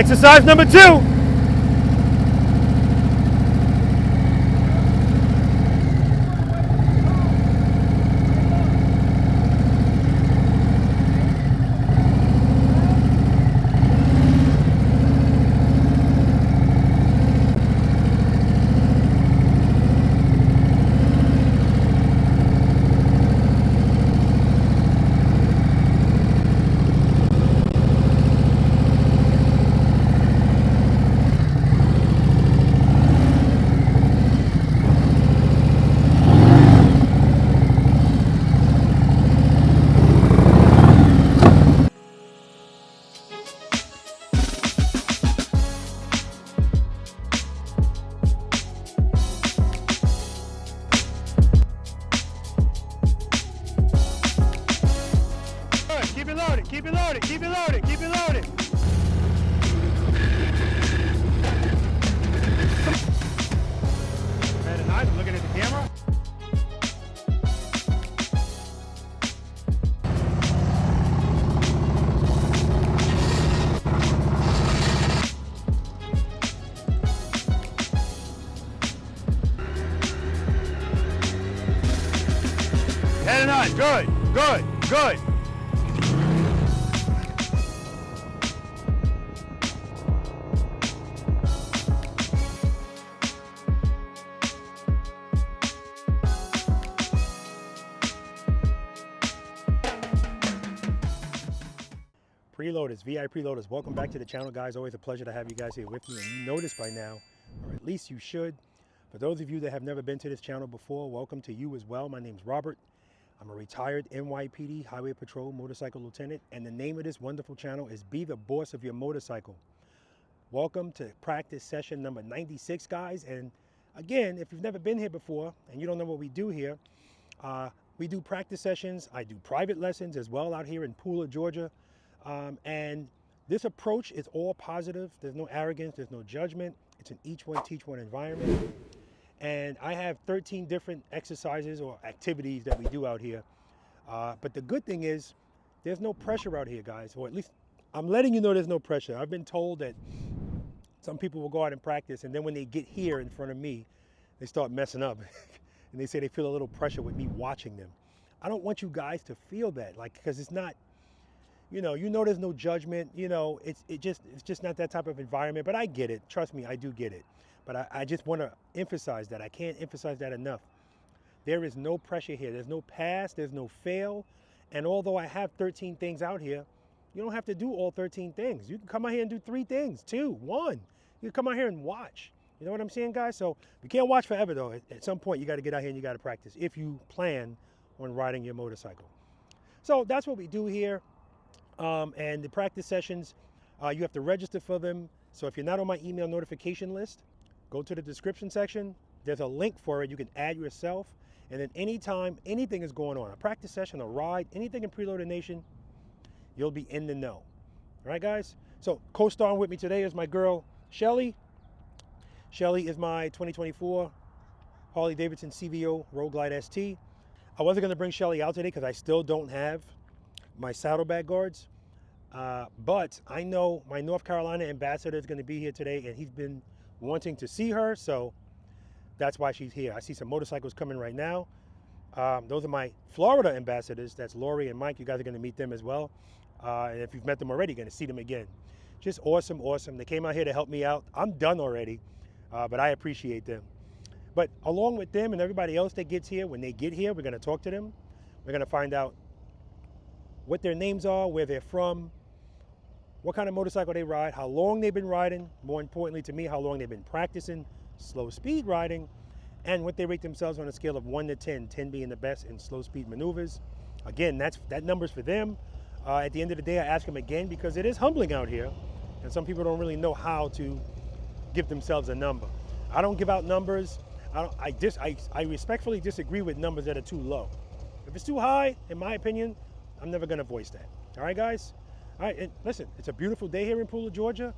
Exercise number 2. Keep it loaded, keep it loaded, keep it loaded, keep it loaded. Better nice, I'm looking at the camera. Heading on, good, good, good. Preloaders, V.I.Preloaders, welcome back to the channel, guys. Always a pleasure to have you guys here with me, and you know this by now, or at least you should. For those of you that have never been to this channel before, welcome to you as well. My name's Robert. I'm a retired NYPD Highway Patrol motorcycle lieutenant, and the name of this wonderful channel is Be the Boss of Your Motorcycle. Welcome to practice session number 96, guys. And again, if you've never been here before and you don't know what we do here, we do practice sessions. I do private lessons as well out here in Pooler, Georgia. And this approach is all positive. There's no arrogance, there's no judgment. It's an each one, teach one environment. And I have 13 different exercises or activities that we do out here. But the good thing is there's no pressure out here, guys, or at least I'm letting you know there's no pressure. I've been told that some people will go out and practice, and then when they get here in front of me, they start messing up. And they say they feel a little pressure with me watching them. I don't want you guys to feel that, like, because it's not, you know there's no judgment, it's just not that type of environment. But I get it, trust me, I do get it. But I just want to emphasize that. I can't emphasize that enough. There is no pressure here. There's no pass, there's no fail. And although I have 13 things out here, you don't have to do all 13 things. You can come out here and do 3 things, 2, 1. You can come out here and watch. You know what I'm saying, guys? So you can't watch forever, though. At some point, you got to get out here and you got to practice if you plan on riding your motorcycle. So that's what we do here. And the practice sessions, you have to register for them. So if you're not on my email notification list, go to the description section. There's a link for it. You can add yourself. And then anytime anything is going on, a practice session, a ride, anything in Preloader Nation, you'll be in the know. All right, guys? So co-starring with me today is my girl, Shelly. Shelly is my 2024 Harley-Davidson CVO Road Glide ST. I wasn't going to bring Shelly out today because I still don't have my saddlebag guards. But I know my North Carolina ambassador is going to be here today, and he's been wanting to see her, so that's why she's here. I see some motorcycles coming right now. Those are my Florida ambassadors. That's Lori and Mike. You guys are going to meet them as well. And if you've met them already, you're going to see them again. Just awesome, awesome. They came out here to help me out. I'm done already, but I appreciate them. But along with them and everybody else that gets here, when they get here, we're going to talk to them. We're going to find out what their names are, where they're from, what kind of motorcycle they ride, how long they've been riding, more importantly to me, how long they've been practicing slow speed riding, and what they rate themselves on a scale of 1 to 10, 10 being the best in slow speed maneuvers. Again, that number's for them. At the end of the day, I ask them again because it is humbling out here, and some people don't really know how to give themselves a number. I don't give out numbers. I respectfully disagree with numbers that are too low. If it's too high, in my opinion, I'm never gonna voice that. All right, guys? All right, and listen, it's a beautiful day here in Pooler, Georgia.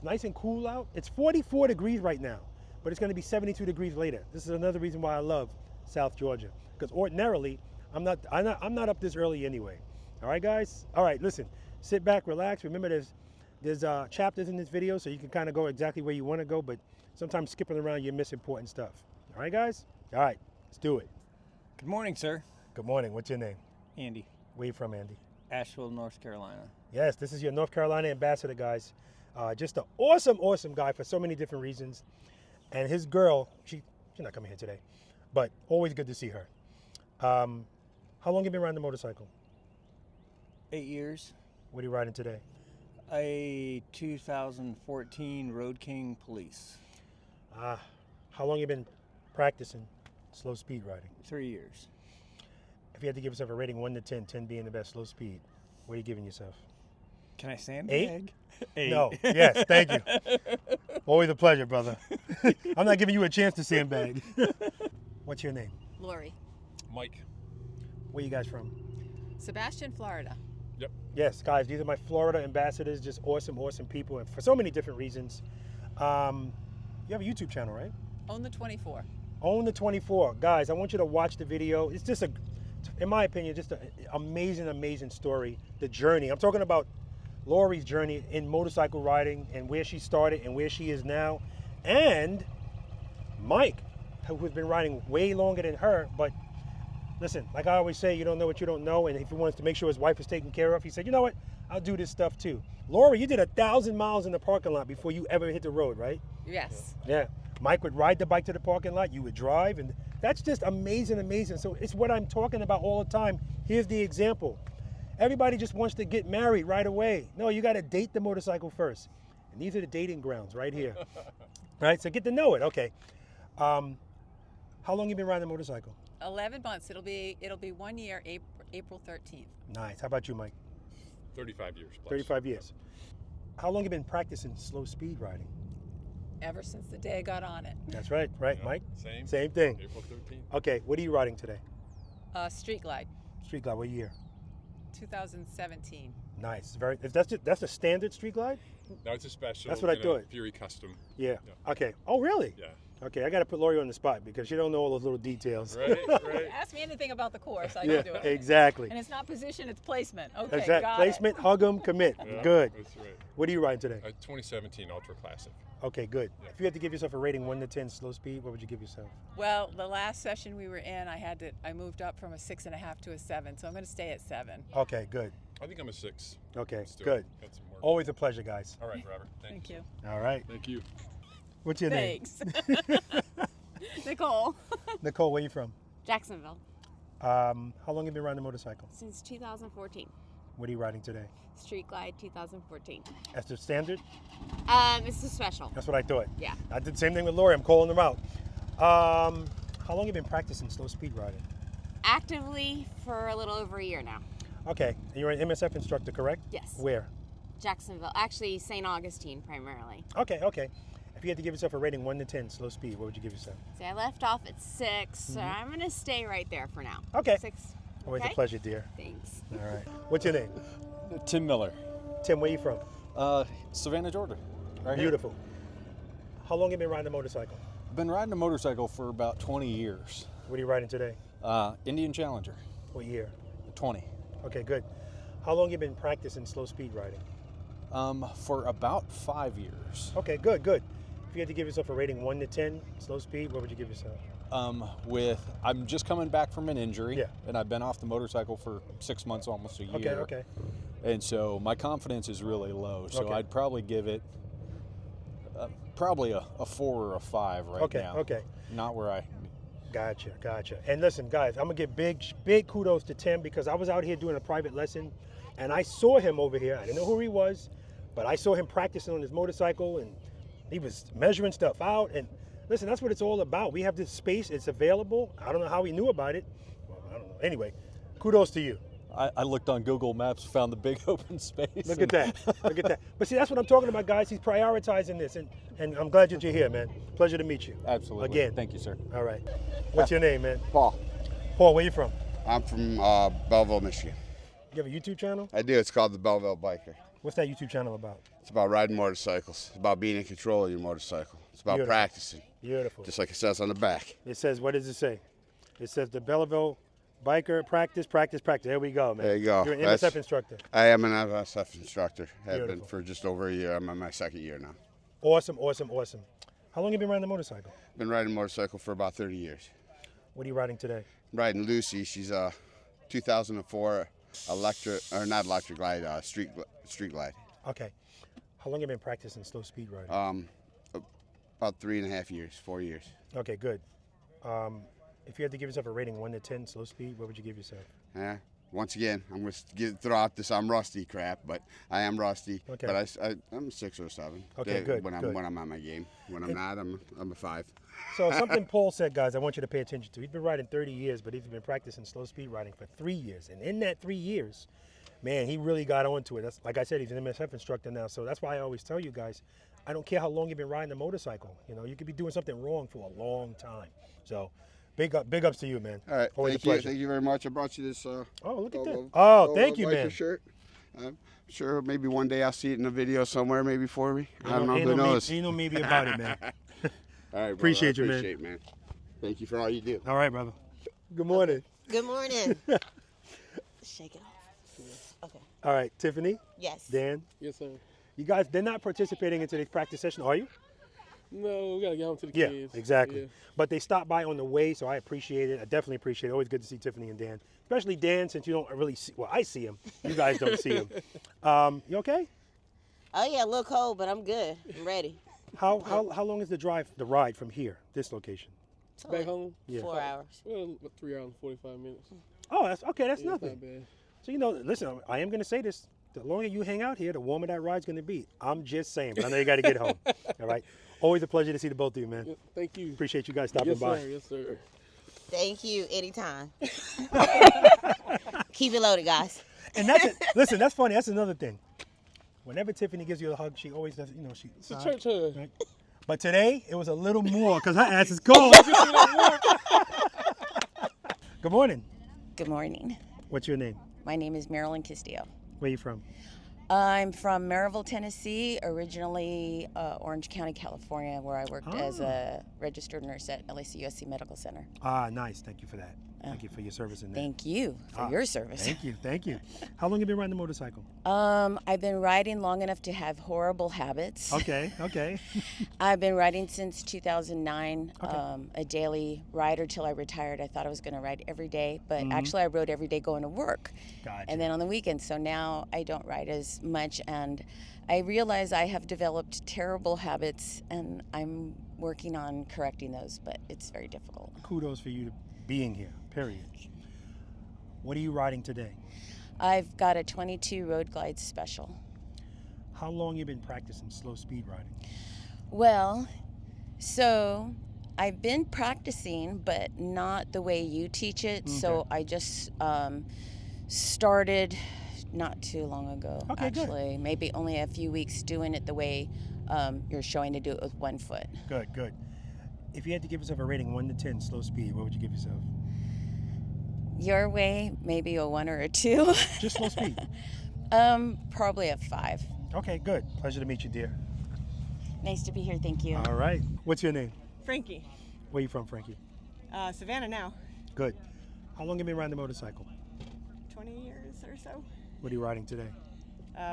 Nice and cool out. It's 44 degrees right now, but it's gonna be 72 degrees later. This is another reason why I love South Georgia, because ordinarily, I'm not up this early anyway. All right, guys? All right, listen, sit back, relax. Remember, there's There's chapters in this video, so you can kind of go exactly where you want to go, but sometimes skipping around, you miss important stuff. All right, guys? All right, let's do it. Good morning, sir. Good morning. What's your name? Andy. Where you from, Andy? Asheville, North Carolina. Yes, this is your North Carolina ambassador, guys. Just an awesome, awesome guy for so many different reasons. And his girl, she's not coming here today, but always good to see her. How long you been riding the motorcycle? 8 years. What are you riding today? A 2014 Road King Police. How long you been practicing slow speed riding? 3 years. If you had to give yourself a rating 1 to 10, 10 being the best slow speed, what are you giving yourself? Can I sandbag? 8? No. Yes, thank you. Always a pleasure, brother. I'm not giving you a chance to sandbag. What's your name? Lori. Mike. Where you guys from? Sebastian, Florida. Yep. Yes, guys, these are my Florida ambassadors, just awesome, awesome people, and for so many different reasons. You have a YouTube channel, right? Own the 24. Own the 24. Guys, I want you to watch the video. It's just in my opinion, just an amazing, amazing story. The journey. I'm talking about Lori's journey in motorcycle riding and where she started and where she is now. And Mike, who's been riding way longer than her, but listen, like I always say, you don't know what you don't know. And if he wants to make sure his wife is taken care of, he said, you know what? I'll do this stuff too. Lori, you did 1,000 miles in the parking lot before you ever hit the road, right? Yes. Yeah. Mike would ride the bike to the parking lot, you would drive, and that's just amazing, amazing. So it's what I'm talking about all the time. Here's the example. Everybody just wants to get married right away. No, you got to date the motorcycle first. And these are the dating grounds right here. Right, so get to know it. Okay. How long you been riding a motorcycle? 11 months. It'll be 1 year, April 13th. Nice. How about you, Mike? 35 years plus. 35 years. How long you been practicing slow speed riding? Ever since the day I got on it. That's right, right, Yeah, Mike? Same thing. April 13th. Okay, what are you riding today? Street Glide, Street Glide, what year? 2017. Nice. That's a standard Street Glide? No, it's a special. That's what I thought. Fury Custom. Yeah. Yeah. Okay. Oh, really? Yeah. Okay, I got to put Lori on the spot because she don't know all those little details. Right, right. Ask me anything about the course, I Yeah, can do it. exactly. And it's not position, it's placement. Okay, Exactly. got Placement, hug 'em, commit. Yeah, Good. That's right. What are you riding today? 2017 Ultra Classic. Okay, good. Yeah. If you had to give yourself a rating 1 to 10 slow speed, what would you give yourself? it. Well, the last session we were in, I moved up from a 6.5 to a 7, so I'm going to stay at 7. Okay, good. I think I'm a 6. Okay, Let's do good. it. Got some more. Always a pleasure, guys. All right, Robert. Thank you. All right. Thank you. What's your Thanks. Nicole. name? Nicole, where you from? Jacksonville, How long have you been riding a motorcycle? since 2014. What are you riding today? Street Glide 2014. That's the standard? It's a special. That's what I thought. Yeah. I did the same thing with Lori. I'm calling them out. How long have you been practicing slow speed riding? Actively for a little over a year now. Okay, and you're an MSF instructor, correct? Yes. Where? Jacksonville, actually St. Augustine primarily. Okay, okay. If you had to give yourself a rating 1 to 10 slow speed, what would you give yourself? See, I left off at 6, so I'm going to stay right there for now. Okay. 6. Always okay? a pleasure, dear. Thanks. All right. What's your name? Tim Miller, Tim, where you from? Savannah, Georgia. Right here. Beautiful. How long have you been riding a motorcycle? I've been riding a motorcycle for about 20 years. What are you riding today? Indian Challenger, What year? 20. Okay, good. How long have you been practicing slow speed riding? For about 5 years. Okay, good, good. If you had to give yourself a rating 1 to 10 slow speed, what would you give yourself? I'm just coming back from an injury, Yeah. and I've been off the motorcycle for 6 months, almost a year. Okay, okay. And so my confidence is really low. So Okay. I'd probably give it probably a 4 or a 5 right Okay, now. okay. Not where I. Gotcha, gotcha. And listen, guys, I'm gonna give big kudos to Tim because I was out here doing a private lesson and I saw him over here. I didn't know who he was, but I saw him practicing on his motorcycle and he was measuring stuff out. And listen, that's what it's all about. We have this space, it's available. I don't know how he knew about it. Well, I don't know. Anyway, kudos to you. I looked on Google Maps, found the big open space. Look at that. Look at that. But see, that's what I'm talking about, guys. He's prioritizing this, and I'm glad that you're here, man. Pleasure to meet you. Absolutely. Again. Thank you, sir. All right. What's your name, man? Paul. Paul, where you from? I'm from Belleville, Michigan. You have a YouTube channel? I do. It's called the Belleville Biker. What's that YouTube channel about? It's about riding motorcycles. It's about being in control of your motorcycle. It's about Beautiful. practicing, Beautiful. just like it says on the back. It says, what does it say? It says the Belleville Biker, practice. There we go, man. There you go. You're an MSF instructor. I am an MSF instructor. Have been Beautiful. for just over a year. I'm on my second year now. Awesome. How long have you been riding the motorcycle? Been riding a motorcycle for about 30 years. What are you riding today? I'm riding Lucy. She's a 2004 not electric glide, street glide. Okay. How long have you been practicing slow speed riding? About 3.5 years, 4 years. Okay, good. If you had to give yourself a rating 1 to 10 slow speed, what would you give yourself? Once again, I'm going to throw out this I'm rusty crap, but I am rusty. Okay. But I'm a 6 or a 7. Okay, good, When good. I'm on my game. When I'm not, I'm a 5. So something Paul said, guys, I want you to pay attention to. He's been riding 30 years, but he's been practicing slow speed riding for 3 years. And in that 3 years, man, he really got onto it. That's, like I said, he's an MSF instructor now. So that's why I always tell you guys, I don't care how long you've been riding a motorcycle. You know, you could be doing something wrong for a long time. So big ups to you, man. All right, Always thank a pleasure. you. Thank you very much. I brought you this. Oh, look at that. Dolly- Oh, thank you, biker man. Shirt. I'm sure maybe one day I'll see it in a video somewhere, maybe for me. I don't know. Ain't Who no knows? ain't no maybe about it, man. All right, brother, Appreciate you, man. appreciate it, man. Thank you for all you do. All right, brother. Good morning. Good morning. Shake it off. Okay. All right, Tiffany, Yes. Dan, Yes, sir. you guys, they're not participating in today's practice session, are you? No, we gotta get home to the Yeah, kids. exactly. Yeah. But they stopped by on the way, so I appreciate it. I definitely appreciate it. Always good to see Tiffany and Dan, especially Dan, since you don't really see. Well, I see him. You guys don't see him. You okay? Oh yeah, a little cold, but I'm good. I'm ready. How long is the ride from here, this location? It's Back only home? Yeah. 4 hours. Well, about 3 hours and 45 minutes. Oh, that's okay. That's Yeah, it's nothing. not bad. So you know, listen, I am gonna say this. The longer you hang out here, the warmer that ride's gonna be. I'm just saying, but I know you got to get home. All right. Always a pleasure to see the both of you, man. Yeah, thank you. Appreciate you guys stopping Yes, by. sir. Yes, sir. Thank you. Anytime. Keep it loaded, guys. And that's it. Listen, that's funny. That's another thing. Whenever Tiffany gives you a hug, she always does. You know, she. It's a church hug. Right? But today it was a little more because her ass is cold. Good morning. Good morning. What's your name? My name is Marilyn Castillo. Where are you from? I'm from Maryville, Tennessee, originally Orange County, California, where I worked as a registered nurse at LAC-USC Medical Center. Ah, nice. Thank you for that. Thank you for your service in there. Thank you for your service. Thank you. Thank you. How long have you been riding the motorcycle? I've been riding long enough to have horrible habits. Okay. Okay. I've been riding since 2009, Okay. a daily rider till I retired. I thought I was going to ride every day, but actually I rode every day going to work. Gotcha. And then on the weekends. So now I don't ride as much, and I realize I have developed terrible habits, and I'm working on correcting those, but it's very difficult. Kudos for you being here. Period. What are you riding today? I've got a 22 Road Glide Special. How long you been practicing slow speed riding? Well, so I've been practicing, but not the way you teach it. So I just started not too long ago, Okay, good. actually. Maybe only a few weeks doing it the way you're showing to do it with 1 foot. Good, good. If you had to give yourself a rating 1 to 10 slow speed, what would you give yourself? Your way, maybe a 1 or a 2. Just slow speed. Probably a 5. Okay, good. Pleasure to meet you, dear. Nice to be here, thank you. All right. What's your name? Frankie. Where you from, Frankie? Savannah now. Good. How long have you been riding the motorcycle? 20 years or so. What are you riding today?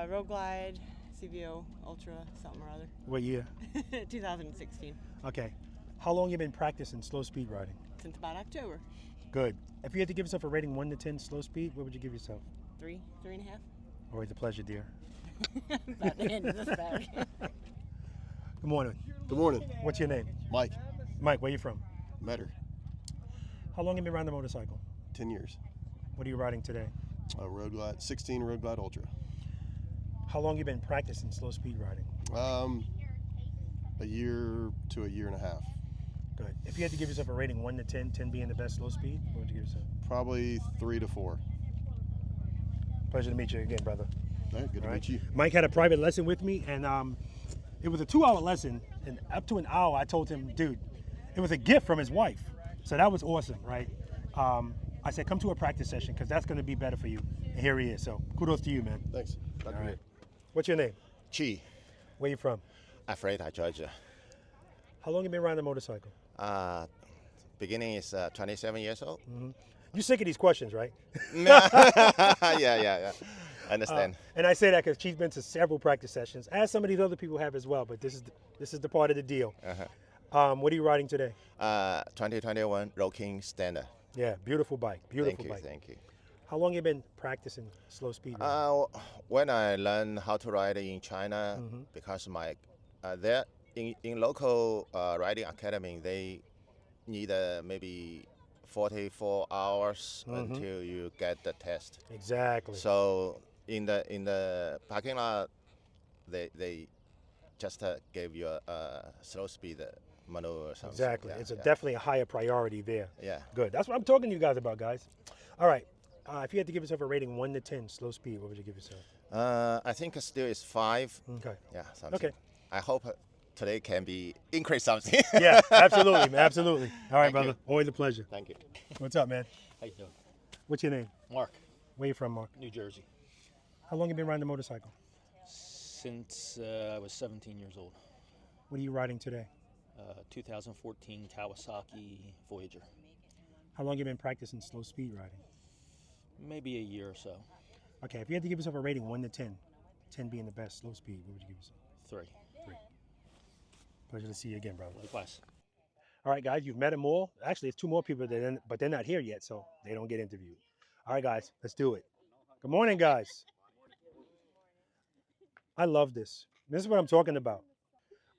Road Glide, CVO, Ultra, something or other. What year? 2016. Okay. How long have you been practicing slow speed riding? Since about October. Good. If you had to give yourself a rating 1 to 10 slow speed, what would you give yourself? 3, 3.5. Always a pleasure, dear. About the end of this bag. Good morning. Good morning. What's your name? Mike. Mike, where you from? Metter. How long have you been riding the motorcycle? 10 years. What are you riding today? A Road Glide, 16 Road Glide Ultra. How long have you been practicing slow speed riding? A year to a year and a half. Good. If you had to give yourself a rating 1 to 10, 10 being the best slow speed, what would you give yourself? Probably 3 to 4. Pleasure to meet you again, brother. All right, good to meet you. Mike had a private lesson with me, and it was a 2-hour lesson, and up to an hour, I told him, dude, it was a gift from his wife. So that was awesome, right? I said, come to a practice session, because that's going to be better for you. And here he is. So kudos to you, man. Thanks. All right. What's your name? Chi. Where you from? Alpharetta, Georgia. How long have you been riding a motorcycle? Beginning is 27 years old. Mm-hmm. You sick of these questions, right? Yeah. Understand. And I say that because she's been to several practice sessions, as some of these other people have as well. But this is the part of the deal. What are you riding today? 2021 Road King Standard. Yeah, beautiful bike. Beautiful bike. Thank you. How long you been practicing slow speed? When I learned how to ride in China, because my there in local riding academy, they need maybe 44 hours until you get the test. Exactly. So in the parking lot, they just gave you a slow speed Moto or something. Exactly. Yeah, it's definitely a higher priority there. Yeah. Good. That's what I'm talking to you guys about, guys. All right. If you had to give yourself a rating 1 to 10 slow speed, what would you give yourself? I think still is 5. Okay. Yeah. Something. Okay. I hope today can be increase something. Yeah, absolutely, man. Absolutely. All right, Thank brother. you. Always a pleasure. Thank you. What's up, man? How you doing? What's your name? Mark. Where you from, Mark? New Jersey. How long you been riding a motorcycle? Since I was 17 years old. What are you riding today? 2014 Kawasaki Voyager. How long you been practicing slow speed riding? Maybe a year or so. Okay, if you had to give yourself a rating 1 to 10, 10 being the best slow speed, what would you give yourself? 3. Pleasure to see you again, brother. Likewise. All right, guys, you've met them all. Actually, it's 2 more people, but they're not here yet, so they don't get interviewed. All right, guys, let's do it. Good morning, guys. I love this. This is what I'm talking about.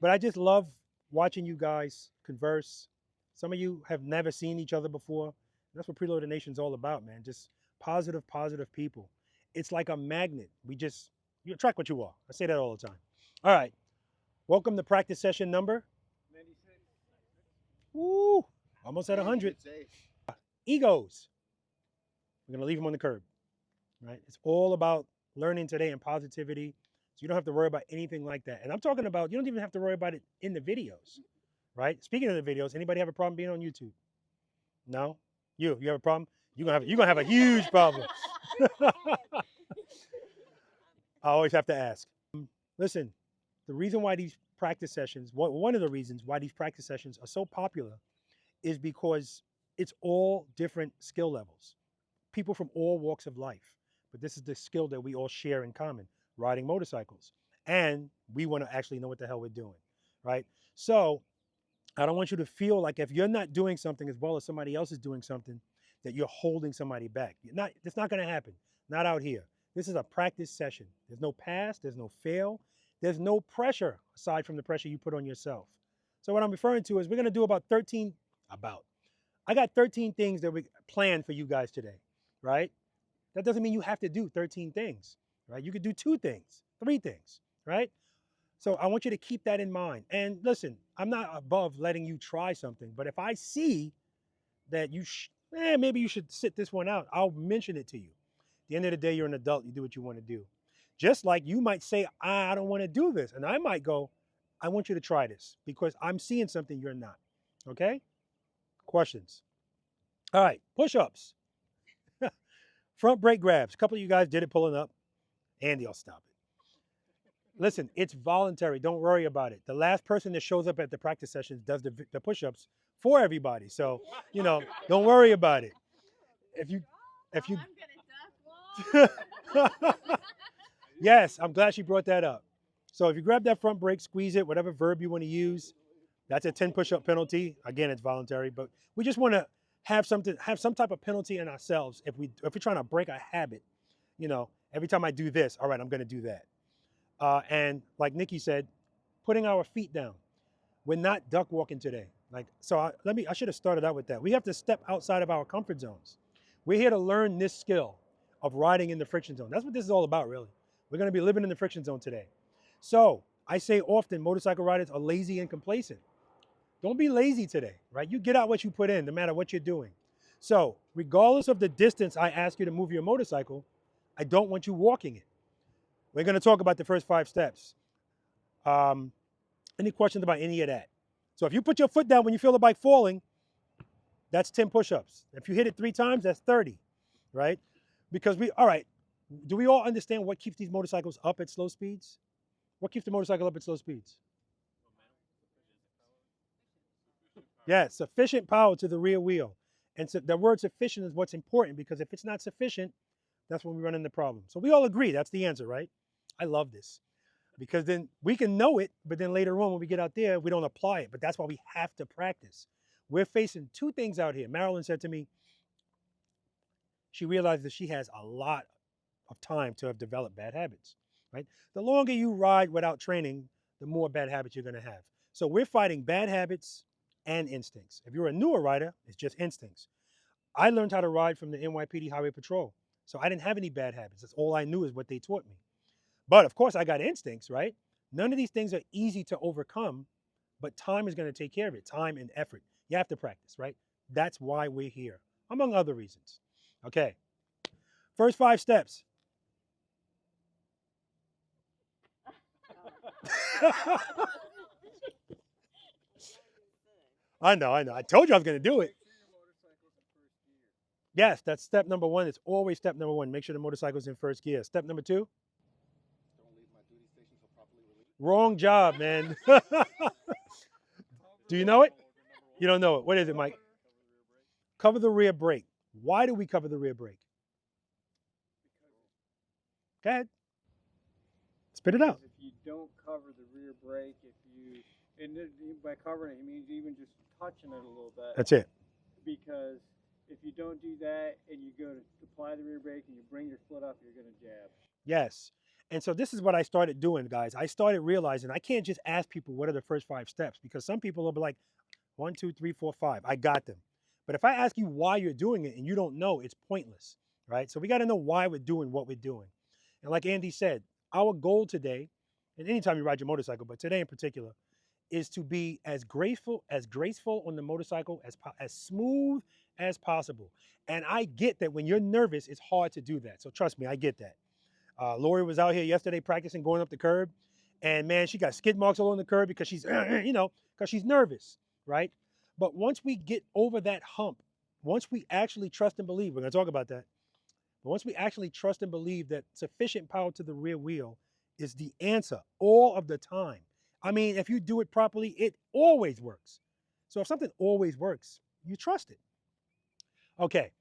But I just love watching you guys converse. Some of you have never seen each other before. That's what Preloader Nation's all about, man. Just positive people. It's like a magnet. You attract what you are. I say that all the time. All right. Welcome to practice session number 96. Woo! Almost at 100. Egos. We're going to leave them on the curb. Right? It's all about learning today and positivity. So you don't have to worry about anything like that. And I'm talking about, you don't even have to worry about it in the videos. Right? Speaking of the videos, anybody have a problem being on YouTube? No? You have a problem? You're gonna have a huge problem. I always have to ask. Listen, the reason why these practice sessions, one of the reasons why these practice sessions are so popular is because it's all different skill levels. People from all walks of life. But this is the skill that we all share in common, riding motorcycles. And we want to actually know what the hell we're doing, right? So I don't want you to feel like if you're not doing something as well as somebody else is doing something, that you're holding somebody back. It's not going to happen. Not out here. This is a practice session. There's no pass. There's no fail. There's no pressure aside from the pressure you put on yourself. So what I'm referring to is we're going to do I got 13 things that we planned for you guys today, right? That doesn't mean you have to do 13 things, right? You could do 2 things, 3 things, right? So I want you to keep that in mind. And listen, I'm not above letting you try something, but if I see that maybe you should sit this one out, I'll mention it to you. At the end of the day, you're an adult. You do what you want to do. Just like you might say, I don't want to do this. And I might go, I want you to try this because I'm seeing something you're not. Okay? Questions? All right, push-ups. Front brake grabs. A couple of you guys did it pulling up. Andy, I'll stop it. Listen, it's voluntary. Don't worry about it. The last person that shows up at the practice sessions does the push-ups for everybody. So, don't worry about it. If you Yes, I'm glad she brought that up. So if you grab that front brake, squeeze it, whatever verb you want to use, that's a 10 push-up penalty. Again, it's voluntary, but we just want to have some type of penalty in ourselves if we're trying to break a habit. Every time I do this, all right, I'm going to do that. And like Nikki said, putting our feet down. We're not duck walking today. I should have started out with that. We have to step outside of our comfort zones. We're here to learn this skill of riding in the friction zone. That's what this is all about, really. We're going to be living in the friction zone today. So I say often motorcycle riders are lazy and complacent. Don't be lazy today, right? You get out what you put in, no matter what you're doing. So regardless of the distance I ask you to move your motorcycle, I don't want you walking it. We're going to talk about the first 5 steps. Any questions about any of that? So if you put your foot down when you feel the bike falling, that's 10 push-ups. If you hit it 3 times, that's 30, right? Because all right, do we all understand what keeps these motorcycles up at slow speeds? What keeps the motorcycle up at slow speeds? Yeah, sufficient power to the rear wheel. And so the word sufficient is what's important, because if it's not sufficient, that's when we run into problems. So we all agree that's the answer, right? I love this, because then we can know it, but then later on when we get out there, we don't apply it. But that's why we have to practice. We're facing two things out here. Marilyn said to me, she realized that she has a lot of time to have developed bad habits, right? The longer you ride without training, the more bad habits you're gonna have. So we're fighting bad habits and instincts. If you're a newer rider, it's just instincts. I learned how to ride from the NYPD Highway Patrol. So I didn't have any bad habits. That's all I knew is what they taught me. But of course I got instincts, right? None of these things are easy to overcome, but time is gonna take care of it, time and effort. You have to practice, right? That's why we're here, among other reasons. Okay, first 5 steps. I know. I told you I was gonna do it. Yes, that's step number 1. It's always step number 1. Make sure the motorcycle's in first gear. Step number 2. Wrong job, man. Do you know it? You don't know it. What is it, Mike? Cover the rear brake. Why do we cover the rear brake? Go ahead. Spit it out. If you don't cover the rear brake, by covering it, it means even just touching it a little bit. That's it. Because if you don't do that and you go to apply the rear brake and you bring your foot up, you're going to jab. Yes. And so this is what I started doing, guys. I started realizing I can't just ask people what are the first 5 steps, because some people will be like 1, 2, 3, 4, 5. I got them. But if I ask you why you're doing it and you don't know, it's pointless, right? So we got to know why we're doing what we're doing. And like Andy said, our goal today, and anytime you ride your motorcycle, but today in particular, is to be as graceful on the motorcycle, as smooth as possible. And I get that when you're nervous, it's hard to do that. So trust me, I get that. Lori was out here yesterday practicing going up the curb, and man, she got skid marks all on the curb because she's, because she's nervous, right? But once we get over that hump, once we actually trust and believe, we're gonna talk about that, but once we actually trust and believe that sufficient power to the rear wheel is the answer all of the time. I mean, if you do it properly, it always works. So if something always works, you trust it. Okay,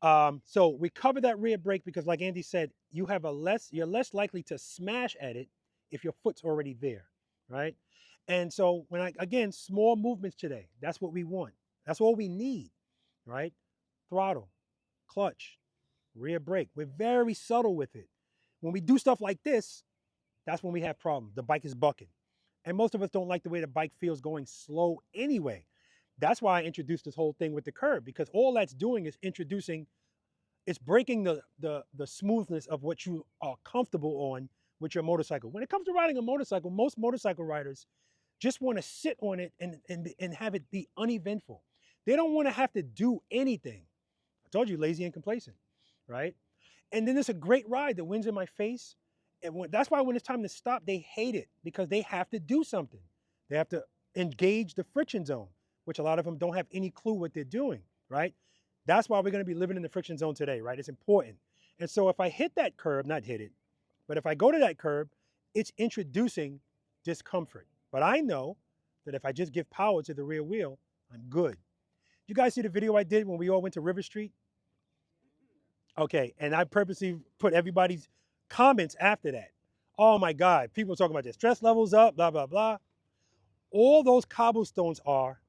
so we cover that rear brake because, like Andy said, you're less likely to smash at it if your foot's already there, right? And so again, small movements today, that's what we want. That's all we need, right? Throttle, clutch, rear brake. We're very subtle with it. When we do stuff like this, that's when we have problems. The bike is bucking. And most of us don't like the way the bike feels going slow anyway. That's why I introduced this whole thing with the curb, because all that's doing is it's breaking the smoothness of what you are comfortable on with your motorcycle. When it comes to riding a motorcycle, most motorcycle riders just want to sit on it and have it be uneventful. They don't want to have to do anything. I told you, lazy and complacent, right? And then it's a great ride. The wind's in my face. And that's why when it's time to stop, they hate it, because they have to do something. They have to engage the friction zone, which a lot of them don't have any clue what they're doing, right? That's why we're going to be living in the friction zone today, right? It's important. And so if I hit that curb, not hit it, but if I go to that curb, it's introducing discomfort. But I know that if I just give power to the rear wheel, I'm good. You guys see the video I did when we all went to River Street? Okay, and I purposely put everybody's comments after that. Oh my God, people talking about their stress levels up, blah, blah, blah. All those cobblestones are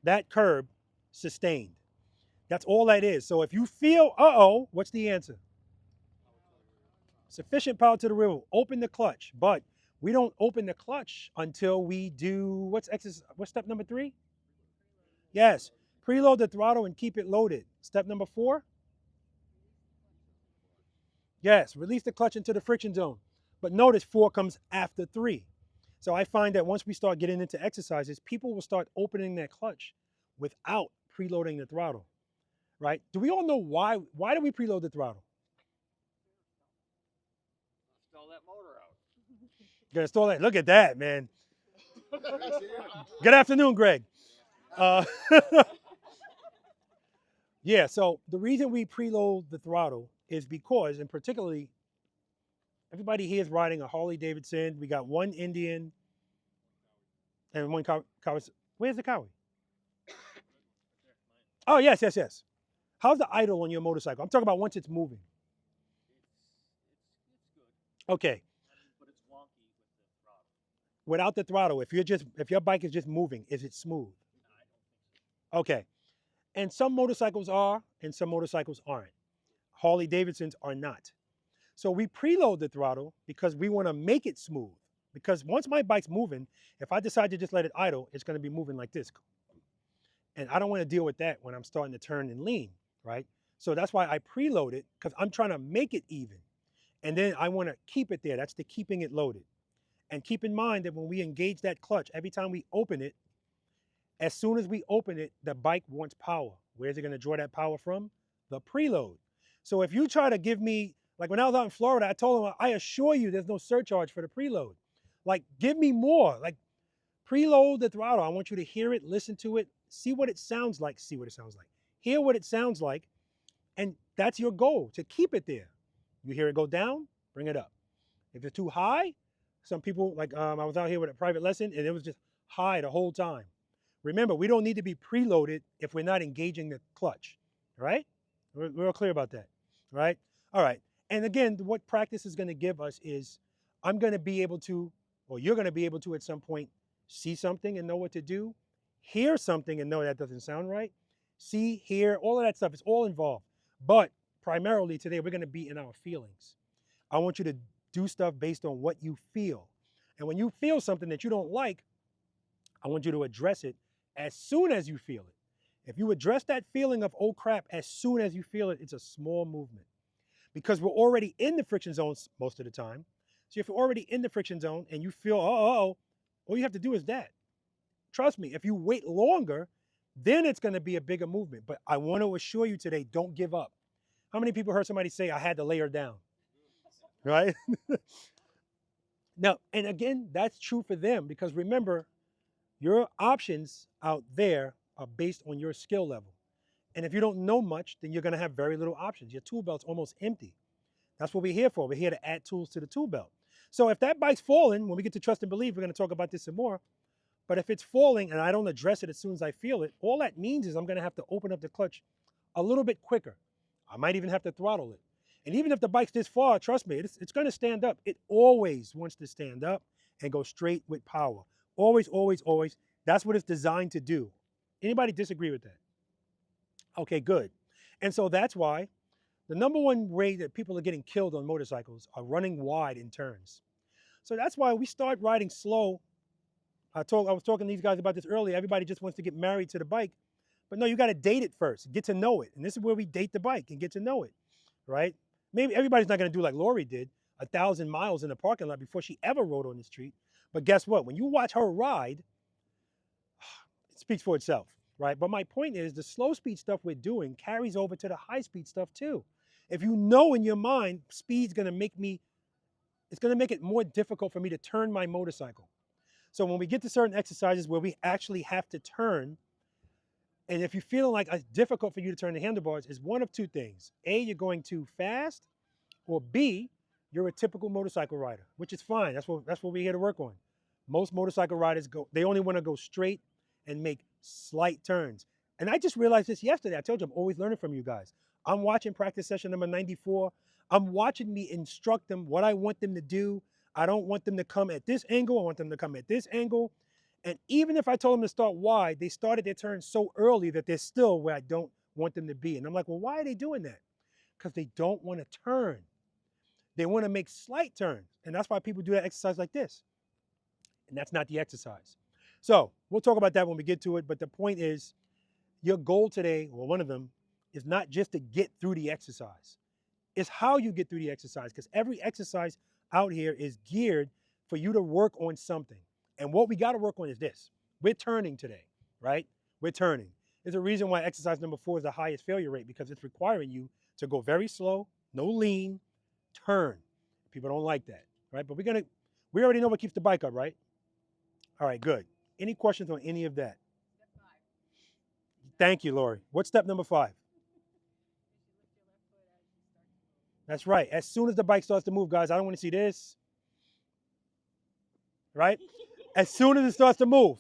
that curb sustained. That's all that is. So if you feel, uh-oh, what's the answer? Sufficient power to the rear wheel. Open the clutch, but we don't open the clutch until we do, what's step number 3? Yes, preload the throttle and keep it loaded. Step number 4? Yes, release the clutch into the friction zone. But notice 4 comes after 3. So I find that once we start getting into exercises, people will start opening their clutch without preloading the throttle, right? Do we all know why? Why do we preload the throttle? Install that motor out. You gotta install that. Look at that, man. Good afternoon, Greg. Yeah, so the reason we preload the throttle is because, and particularly, everybody here is riding a Harley Davidson. We got one Indian and one Kawasaki. Where's the Kawi? Oh, yes, yes, yes. How's the idle on your motorcycle? I'm talking about once it's moving. Okay. But it's wonky with the throttle. Without the throttle, if your bike is just moving, is it smooth? Okay. And some motorcycles are, and some motorcycles aren't. Harley Davidsons are not. So we preload the throttle because we want to make it smooth. Because once my bike's moving, if I decide to just let it idle, it's going to be moving like this. And I don't want to deal with that when I'm starting to turn and lean, right? So that's why I preload it, because I'm trying to make it even. And then I want to keep it there. That's the keeping it loaded. And keep in mind that when we engage that clutch, every time we open it, as soon as we open it, the bike wants power. Where's it going to draw that power from? The preload. So if you try to give me, like when I was out in Florida, I told them, I assure you there's no surcharge for the preload. Like, give me more. Like, preload the throttle. I want you to hear it, listen to it, see what it sounds like, hear what it sounds like, and that's your goal, to keep it there. You hear it go down, bring it up. If it's too high, some people, like I was out here with a private lesson, and it was just high the whole time. Remember, we don't need to be preloaded if we're not engaging the clutch, right? We're all clear about that, right? All right, and again, what practice is gonna give us is, I'm gonna be able to, or you're gonna be able to at some point, see something and know what to do, hear something and know that doesn't sound right, see, hear, all of that stuff, it's all involved. But primarily today, we're gonna be in our feelings. I want you to do stuff based on what you feel. And when you feel something that you don't like, I want you to address it as soon as you feel it. If you address that feeling of, oh crap, as soon as you feel it, it's a small movement. Because we're already in the friction zones most of the time. So if you're already in the friction zone and you feel, all you have to do is that. Trust me, if you wait longer, then it's going to be a bigger movement. But I want to assure you today, don't give up. How many people heard somebody say, I had to lay her down? Right? Now, and again, that's true for them, because remember, your options out there are based on your skill level. And if you don't know much, then you're going to have very little options. Your tool belt's almost empty. That's what we're here for. We're here to add tools to the tool belt. So if that bike's falling, when we get to trust and believe, we're going to talk about this some more. But if it's falling and I don't address it as soon as I feel it, all that means is I'm going to have to open up the clutch a little bit quicker. I might even have to throttle it. And even if the bike's this far, trust me, it's going to stand up. It always wants to stand up and go straight with power. Always, always, always. That's what it's designed to do. Anybody disagree with that? Okay, good. And so that's why the number one way that people are getting killed on motorcycles are running wide in turns. So that's why we start riding slow. I was talking to these guys about this earlier. Everybody just wants to get married to the bike. But no, you got to date it first, get to know it. And this is where we date the bike and get to know it, right? Maybe everybody's not going to do like Lori did, 1,000 miles in the parking lot before she ever rode on the street. But guess what? When you watch her ride, it speaks for itself, right? But my point is, the slow speed stuff we're doing carries over to the high speed stuff too. If you know in your mind, speed's going to make it more difficult for me to turn my motorcycle. So when we get to certain exercises where we actually have to turn, and if you're feeling like it's difficult for you to turn the handlebars, it's one of two things. A, you're going too fast, or B, you're a typical motorcycle rider, which is fine. That's what we're here to work on. Most motorcycle riders they only want to go straight and make slight turns. And I just realized this yesterday. I told you I'm always learning from you guys. I'm watching practice session number 94. I'm watching me instruct them what I want them to do. I don't want them to come at this angle. I want them to come at this angle. And even if I told them to start wide, they started their turn so early that they're still where I don't want them to be. And I'm like, well, why are they doing that? Because they don't want to turn. They want to make slight turns. And that's why people do that exercise like this. And that's not the exercise. So we'll talk about that when we get to it. But the point is, your goal today, or one of them, is not just to get through the exercise. It's how you get through the exercise, because every exercise out here is geared for you to work on something. And what we got to work on is this. We're turning today, right? We're turning. There's a reason why exercise number 4 is the highest failure rate, because it's requiring you to go very slow, no lean, turn. People don't like that, right? But we already know what keeps the bike up, right? All right, good. Any questions on any of that? Step 5. Thank you, Lori. What's step number 5? That's right. As soon as the bike starts to move, guys, I don't want to see this. Right? As soon as it starts to move,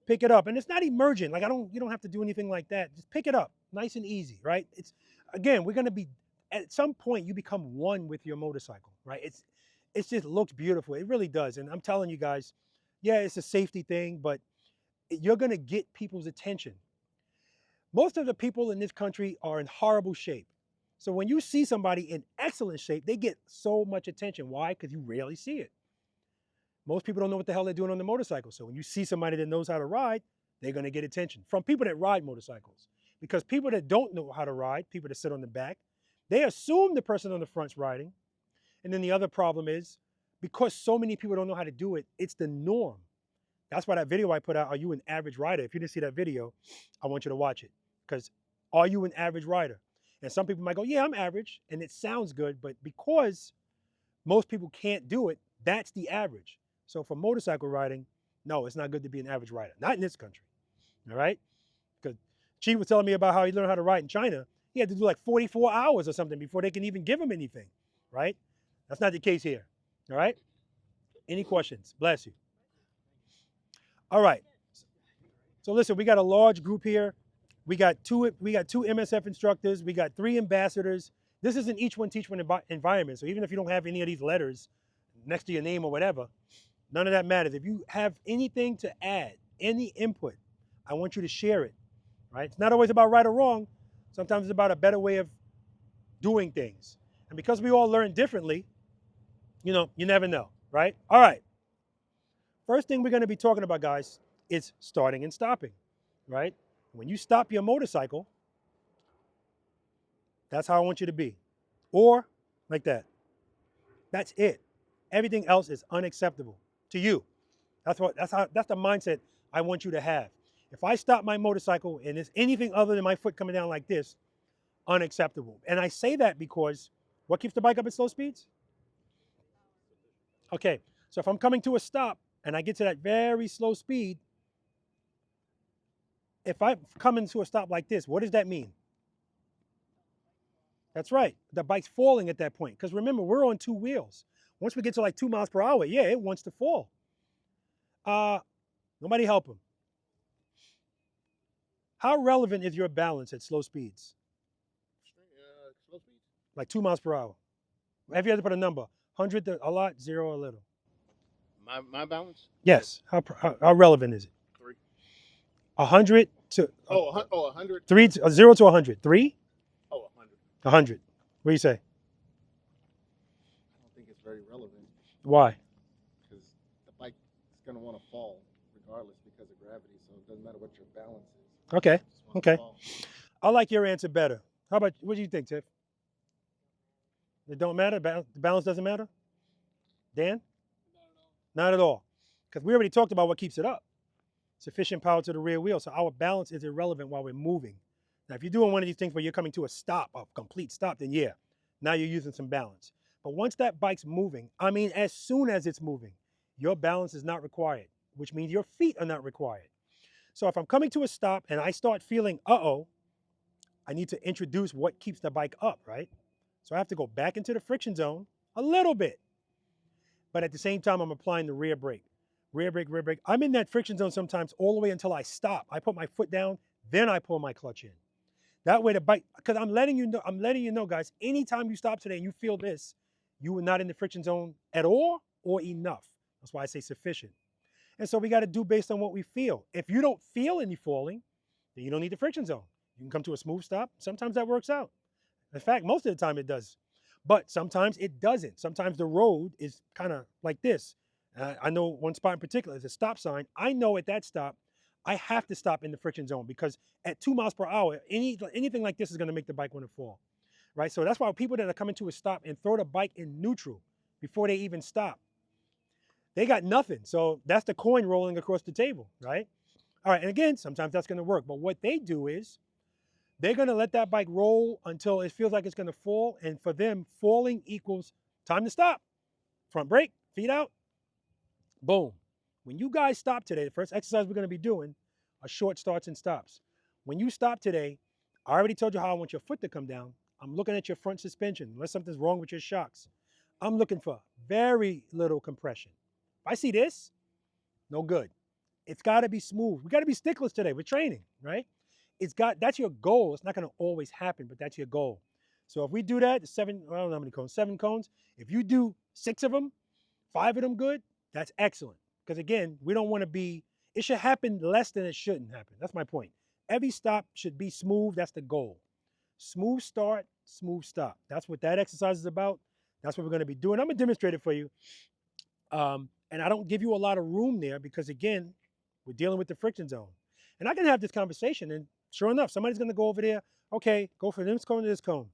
pick it up. And it's not emergent. Like you don't have to do anything like that. Just pick it up. nice and easy, right? It's, again, we're gonna be, at some point you become one with your motorcycle, right? It just looks beautiful. It really does. And I'm telling you guys, yeah, it's a safety thing, but you're gonna get people's attention. Most of the people in this country are in horrible shape. So when you see somebody in excellent shape, they get so much attention. Why? Because you rarely see it. Most people don't know what the hell they're doing on the motorcycle. So when you see somebody that knows how to ride, they're gonna get attention from people that ride motorcycles. Because people that don't know how to ride, people that sit on the back, they assume the person on the front's riding. And then the other problem is, because so many people don't know how to do it, it's the norm. That's why that video I put out, Are You an Average Rider? If you didn't see that video, I want you to watch it. Because are you an average rider? And some people might go, yeah, I'm average. And it sounds good, but because most people can't do it, that's the average. So for motorcycle riding, no, it's not good to be an average rider. Not in this country, all right? Because Chi was telling me about how he learned how to ride in China. He had to do like 44 hours or something before they can even give him anything, right? That's not the case here, all right? Any questions? Bless you. All right. So listen, we got a large group here. We got two MSF instructors. We got 3 ambassadors. This is an each one teach one environment. So even if you don't have any of these letters next to your name or whatever, none of that matters. If you have anything to add, any input, I want you to share it, right? It's not always about right or wrong. Sometimes it's about a better way of doing things. And because we all learn differently, you know, you never know, right? All right. First thing we're going to be talking about, guys, is starting and stopping, right? When you stop your motorcycle, that's how I want you to be. Or like that. That's it. Everything else is unacceptable to you. That's the mindset I want you to have. If I stop my motorcycle and there's anything other than my foot coming down like this, unacceptable. And I say that because what keeps the bike up at slow speeds? Okay, so if I'm coming to a stop and I get to that very slow speed, if I come into a stop like this, what does that mean? That's right. The bike's falling at that point. Because remember, we're on 2 wheels. Once we get to like 2 miles per hour, yeah, it wants to fall. Nobody help him. How relevant is your balance at slow speeds? Slow speed? Like 2 miles per hour. If you had to put a number, 100 to a lot, 0 a little. My balance? Yes. How relevant is it? 3. 100 to... 100? 0 to 100. 3? Oh, 100. 100. What do you say? I don't think it's very relevant. Why? Because the bike is going to want to fall regardless because of gravity, so it doesn't matter what your balance is. Okay. Okay. I like your answer better. How about, what do you think, Tiff? It don't matter? The balance doesn't matter? Dan? Not at all. Because we already talked about what keeps it up. Sufficient power to the rear wheel. So our balance is irrelevant while we're moving. Now, if you're doing one of these things where you're coming to a stop, a complete stop, then yeah, now you're using some balance. But once that bike's moving, I mean, as soon as it's moving, your balance is not required, which means your feet are not required. So if I'm coming to a stop and I start feeling, uh-oh, I need to introduce what keeps the bike up, right? So I have to go back into the friction zone a little bit. But at the same time, I'm applying the rear brake. Rear brake, rear brake. I'm in that friction zone sometimes all the way until I stop. I put my foot down, then I pull my clutch in. That way the bike, because I'm letting you know, guys, anytime you stop today and you feel this, you are not in the friction zone at all or enough. That's why I say sufficient. And so we got to do based on what we feel. If you don't feel any falling, then you don't need the friction zone. You can come to a smooth stop. Sometimes that works out. In fact, most of the time it does. But sometimes it doesn't. Sometimes the road is kind of like this. I know one spot in particular is a stop sign. I know at that stop, I have to stop in the friction zone because at 2 miles per hour, anything like this is going to make the bike want to fall, right? So that's why people that are coming to a stop and throw the bike in neutral before they even stop, they got nothing. So that's the coin rolling across the table, right? All right, and again, sometimes that's going to work. But what they do is they're going to let that bike roll until it feels like it's going to fall. And for them, falling equals time to stop. Front brake, feet out, boom. When you guys stop today, the first exercise we're going to be doing are short starts and stops. When you stop today, I already told you how I want your foot to come down. I'm looking at your front suspension, unless something's wrong with your shocks. I'm looking for very little compression. If I see this, no good. It's got to be smooth. We got to be sticklers today. We're training, right? that's your goal. It's not going to always happen, but that's your goal. So if we do that, I don't know how many cones, 7 cones. If you do 6 of them, 5 of them good, that's excellent. Because again, we don't want to be, it should happen less than it shouldn't happen. That's my point. Every stop should be smooth. That's the goal. Smooth start, smooth stop. That's what that exercise is about. That's what we're going to be doing. I'm going to demonstrate it for you. And I don't give you a lot of room there because again, we're dealing with the friction zone. And I can have this conversation and sure enough, somebody's going to go over there. Okay, go from this cone to this cone.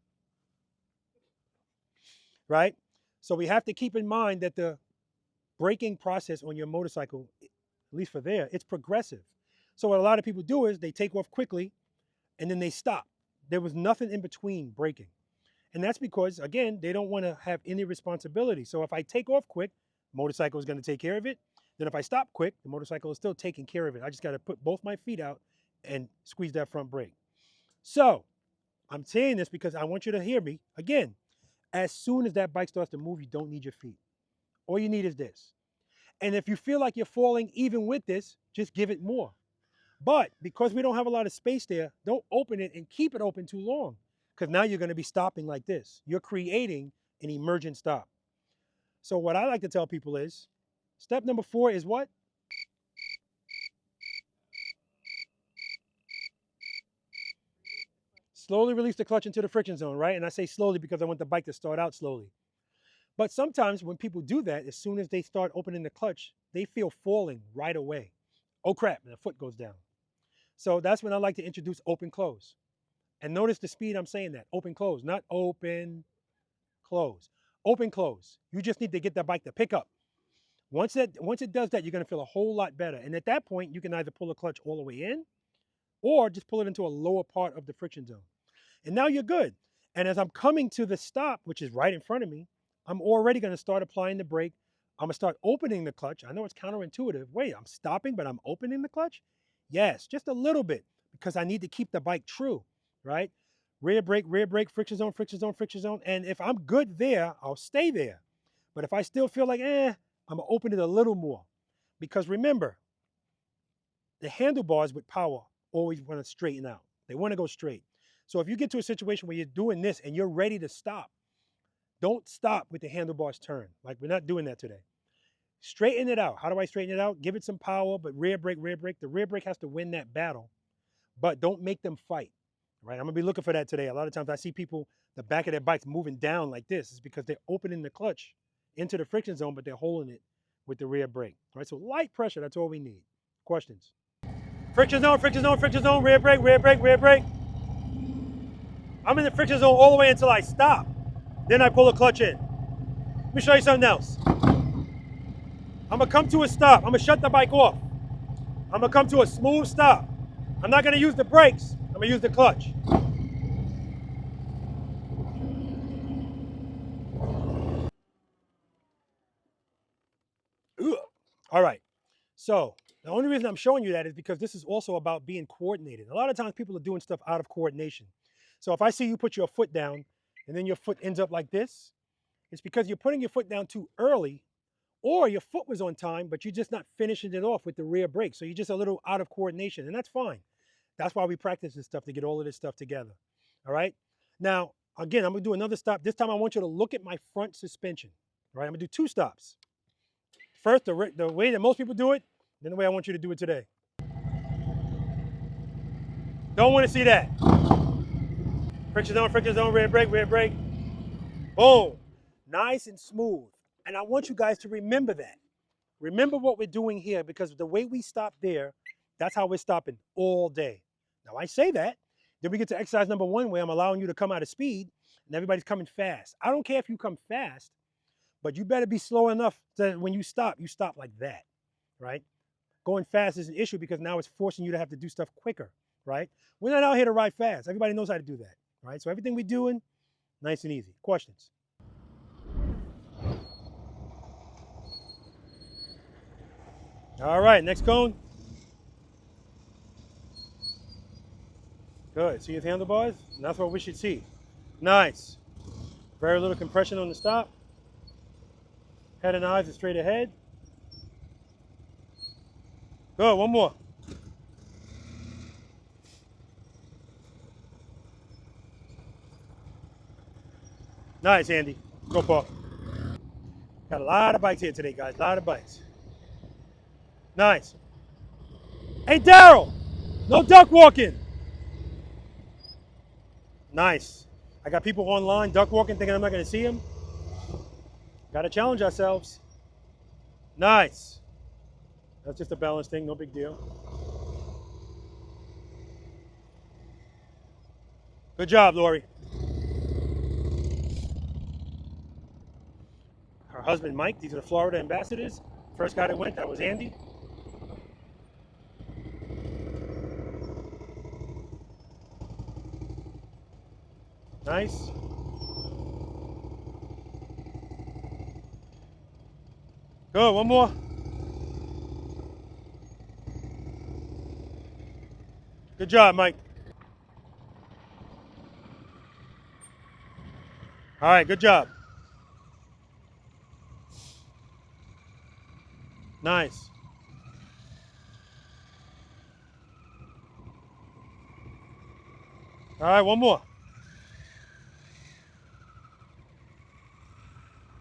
Right? So we have to keep in mind that the braking process on your motorcycle, at least for there, it's progressive. So what a lot of people do is they take off quickly and then they stop. There was nothing in between braking. And that's because, again, they don't want to have any responsibility. So if I take off quick, motorcycle is going to take care of it. Then if I stop quick, the motorcycle is still taking care of it. I just got to put both my feet out and squeeze that front brake. So I'm saying this because I want you to hear me. Again, as soon as that bike starts to move, you don't need your feet. All you need is this. And if you feel like you're falling even with this, just give it more. But because we don't have a lot of space there, don't open it and keep it open too long because now you're going to be stopping like this. You're creating an emergent stop. So what I like to tell people is, step number 4 is what? Slowly release the clutch into the friction zone, right? And I say slowly because I want the bike to start out slowly. But sometimes when people do that, as soon as they start opening the clutch, they feel falling right away. Oh crap, and the foot goes down. So that's when I like to introduce open close. And notice the speed I'm saying that, open close, not open close. Open close. You just need to get that bike to pick up. Once it does that, you're going to feel a whole lot better. And at that point, you can either pull the clutch all the way in or just pull it into a lower part of the friction zone. And now you're good. And as I'm coming to the stop, which is right in front of me, I'm already going to start applying the brake. I'm going to start opening the clutch. I know it's counterintuitive. Wait, I'm stopping, but I'm opening the clutch? Yes, just a little bit because I need to keep the bike true, right? Rear brake, friction zone, friction zone, friction zone. And if I'm good there, I'll stay there. But if I still feel like, I'm going to open it a little more. Because remember, the handlebars with power always want to straighten out. They want to go straight. So if you get to a situation where you're doing this and you're ready to stop, don't stop with the handlebars turn. Like we're not doing that today. Straighten it out. How do I straighten it out? Give it some power, but rear brake, rear brake. The rear brake has to win that battle, but don't make them fight, right? I'm gonna be looking for that today. A lot of times I see people, the back of their bikes moving down like this. It's because they're opening the clutch into the friction zone, but they're holding it with the rear brake, right? So light pressure, that's all we need. Questions? Friction zone, friction zone, friction zone, rear brake, rear brake, rear brake. I'm in the friction zone all the way until I stop. Then I pull the clutch in. Let me show you something else. I'm gonna come to a stop. I'm gonna shut the bike off. I'm gonna come to a smooth stop. I'm not gonna use the brakes. I'm gonna use the clutch. Ugh. All right. So the only reason I'm showing you that is because this is also about being coordinated. A lot of times people are doing stuff out of coordination. So if I see you put your foot down and then your foot ends up like this, it's because you're putting your foot down too early, or your foot was on time, but you're just not finishing it off with the rear brake. So you're just a little out of coordination, and that's fine. That's why we practice this stuff, to get all of this stuff together. All right? Now, again, I'm gonna do another stop. This time I want you to look at my front suspension. All right, I'm gonna do 2 stops. First, the way that most people do it, then the way I want you to do it today. Don't wanna see that. Friction zone, rear brake, rear brake. Boom. Nice and smooth. And I want you guys to remember that. Remember what we're doing here, because the way we stop there, that's how we're stopping all day. Now I say that, then we get to exercise number 1 where I'm allowing you to come out of speed and everybody's coming fast. I don't care if you come fast, but you better be slow enough that when you stop like that, right? Going fast is an issue because now it's forcing you to have to do stuff quicker, right? We're not out here to ride fast. Everybody knows how to do that, right? So everything we're doing, nice and easy. Questions? All right, next cone. Good, see his handlebars? And that's what we should see. Nice. Very little compression on the stop. Head and eyes are straight ahead. Good, one more. Nice, Andy. Go, Paul. Got a lot of bikes here today, guys. A lot of bikes. Nice. Hey, Daryl. No duck walking. Nice. I got people online duck walking thinking I'm not going to see them. Got to challenge ourselves. Nice. That's just a balance thing. No big deal. Good job, Lori. Her husband, Mike. These are the Florida ambassadors. First guy that went, that was Andy. Nice. Good, one more. Good job, Mike. All right, good job. Nice. All right, one more.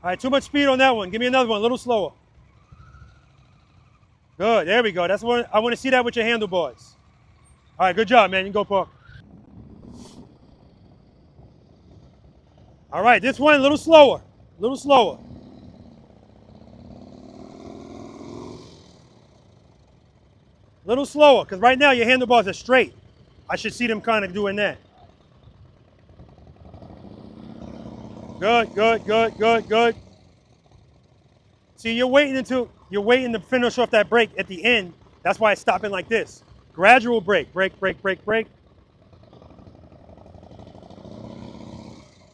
All right, too much speed on that one. Give me another one, a little slower. Good, there we go. That's what I want to see, that with your handlebars. All right, good job, man. You can go, Paul. All right, this one a little slower. A little slower. A little slower, because right now your handlebars are straight. I should see them kind of doing that. Good, good, good, good, good. See, you're waiting to finish off that brake at the end. That's why it's stopping like this. Gradual brake, brake, brake, brake, brake.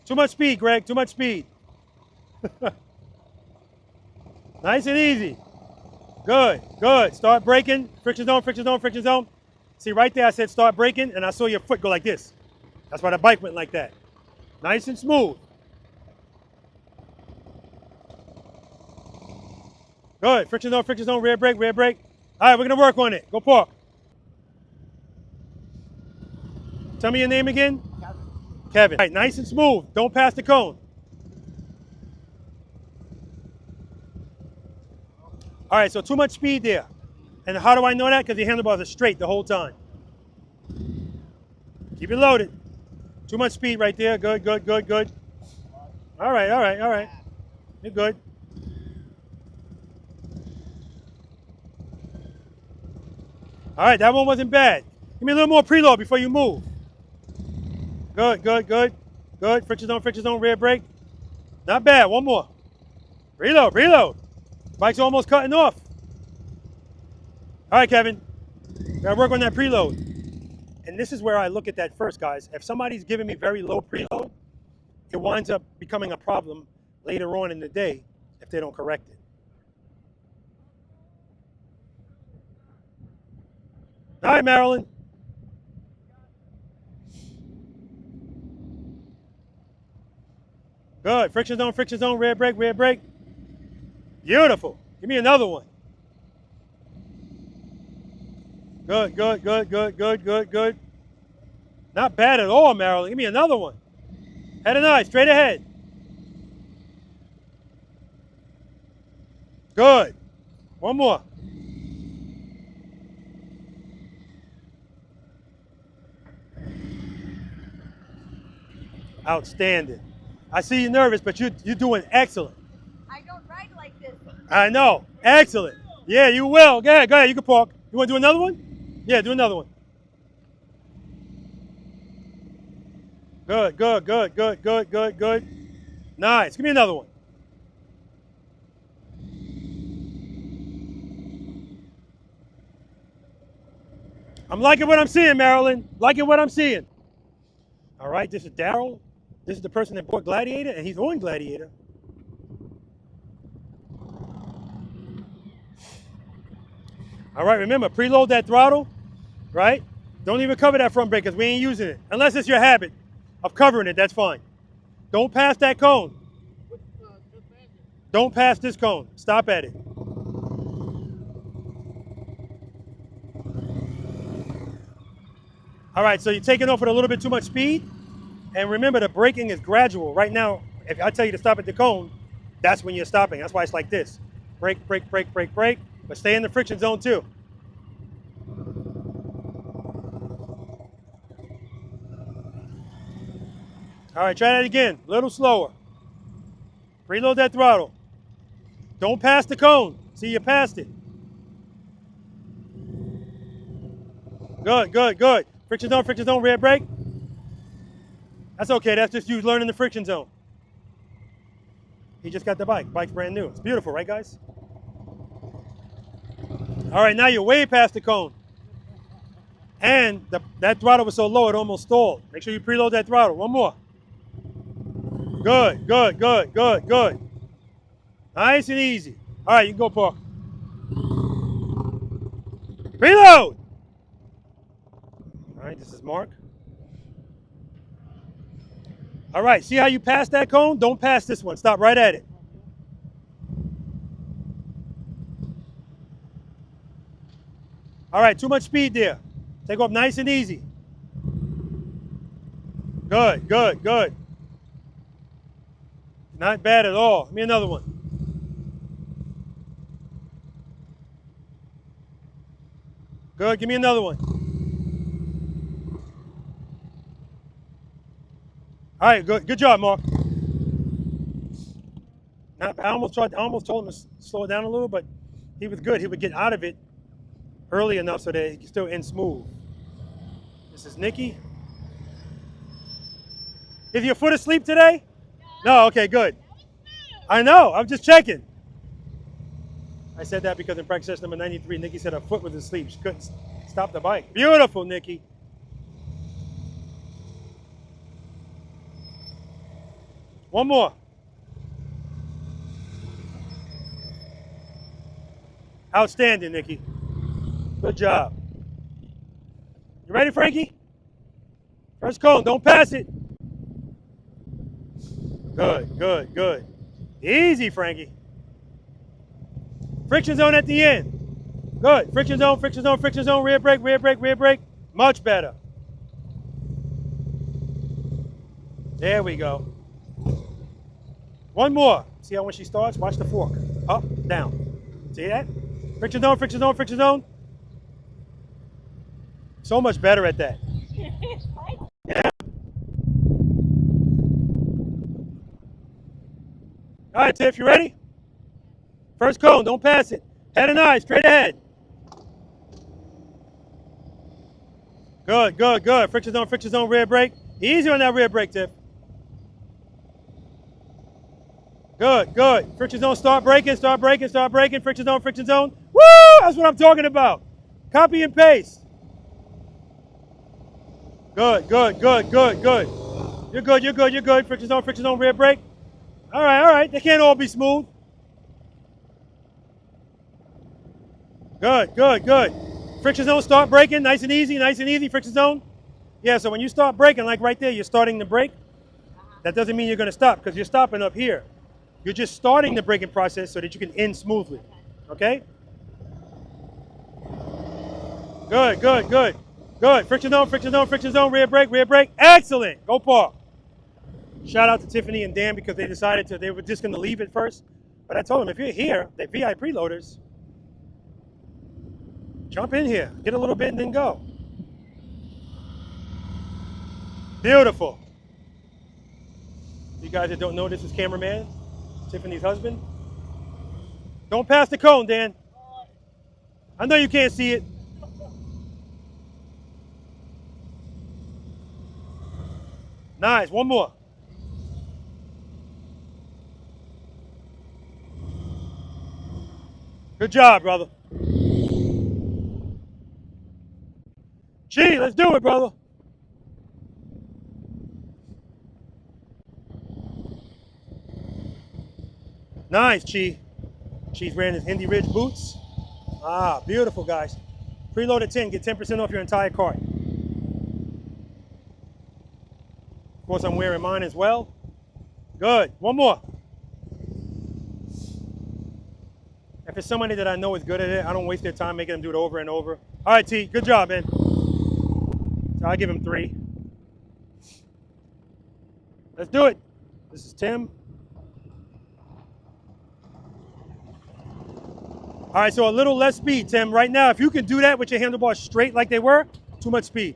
Too much speed, Greg, too much speed. Nice and easy. Good, good. Start braking. Friction zone, friction zone, friction zone. See, right there I said start braking, and I saw your foot go like this. That's why the bike went like that. Nice and smooth. Good. Friction zone, rear brake, rear brake. All right, we're going to work on it. Go park. Tell me your name again. Kevin. All right, nice and smooth. Don't pass the cone. All right, so too much speed there. And how do I know that? Because the handlebars are straight the whole time. Keep it loaded. Too much speed right there. Good, good, good, good. All right, all right, all right. You're good. All right, that one wasn't bad. Give me a little more preload before you move. Good, good, good. Good. Friction zone, rear brake. Not bad. One more. Reload, reload. Bike's almost cutting off. All right, Kevin. Gotta work on that preload. And this is where I look at that first, guys. If somebody's giving me very low preload, it winds up becoming a problem later on in the day if they don't correct it. All right, Marilyn. Good. Friction zone, rear brake, rear brake. Beautiful. Give me another one. Good, good, good, good, good, good, good. Not bad at all, Marilyn. Give me another one. Head and eye, straight ahead. Good. One more. Outstanding. I see you're nervous, but you're doing excellent. I don't ride like this. I know. Excellent. Yeah, you will. Go ahead. Go ahead. You can park. You want to do another one? Yeah, do another one. Good, good, good, good, good, good, good. Nice. Give me another one. I'm liking what I'm seeing, Marilyn. Liking what I'm seeing. All right, this is Daryl. This is the person that bought Gladiator, and he's on Gladiator. All right, remember, preload that throttle, right? Don't even cover that front brake because we ain't using it. Unless it's your habit of covering it, that's fine. Don't pass that cone. Don't pass this cone. Stop at it. All right, so you're taking off with a little bit too much speed. And remember, the braking is gradual. Right now, if I tell you to stop at the cone, that's when you're stopping. That's why it's like this. Brake, brake, brake, brake, brake, but stay in the friction zone too. All right, try that again, a little slower. Preload that throttle. Don't pass the cone. See, you passed it. Good, good, good. Friction zone, rear brake. That's okay, that's just you learning the friction zone. He just got the bike. Bike's brand new. It's beautiful, right, guys? All right, now you're way past the cone. And that throttle was so low, it almost stalled. Make sure you preload that throttle. One more. Good, good, good, good, good. Nice and easy. All right, you can go, Paul. Preload. All right, this is Mark. All right, see how you pass that cone? Don't pass this one. Stop right at it. All right, too much speed there. Take off nice and easy. Good, good, good. Not bad at all. Give me another one. Good, give me another one. All right, good, good job, Mark. Now, I almost told him to slow it down a little, but he was good. He would get out of it early enough so that he could still end smooth. This is Nikki. Is your foot asleep today? No, okay, good. I know, I'm just checking. I said that because in practice session number 93, Nikki said her foot was asleep. She couldn't stop the bike. Beautiful, Nikki. One more. Outstanding, Nikki. Good job. You ready, Frankie? First cone, don't pass it. Good, good, good. Easy, Frankie. Friction zone at the end. Good. Friction zone, friction zone, friction zone. Rear brake, rear brake, rear brake. Much better. There we go. One more. See how when she starts? Watch the fork. Up, down. See that? Friction zone, friction zone, friction zone. So much better at that. Yeah. All right, Tiff, you ready? First cone, don't pass it. Head and eye, straight ahead. Good, good, good. Friction zone, rear brake. Easy on that rear brake, Tiff. Good, good. Friction zone, start braking, start braking, start braking. Friction zone. Woo! That's what I'm talking about. Copy and paste. Good, good, good, good, good. You're good, you're good, you're good. Friction zone, rear brake. All right. They can't all be smooth. Good, good, good. Friction zone, start braking. Nice and easy, friction zone. Yeah, so when you start braking, like right there, you're starting the brake. That doesn't mean you're going to stop because you're stopping up here. You're just starting the braking process so that you can end smoothly. Okay? Good, good, good. Good. Friction zone, rear brake. Excellent. Go Paul. Shout out to Tiffany and Dan because they decided they were just going to leave it first. But I told them, if you're here, the V.I.Preloaders, jump in here, get a little bit and then go. Beautiful. You guys that don't know, this is cameraman, Tiffany's husband. Don't pass the cone, Dan. I know you can't see it. Nice, one more. Good job, brother. Gee, let's do it, brother. Nice, Chi. Chi's wearing his Indy Ridge boots. Ah, beautiful, guys. Preloaded 10, get 10% off your entire cart. Of course, I'm wearing mine as well. Good, one more. If it's somebody that I know is good at it, I don't waste their time making them do it over and over. All right, T, good job, man. So I'll give him 3. Let's do it. This is Tim. All right, so a little less speed, Tim. Right now, if you can do that with your handlebars straight like they were, too much speed.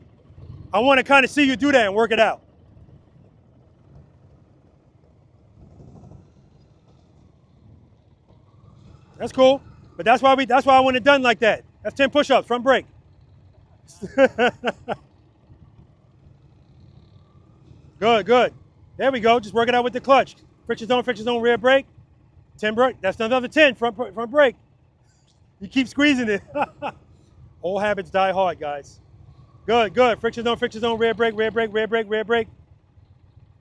I want to kind of see you do that and work it out. That's cool, but that's why I want it done like that. That's 10 push-ups, front brake. Good, good. There we go. Just work it out with the clutch. Friction zone, rear brake. 10 brake. That's another 10 front brake. You keep squeezing it. Old habits die hard, guys. Good, good. Friction zone, rear brake, rear brake, rear brake, rear brake.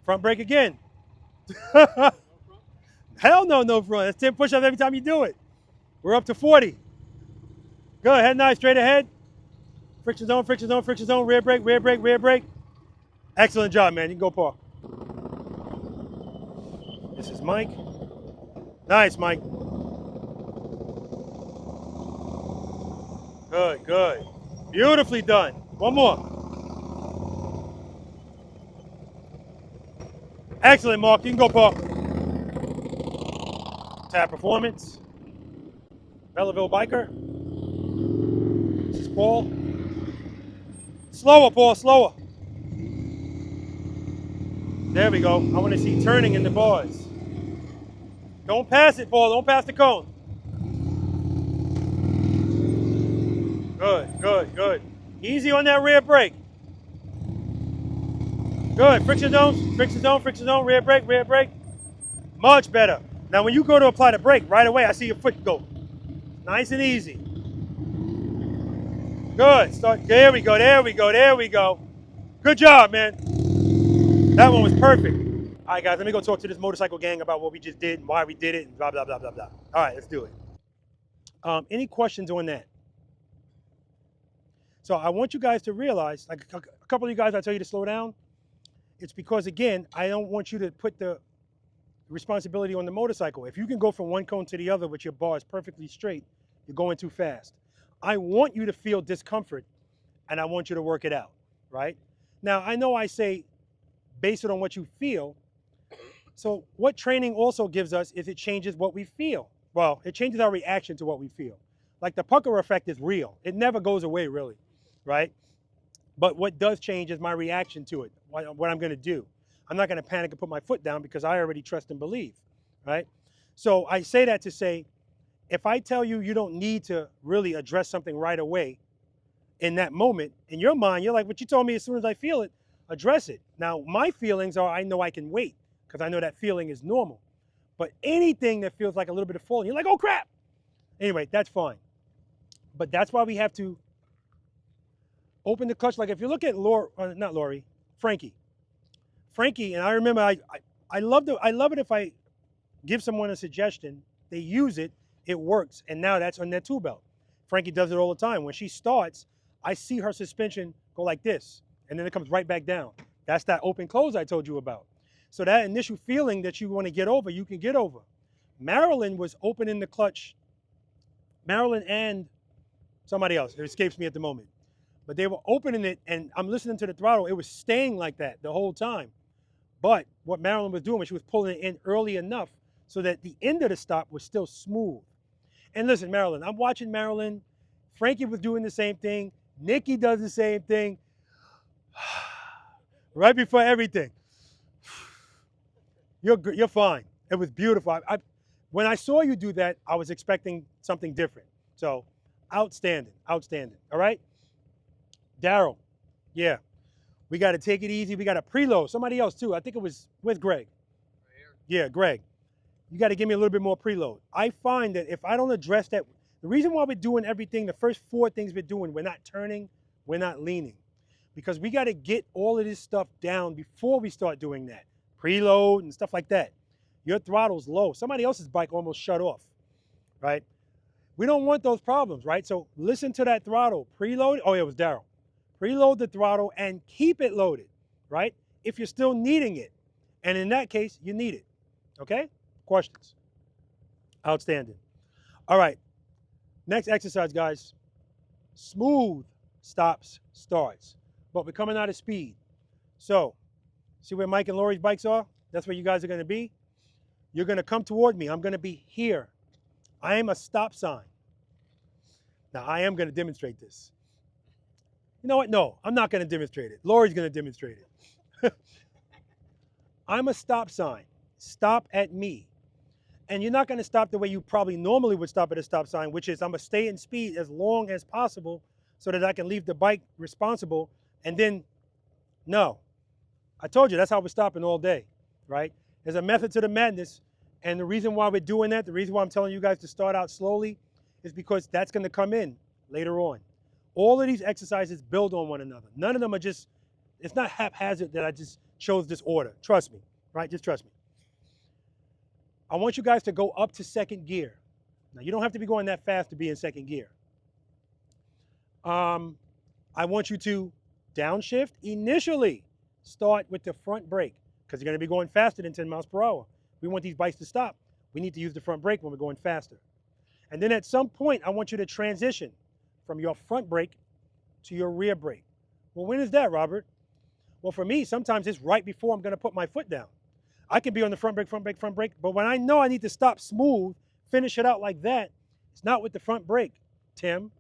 Front brake again. Hell no, no front. That's 10 push-ups every time you do it. We're up to 40. Good, head nice, straight ahead. Friction zone, rear brake, rear brake, rear brake. Excellent job, man. You can go park. This is Mike. Nice, Mike. Good, good. Beautifully done. One more. Excellent, Mark. You can go park. Tab Performance. Belleville Biker. This is Paul. Slower, Paul, slower. There we go. I want to see turning in the bars. Don't pass it, Paul. Don't pass the cone. Good, good, good. Easy on that rear brake. Good. Friction zone, rear brake, rear brake. Much better. Now, when you go to apply the brake, right away, I see your foot go. Nice and easy. Good. Start. There we go, there we go, there we go. Good job, man. That one was perfect. All right, guys, let me go talk to this motorcycle gang about what we just did and why we did it and blah, blah, blah, blah, blah. All right, let's do it. Any questions on that? So I want you guys to realize, like a couple of you guys, I tell you to slow down. It's because, again, I don't want you to put the responsibility on the motorcycle. If you can go from one cone to the other with your bars perfectly straight, you're going too fast. I want you to feel discomfort, and I want you to work it out, right? Now, I know I say base it on what you feel. So what training also gives us is it changes what we feel. Well, it changes our reaction to what we feel. Like the pucker effect is real. It never goes away, really, right? But what does change is my reaction to it, what I'm going to do. I'm not going to panic and put my foot down because I already trust and believe, right? So I say that to say, if I tell you you don't need to really address something right away in that moment, in your mind, you're like, but you told me as soon as I feel it, address it. Now, my feelings are I know I can wait because I know that feeling is normal. But anything that feels like a little bit of falling, you're like, oh, crap. Anyway, that's fine. But that's why we have to open the clutch. Like if you look at Frankie. Frankie, and I remember I love it if I give someone a suggestion, they use it, it works, and now that's on their tool belt. Frankie does it all the time. When she starts, I see her suspension go like this, and then it comes right back down. That's that open close I told you about. So that initial feeling that you want to get over, you can get over. Marilyn was opening the clutch. Marilyn and somebody else, it escapes me at the moment. But they were opening it, and I'm listening to the throttle. It was staying like that the whole time. But what Marilyn was doing was she was pulling it in early enough so that the end of the stop was still smooth. And listen, Marilyn, I'm watching Marilyn. Frankie was doing the same thing. Nikki does the same thing. Right before everything. You're fine. It was beautiful. When I saw you do that, I was expecting something different. So, outstanding, outstanding. All right? Daryl, yeah. We got to take it easy. We got to preload. Somebody else, too. I think it was with Greg. Yeah, Greg. You got to give me a little bit more preload. I find that if I don't address that, the reason why we're doing everything, the first 4 things we're doing, we're not turning, we're not leaning. Because we got to get all of this stuff down before we start doing that. Preload and stuff like that. Your throttle's low. Somebody else's bike almost shut off, right? We don't want those problems, right? So listen to that throttle. Preload. Oh, yeah, it was Daryl. Preload the throttle and keep it loaded, right? If you're still needing it. And in that case, you need it. Okay? Questions? Outstanding. All right. Next exercise, guys. Smooth stops, starts. But we're coming out of speed. So, see where Mike and Lori's bikes are? That's where you guys are going to be. You're going to come toward me. I'm going to be here. I am a stop sign. Now, I am going to demonstrate this. You know what? No, I'm not going to demonstrate it. Lori's going to demonstrate it. I'm a stop sign. Stop at me. And you're not going to stop the way you probably normally would stop at a stop sign, which is I'm going to stay in speed as long as possible so that I can leave the bike responsible. And then, no. I told you, that's how we're stopping all day, right? There's a method to the madness. And the reason why we're doing that, the reason why I'm telling you guys to start out slowly is because that's going to come in later on. All of these exercises build on one another. None of them are just, it's not haphazard that I just chose this order. Trust me, right? Just trust me. I want you guys to go up to second gear. Now, you don't have to be going that fast to be in second gear. I want you to downshift. Initially, start with the front brake because you're going to be going faster than 10 miles per hour. We want these bikes to stop. We need to use the front brake when we're going faster. And then at some point, I want you to transition from your front brake to your rear brake. Well, when is that, Robert? Well, for me, sometimes it's right before I'm going to put my foot down. I can be on the front brake, but when I know I need to stop smooth, finish it out like that, it's not with the front brake, Tim.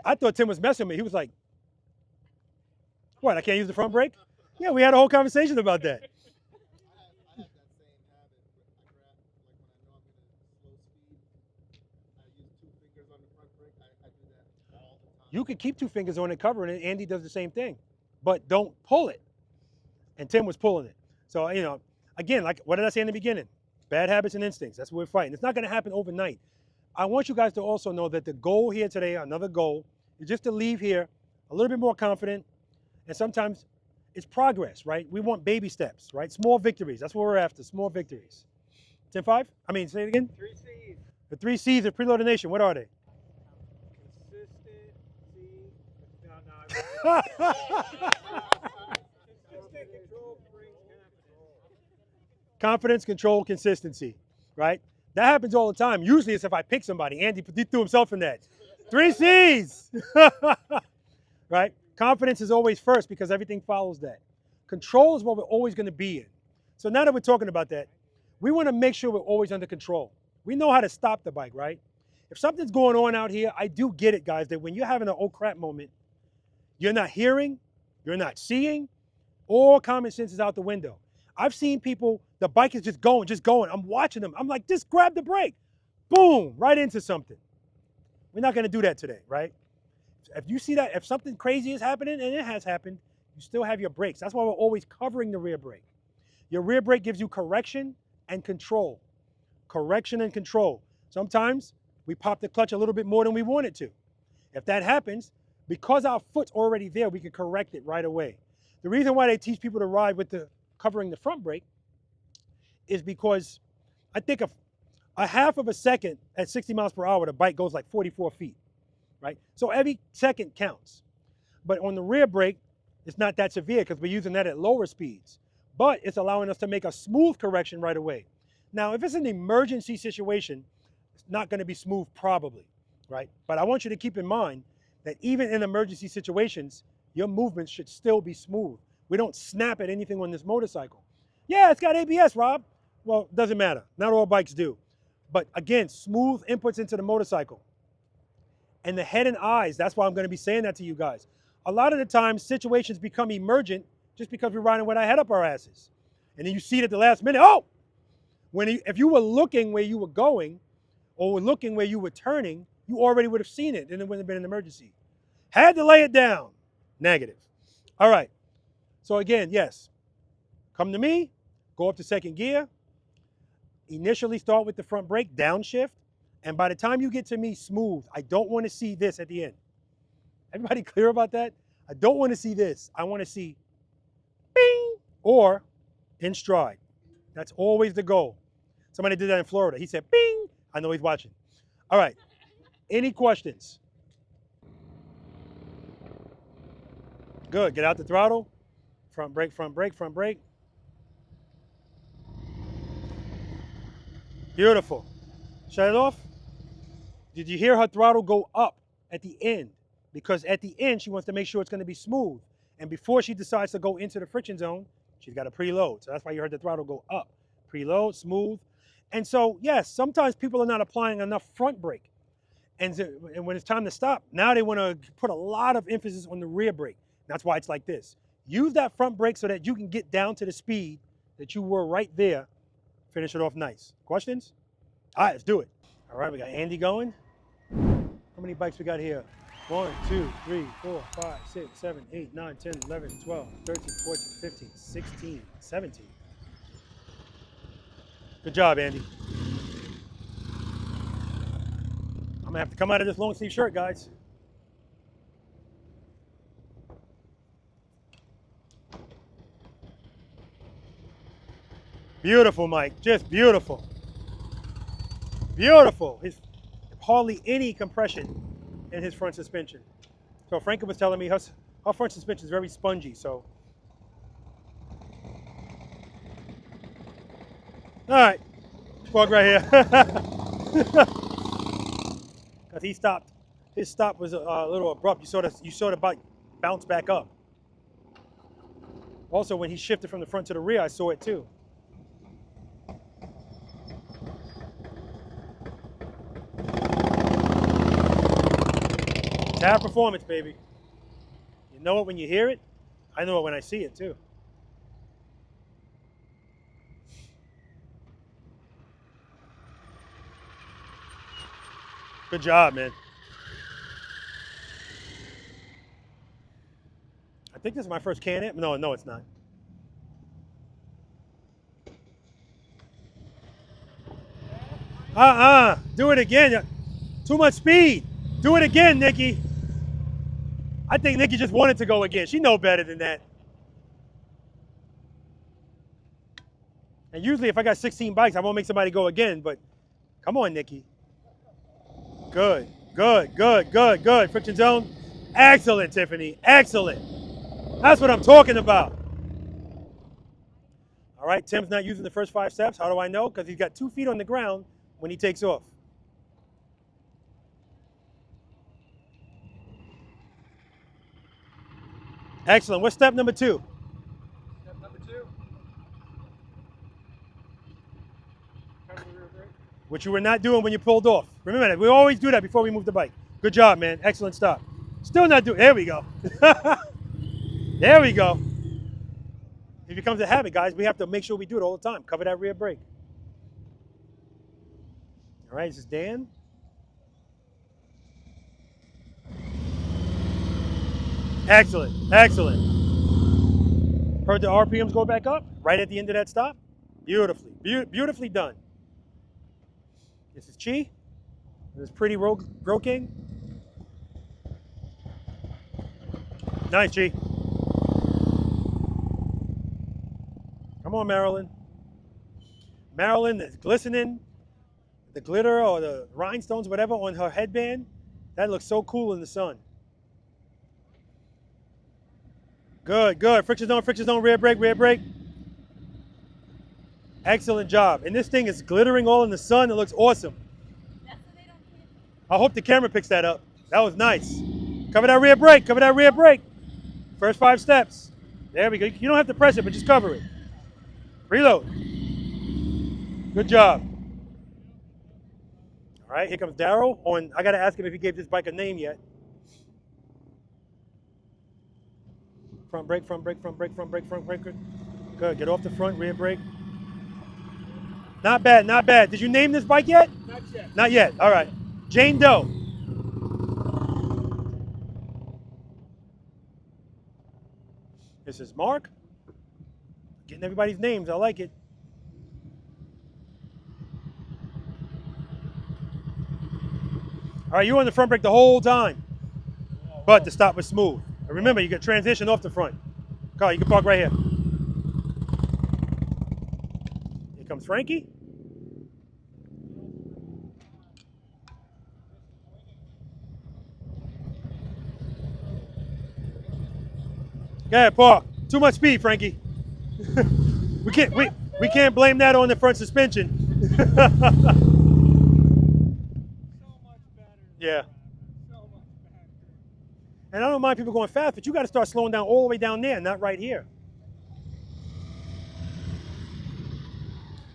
I thought Tim was messing with me. He was like, what, I can't use the front brake? Yeah, we had a whole conversation about that. You could keep two fingers on it, covering it. Andy does the same thing, but don't pull it. And Tim was pulling it. So, you know, again, like what did I say in the beginning? Bad habits and instincts. That's what we're fighting. It's not going to happen overnight. I want you guys to also know that the goal here today, another goal, is just to leave here a little bit more confident. And sometimes it's progress, right? We want baby steps, right? Small victories. That's what we're after, small victories. 10-5? I mean, say it again. 3 C's. The 3 C's of Preloader Nation, what are they? Confidence, control, consistency, right? That happens all the time. Usually it's if I pick somebody. Andy threw himself in that. 3 C's, right? Confidence is always first because everything follows that. Control is what we're always going to be in. So now that we're talking about that, we want to make sure we're always under control. We know how to stop the bike, right? If something's going on out here, I do get it, guys, that when you're having an oh crap moment, you're not hearing, you're not seeing, all common sense is out the window. I've seen people, the bike is just going. I'm watching them. I'm like, just grab the brake. Boom, right into something. We're not going to do that today, right? If you see that, if something crazy is happening, and it has happened, you still have your brakes. That's why we're always covering the rear brake. Your rear brake gives you correction and control. Correction and control. Sometimes we pop the clutch a little bit more than we want it to. If that happens, because our foot's already there, we can correct it right away. The reason why they teach people to ride with the covering the front brake is because I think a half of a second at 60 miles per hour, the bike goes like 44 feet, right? So every second counts. But on the rear brake, it's not that severe because we're using that at lower speeds. But it's allowing us to make a smooth correction right away. Now, if it's an emergency situation, it's not going to be smooth probably, right? But I want you to keep in mind that even in emergency situations, your movements should still be smooth. We don't snap at anything on this motorcycle. Yeah, it's got ABS, Rob. Well, it doesn't matter. Not all bikes do. But again, smooth inputs into the motorcycle. And the head and eyes, that's why I'm going to be saying that to you guys. A lot of the times, situations become emergent just because we're riding with our head up our asses. And then you see it at the last minute, oh! If you were looking where you were going or were looking where you were turning, you already would have seen it and it wouldn't have been an emergency. Had to lay it down. Negative. All right. So again, yes, come to me, go up to second gear, initially start with the front brake, downshift, and by the time you get to me, smooth. I don't want to see this at the end. Everybody clear about that? I don't want to see this. I want to see bing or in stride. That's always the goal. Somebody did that in Florida. He said bing. I know he's watching. All right. Any questions? Good. Get out the throttle. Front brake, front brake, front brake. Beautiful. Shut it off. Did you hear her throttle go up at the end? Because at the end, she wants to make sure it's going to be smooth. And before she decides to go into the friction zone, she's got to preload. So that's why you heard the throttle go up. Preload, smooth. And so, yes, sometimes people are not applying enough front brake. And when it's time to stop, now they want to put a lot of emphasis on the rear brake. That's why it's like this. Use that front brake so that you can get down to the speed that you were right there. Finish it off nice. Questions? All right, let's do it. All right, we got Andy going. How many bikes we got here? 1, 2, 3, 4, 5, 6, 7, 8, 9, 10, 11, 12, 13, 14, 15, 16, 17. Good job, Andy. I'm gonna have to come out of this long sleeve shirt, guys. Beautiful, Mike, just beautiful. Beautiful. His hardly any compression in his front suspension. So Franka was telling me her front suspension is very spongy, so. All right, plug right here. Because he stopped. His stop was a little abrupt. You saw the bike bounce back up. Also, when he shifted from the front to the rear, I saw it too. Tab performance, baby. You know it when you hear it. I know it when I see it too. Good job, man. I think this is my first Can-Am. No, it's not. Do it again. Too much speed. Do it again, Nikki. I think Nikki just wanted to go again. She know better than that. And usually if I got 16 bikes, I won't make somebody go again, but come on, Nikki. Good, good, good, good, good. Friction zone. Excellent, Tiffany. Excellent. That's what I'm talking about. All right, Tim's not using the first 5 steps. How do I know? Because he's got 2 feet on the ground when he takes off. Excellent. What's step number 2? Step number 2. Cover the rear brake. Which you were not doing when you pulled off. Remember that. We always do that before we move the bike. Good job, man. Excellent stop. Still not doing. There we go. There we go. It becomes a habit, guys. We have to make sure we do it all the time. Cover that rear brake. All right, this is Dan. Excellent, excellent. Heard the RPMs go back up right at the end of that stop. Beautifully, beautifully done. This is Chi. This is Pretty Road King. Nice, Chi. Come on, Marilyn. Marilyn is glistening. The glitter or the rhinestones, whatever, on her headband. That looks so cool in the sun. Good, good. Friction zone, rear brake, rear brake. Excellent job. And this thing is glittering all in the sun. It looks awesome. I hope the camera picks that up. That was nice. Cover that rear brake, cover that rear brake. First 5 steps. There we go. You don't have to press it, but just cover it. Reload. Good job. All right, here comes Daryl. I got to ask him if he gave this bike a name yet. Front brake, front brake, front brake, front brake, front brake. Good. Get off the front, rear brake. Not bad, not bad. Did you name this bike yet? Not yet. Not yet. All right. Jane Doe. This is Mark. Getting everybody's names. I like it. All right, you were on the front brake the whole time, but the stop was smooth. And remember, you can transition off the front. Carl, you can park right here. Here comes Frankie. Go ahead, park. Too much speed, Frankie. we can't blame that on the front suspension. Yeah. And I don't mind people going fast, but you got to start slowing down all the way down there, not right here.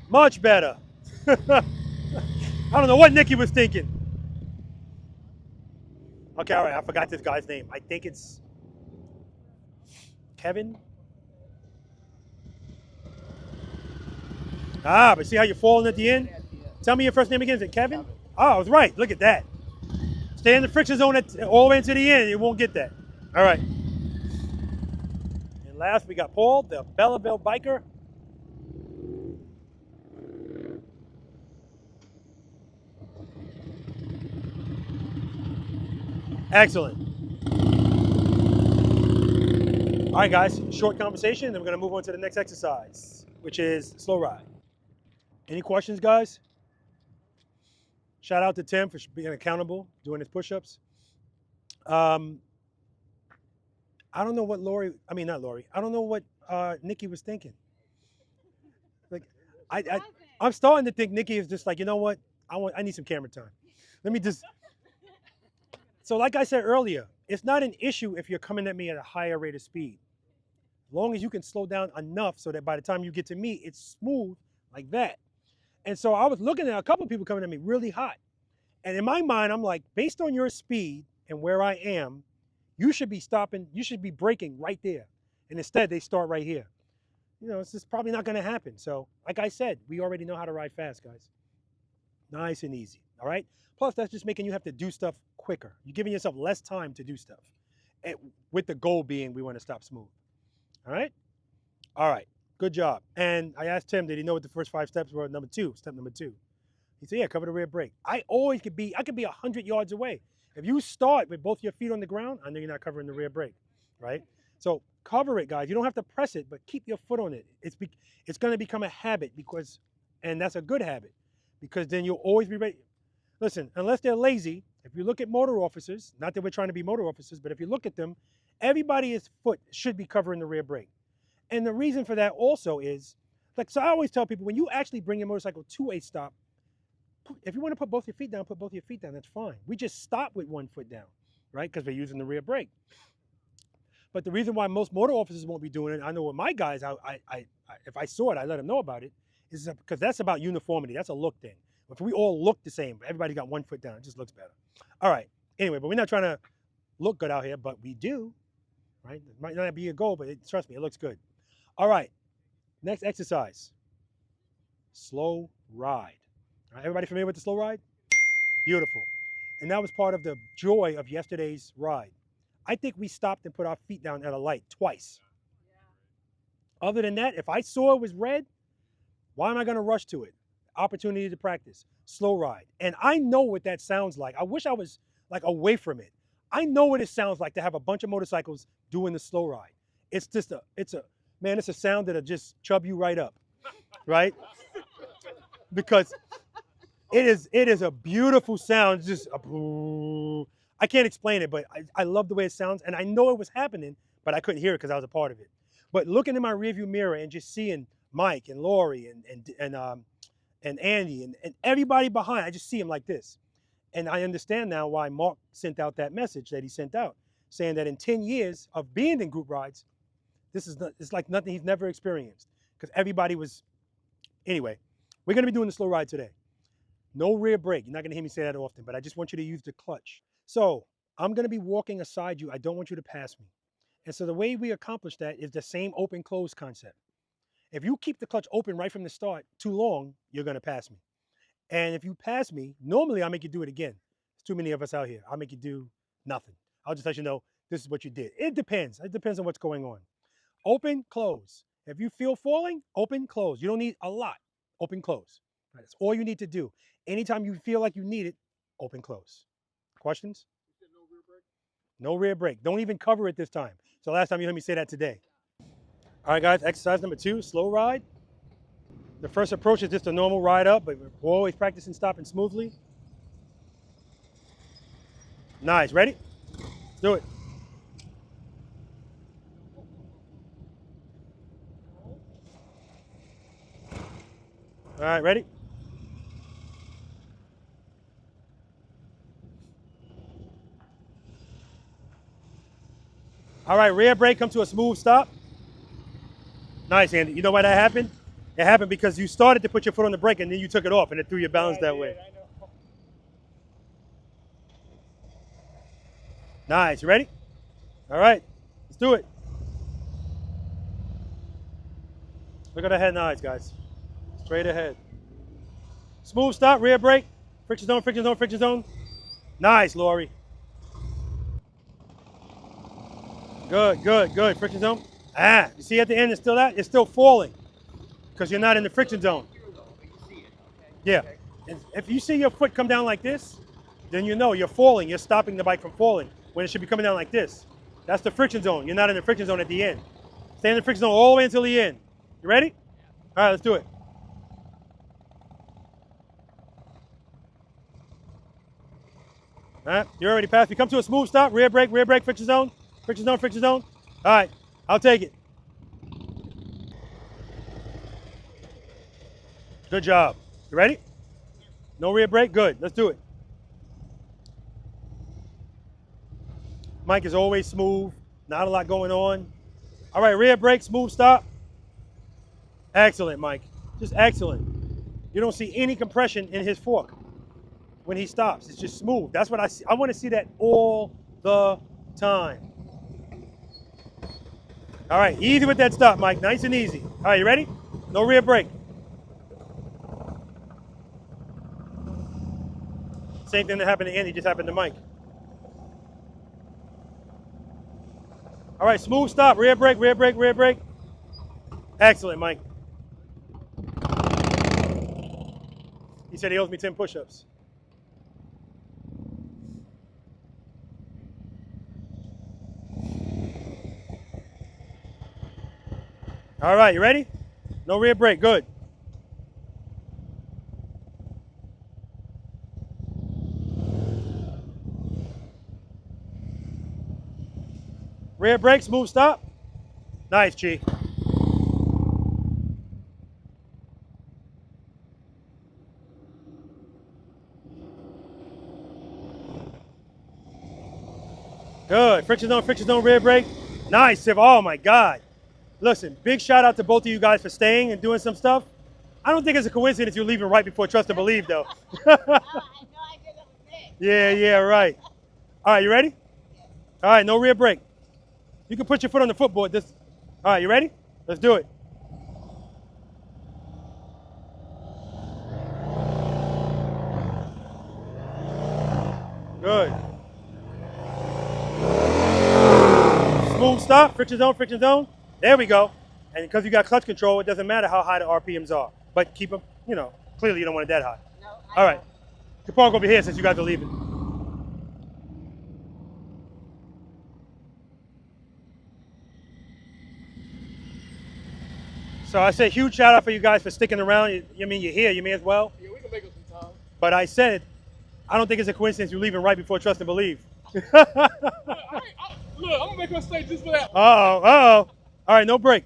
Much better. I don't know what Nikki was thinking. Okay, all right, I forgot this guy's name. I think it's Kevin. Ah, but see how you're falling at the end? Tell me your first name again. Is it Kevin? Oh, I was right. Look at that. Stay in the friction zone all the way into the end. You won't get that. All right. And last, we got Paul, the Belleville biker. Excellent. All right, guys, short conversation, then we're going to move on to the next exercise, which is slow ride. Any questions, guys? Shout out to Tim for being accountable, doing his push-ups. I don't know what I don't know what Nikki was thinking. Like, I'm starting to think Nikki is just like, you know what? I need some camera time. Let me just. So like I said earlier, it's not an issue if you're coming at me at a higher rate of speed. As long as you can slow down enough so that by the time you get to me, it's smooth like that. And so I was looking at a couple of people coming at me really hot. And in my mind, I'm like, based on your speed and where I am, you should be stopping, you should be braking right there. And instead, they start right here. You know, it's just probably not going to happen. So like I said, we already know how to ride fast, guys. Nice and easy, all right? Plus, that's just making you have to do stuff quicker. You're giving yourself less time to do stuff. And with the goal being, we want to stop smooth. All right? All right. Good job. And I asked Tim, did he know what the first 5 steps were? Step number 2. He said, yeah, cover the rear brake. I could be 100 yards away. If you start with both your feet on the ground, I know you're not covering the rear brake, right? So cover it, guys. You don't have to press it, but keep your foot on it. It's going to become a habit and that's a good habit, because then you'll always be ready. Listen, unless they're lazy, if you look at motor officers, not that we're trying to be motor officers, but if you look at them, everybody's foot should be covering the rear brake. And the reason for that also is, so I always tell people, when you actually bring your motorcycle to a stop, if you want to put both your feet down, put both your feet down, that's fine. We just stop with one foot down, right? Because we're using the rear brake. But the reason why most motor officers won't be doing it, I know with my guys, if I saw it, I let them know about it, is because that's about uniformity. That's a look thing. If we all look the same, everybody got one foot down, it just looks better. All right, anyway, but we're not trying to look good out here, but we do, right? It might not be a goal, but trust me, it looks good. All right, next exercise, slow ride. All right, everybody familiar with the slow ride? Beautiful. And that was part of the joy of yesterday's ride. I think we stopped and put our feet down at a light twice. Yeah. Other than that, if I saw it was red, why am I going to rush to it? Opportunity to practice. Slow ride. And I know what that sounds like. I wish I was like away from it. I know what it sounds like to have a bunch of motorcycles doing the slow ride. It's just it's a sound that'll just chub you right up, right? Because it is a beautiful sound. It's just I can't explain it, but I love the way it sounds. And I know it was happening, but I couldn't hear it because I was a part of it. But looking in my rearview mirror and just seeing Mike and Lori and Andy and everybody behind, I just see him like this. And I understand now why Mark sent out that message that he sent out, saying that in 10 years of being in group rides, it's like nothing he's never experienced. Because everybody was, anyway, we're going to be doing the slow ride today. No rear brake. You're not going to hear me say that often, but I just want you to use the clutch. So I'm going to be walking aside you. I don't want you to pass me. And so the way we accomplish that is the same open-close concept. If you keep the clutch open right from the start too long, you're going to pass me. And if you pass me, normally I'll make you do it again. There's too many of us out here. I'll make you do nothing. I'll just let you know this is what you did. It depends. It depends on what's going on. Open, close. If you feel falling, open, close. You don't need a lot. Open, close. That's all you need to do. Anytime you feel like you need it, open, close. Questions? No rear brake? No rear brake. Don't even cover it this time. So last time you heard me say that today. All right, guys, exercise number 2, slow ride. The first approach is just a normal ride up, but we're always practicing stopping smoothly. Nice, ready? Let's do it. All right, ready? All right, rear brake, come to a smooth stop. Nice, Andy. You know why that happened? It happened because you started to put your foot on the brake and then you took it off and it threw your balance that way. Nice. You ready? All right. Let's do it. Look at the head and eyes, guys. Straight ahead. Smooth stop, rear brake. Friction zone, friction zone, friction zone. Nice, Lori. Good, good, good. Friction zone. Ah, you see at the end it's still that? It's still falling because you're not in the friction zone. Yeah. If you see your foot come down like this, then you know you're falling. You're stopping the bike from falling when it should be coming down like this. That's the friction zone. You're not in the friction zone at the end. Stay in the friction zone all the way until the end. You ready? All right, let's do it. All right, you're already past. You come to a smooth stop, rear brake, friction zone, friction zone, friction zone. All right, I'll take it. Good job. You ready? No rear brake? Good. Let's do it. Mike is always smooth. Not a lot going on. All right, rear brake, smooth stop. Excellent, Mike. Just excellent. You don't see any compression in his fork when he stops. It's just smooth. That's what I see. I want to see that all the time. All right, easy with that stop, Mike. Nice and easy. All right, you ready? No rear brake. Same thing that happened to Andy just happened to Mike. All right, smooth stop, rear brake, rear brake, rear brake. Excellent, Mike. He said he owes me 10 push-ups. All right, you ready? No rear brake, good. Rear brake, smooth stop. Nice, Chi. Good. Friction zone, rear brake. Nice, Tiff. Oh my God. Listen, big shout out to both of you guys for staying and doing some stuff. I don't think it's a coincidence you're leaving right before Trust and Believe, though. Yeah, right. All right, you ready? All right, no rear brake. You can put your foot on the footboard. All right, you ready? Let's do it. Good. Smooth stop, friction zone. There we go. And because you got clutch control, it doesn't matter how high the RPMs are. But keep them, clearly you don't want it that high. All right. You can park over here since you guys are leaving. So I say huge shout out for you guys for sticking around. You're here, you may as well. Yeah, we can make up some time. But I said, I don't think it's a coincidence you're leaving right before Trust and Believe. Look, I'm gonna make her stay just for that. Uh-oh. All right, no break.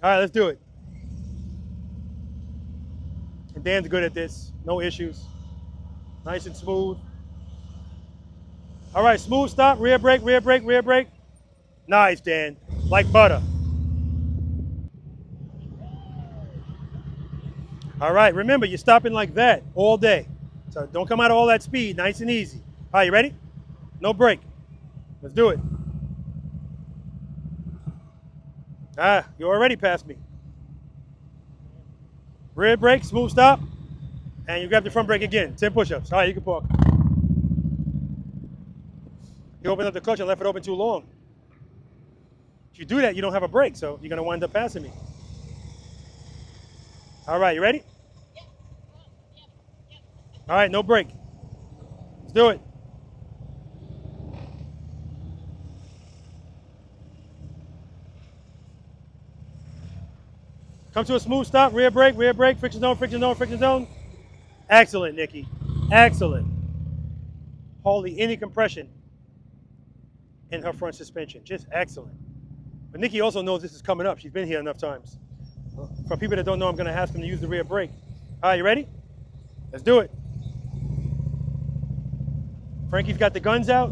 All right, let's do it. And Dan's good at this. No issues. Nice and smooth. All right, smooth stop, rear brake, rear brake, rear brake. Nice, Dan. Like butter. All right, remember, you're stopping like that all day. So don't come out of all that speed, nice and easy. All right, you ready? No brake. Let's do it. Ah, you already passed me. Rear brake, smooth stop, and you grab the front brake again. 10 push-ups. All right, you can park. You opened up the clutch and left it open too long. If you do that, you don't have a brake, so you're going to wind up passing me. All right, you ready? All right, no brake. Let's do it. Come to a smooth stop, rear brake, friction zone, friction zone, friction zone. Excellent, Nikki. Excellent. Hardly any compression in her front suspension. Just excellent. But Nikki also knows this is coming up. She's been here enough times. For people that don't know, I'm going to ask them to use the rear brake. All right, you ready? Let's do it. Frankie's got the guns out.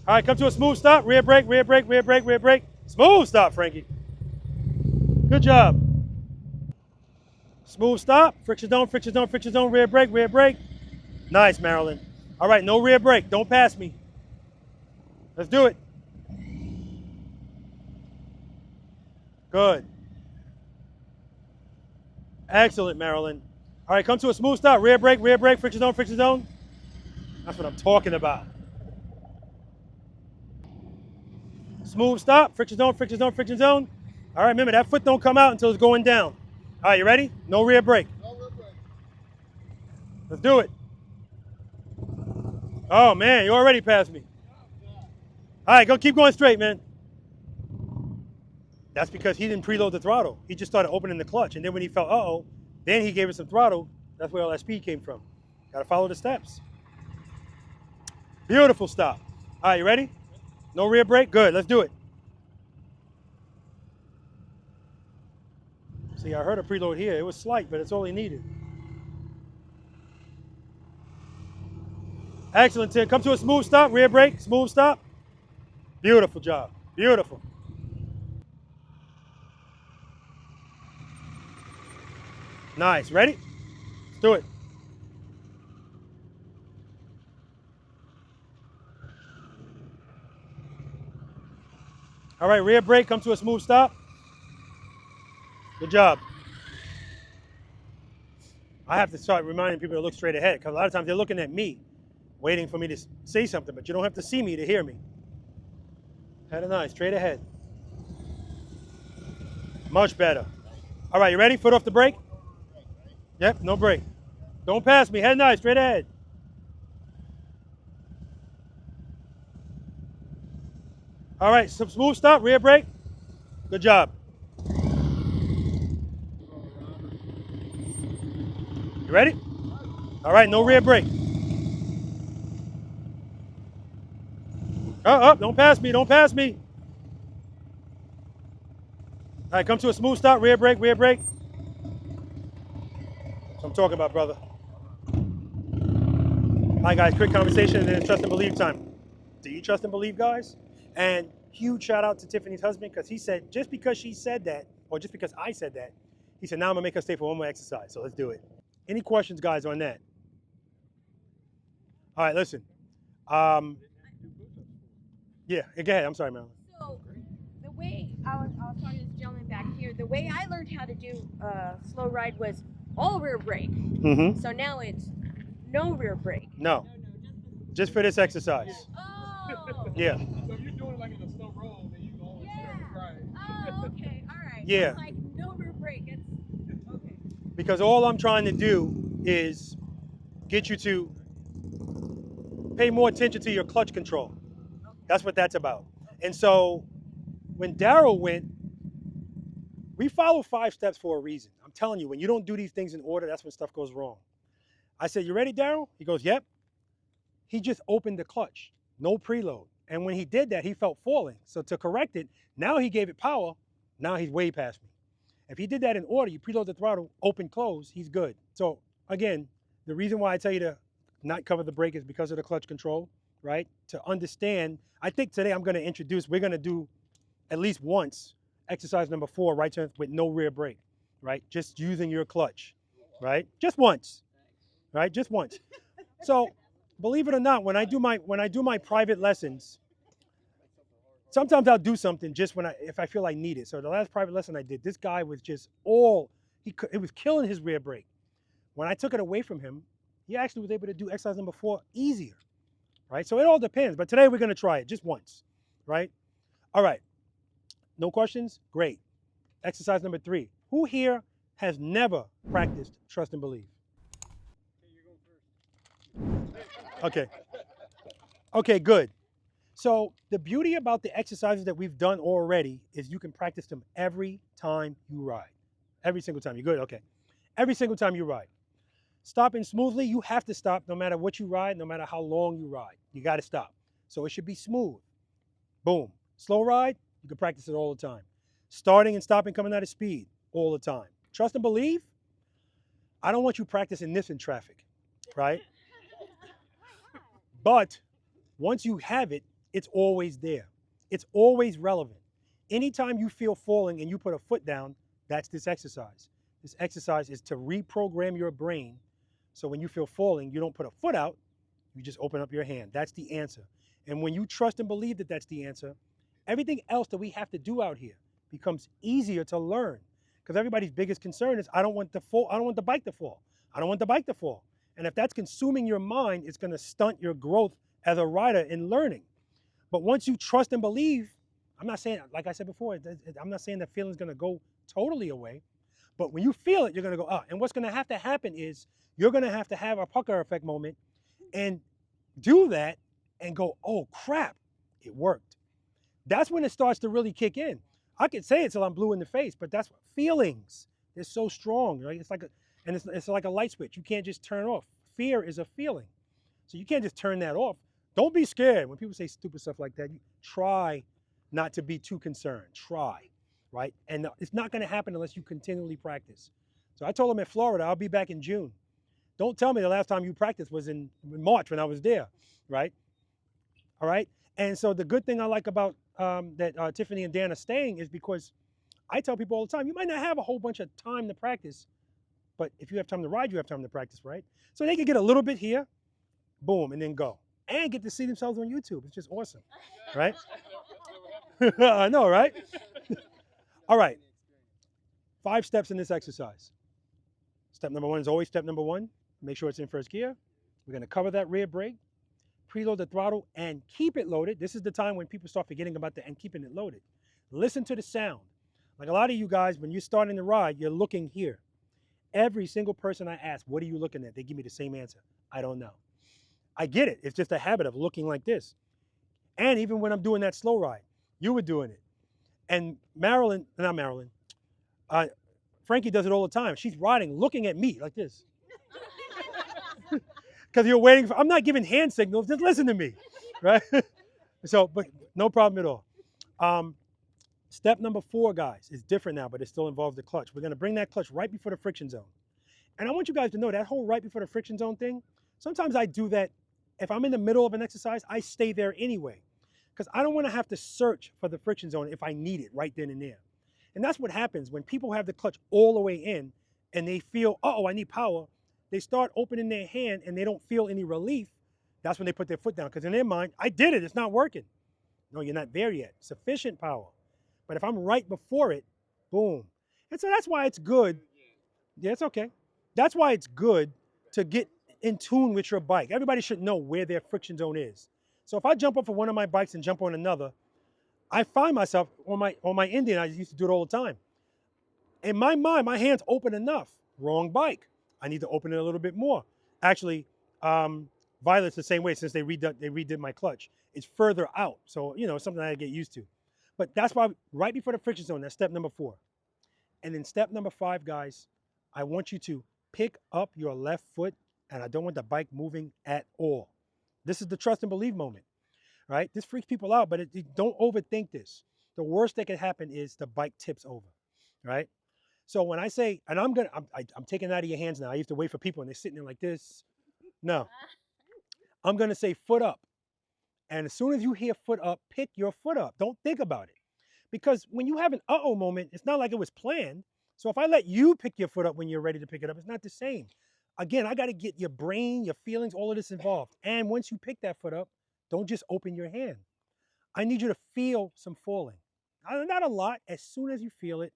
All right, come to a smooth stop. Rear brake, rear brake, rear brake, rear brake. Smooth stop, Frankie. Good job. Smooth stop. Friction zone, friction zone, friction zone. Rear brake, rear brake. Nice, Marilyn. All right, no rear brake. Don't pass me. Let's do it. Good. Excellent, Marilyn. All right, come to a smooth stop. Rear brake, friction zone, friction zone. That's what I'm talking about. Smooth stop, friction zone, friction zone, friction zone. All right, remember, that foot don't come out until it's going down. All right, you ready? No rear brake. Let's do it. Oh, man, you already passed me. All right, keep going straight, man. That's because he didn't preload the throttle. He just started opening the clutch. And then when he felt, uh-oh, then he gave it some throttle. That's where all that speed came from. Got to follow the steps. Beautiful stop. All right, you ready? No rear brake? Good, let's do it. See, I heard a preload here. It was slight, but it's all he needed. Excellent, Tim. Come to a smooth stop, rear brake, smooth stop. Beautiful job, beautiful. Nice, ready? Let's do it. All right, rear brake, come to a smooth stop. Good job. I have to start reminding people to look straight ahead because a lot of times they're looking at me, waiting for me to say something, but you don't have to see me to hear me. Head and eye, straight ahead. Much better. All right, you ready? Foot off the brake? Yep, no brake. Don't pass me, head and eye, straight ahead. All right, some smooth stop, rear brake. Good job. You ready? All right, no rear brake. Don't pass me, don't pass me. All right, come to a smooth stop, rear brake, rear brake. That's what I'm talking about, brother. All right, guys, quick conversation and then it's trust and believe time. Do you trust and believe, guys? And huge shout out to Tiffany's husband because he said, just because she said that, or just because I said that, he said, now I'm gonna make her stay for one more exercise, so let's do it. Any questions, guys, on that? All right, listen. Yeah, go ahead. I'm sorry, Marilyn. So the way I was talking to this gentleman back here, the way I learned how to do slow ride was all rear brake. Mm-hmm. So now it's no rear brake. No, just for this exercise. Oh. Yeah. So if you're doing it like in a slow roll, then you can always right. Oh, okay, all right. Yeah. I'm like no rear brake. It's okay. Because all I'm trying to do is get you to pay more attention to your clutch control. That's what that's about. And so when Daryl went, we follow 5 steps for a reason. I'm telling you, when you don't do these things in order, that's when stuff goes wrong. I said, you ready, Daryl? He goes, yep. He just opened the clutch, no preload. And when he did that, he felt falling. So to correct it, now he gave it power. Now he's way past me. If he did that in order, you preload the throttle, open, close, he's good. So again, the reason why I tell you to not cover the brake is because of the clutch control, right? To understand, I think today we're going to do at least once exercise number 4, right turn with no rear brake, right? Just using your clutch, right? Just once, right? Just once. So believe it or not, when I do my private lessons, sometimes I'll do something just if I feel I need it. So the last private lesson I did, this guy was just it was killing his rear brake. When I took it away from him, he actually was able to do exercise number 4 easier, right? So it all depends. But today we're going to try it just once, right? All right. No questions? Great. Exercise number 3. Who here has never practiced trust and believe? Okay. Okay, good. So the beauty about the exercises that we've done already is you can practice them every time you ride. Every single time. You good? Okay. Every single time you ride. Stopping smoothly, you have to stop no matter what you ride, no matter how long you ride. You got to stop. So it should be smooth. Boom. Slow ride, you can practice it all the time. Starting and stopping, coming out of speed, all the time. Trust and believe, I don't want you practicing this in traffic, right? But once you have it, it's always there. It's always relevant. Anytime you feel falling and you put a foot down, that's this exercise. This exercise is to reprogram your brain So when you feel falling, you don't put a foot out, you just open up your hand. That's the answer. And when you trust and believe that that's the answer, everything else that we have to do out here becomes easier to learn. Because everybody's biggest concern is, I don't want the bike to fall. I don't want the bike to fall. And if that's consuming your mind, it's going to stunt your growth as a rider in learning. But once you trust and believe, I'm not saying, like I said before, I'm not saying that feeling's going to go totally away. But when you feel it, you're going to go, ah. And what's going to happen is you're going to have a pucker effect moment and do that and go, oh, crap, it worked. That's when it starts to really kick in. I can say it till I'm blue in the face, but that's what feelings. They're so strong, right? It's like a light switch. You can't just turn off. Fear is a feeling. So you can't just turn that off. Don't be scared. When people say stupid stuff like that, you try not to be too concerned. Try, right? And it's not going to happen unless you continually practice. So I told them in Florida, I'll be back in June. Don't tell me the last time you practiced was in March when I was there, right? All right? And so the good thing I like about that Tiffany and Dan are staying is because I tell people all the time, you might not have a whole bunch of time to practice, but if you have time to ride, you have time to practice, right? So they can get a little bit here, boom, and then go. And get to see themselves on YouTube. It's just awesome, right? I know, right? All right. 5 steps in this exercise. Step number 1 is always step number 1. Make sure it's in first gear. We're going to cover that rear brake, preload the throttle, and keep it loaded. This is the time when people start forgetting about and keeping it loaded. Listen to the sound. Like a lot of you guys, when you're starting the ride, you're looking here. Every single person I ask, what are you looking at? They give me the same answer. I don't know. I get it. It's just a habit of looking like this. And even when I'm doing that slow ride, you were doing it. And Frankie does it all the time. She's riding, looking at me like this. Because you're waiting I'm not giving hand signals, just listen to me, right? So, but no problem at all. Step number 4, guys, is different now, but it still involves the clutch. We're gonna bring that clutch right before the friction zone. And I want you guys to know that whole right before the friction zone thing, sometimes I do that. If I'm in the middle of an exercise, I stay there anyway, because I don't want to have to search for the friction zone if I need it right then and there. And that's what happens when people have the clutch all the way in and they feel, uh-oh, I need power. They start opening their hand and they don't feel any relief. That's when they put their foot down, because in their mind, I did it, it's not working. No, you're not there yet. Sufficient power. But if I'm right before it, boom. And so that's why it's good. Yeah, it's okay. That's why it's good to get in tune with your bike. Everybody should know where their friction zone is. So if I jump off of one of my bikes and jump on another, I find myself on my Indian, I used to do it all the time. In my mind, my hand's open enough. Wrong bike. I need to open it a little bit more. Actually, Violet's the same way since they redid my clutch. It's further out. So, you know, it's something I get used to. But that's why right before the friction zone, that's step number 4. And then step number 5, guys, I want you to pick up your left foot, and I don't want the bike moving at all. This is the trust and believe moment, right? This freaks people out, but don't overthink this. The worst that could happen is the bike tips over, right? So when I say, and I'm taking it out of your hands now. I used to wait for people and they're sitting there like this. No, I'm gonna say foot up. And as soon as you hear foot up, pick your foot up. Don't think about it. Because when you have an uh-oh moment, it's not like it was planned. So if I let you pick your foot up when you're ready to pick it up, it's not the same. Again, I got to get your brain, your feelings, all of this involved. And once you pick that foot up, don't just open your hand. I need you to feel some falling. Not a lot. As soon as you feel it,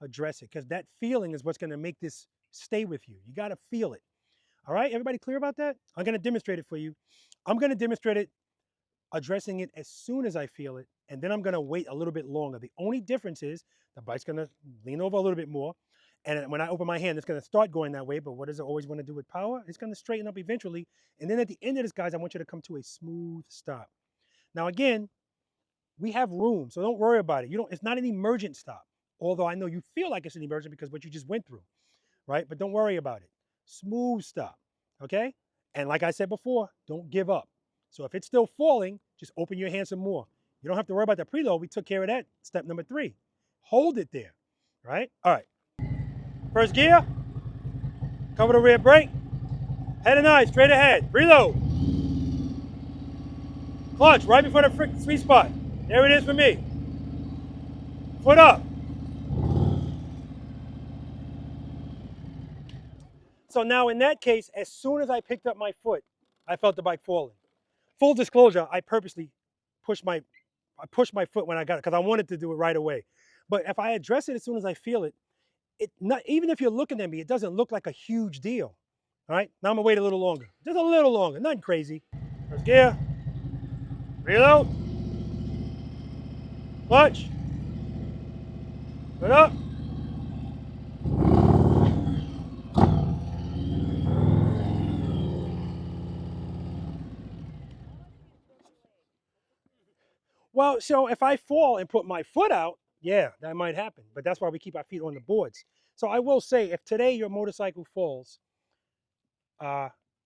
address it. Because that feeling is what's going to make this stay with you. You got to feel it. All right? Everybody clear about that? I'm going to demonstrate it for you. I'm going to demonstrate it addressing it as soon as I feel it. And then I'm going to wait a little bit longer. The only difference is the bike's going to lean over a little bit more. And when I open my hand, it's going to start going that way. But what does it always want to do with power? It's going to straighten up eventually. And then at the end of this, guys, I want you to come to a smooth stop. Now, again, we have room, so don't worry about it. It's not an emergent stop. Although I know you feel like it's an emergent because what you just went through, right? But don't worry about it. Smooth stop, okay? And like I said before, don't give up. So if it's still falling, just open your hand some more. You don't have to worry about the preload. We took care of that. Step number 3. Hold it there, right? All right. First gear. Cover the rear brake. Head and eye straight ahead. Preload. Clutch right before the sweet spot. There it is for me. Foot up. So now in that case, as soon as I picked up my foot, I felt the bike falling. Full disclosure, I purposely pushed my foot when I got it because I wanted to do it right away. But if I address it as soon as I feel it, even if you're looking at me, it doesn't look like a huge deal. All right, now I'm gonna wait a little longer. Just a little longer, nothing crazy. First gear, reload, clutch, put up. Well, so if I fall and put my foot out, yeah, that might happen. But that's why we keep our feet on the boards. So I will say, if today your motorcycle falls,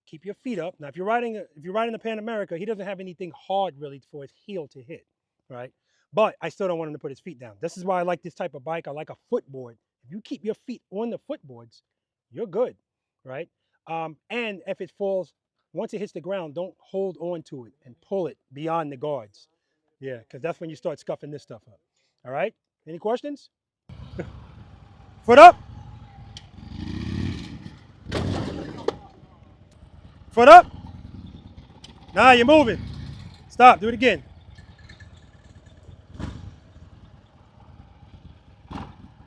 keep your feet up. Now, if you're riding the Pan America, he doesn't have anything hard really for his heel to hit, right? But I still don't want him to put his feet down. This is why I like this type of bike. I like a footboard. If you keep your feet on the footboards, you're good, right? And if it falls, once it hits the ground, don't hold on to it and pull it beyond the guards. Yeah, because that's when you start scuffing this stuff up. All right? Any questions? Foot up. Foot up. Now you're moving. Stop. Do it again.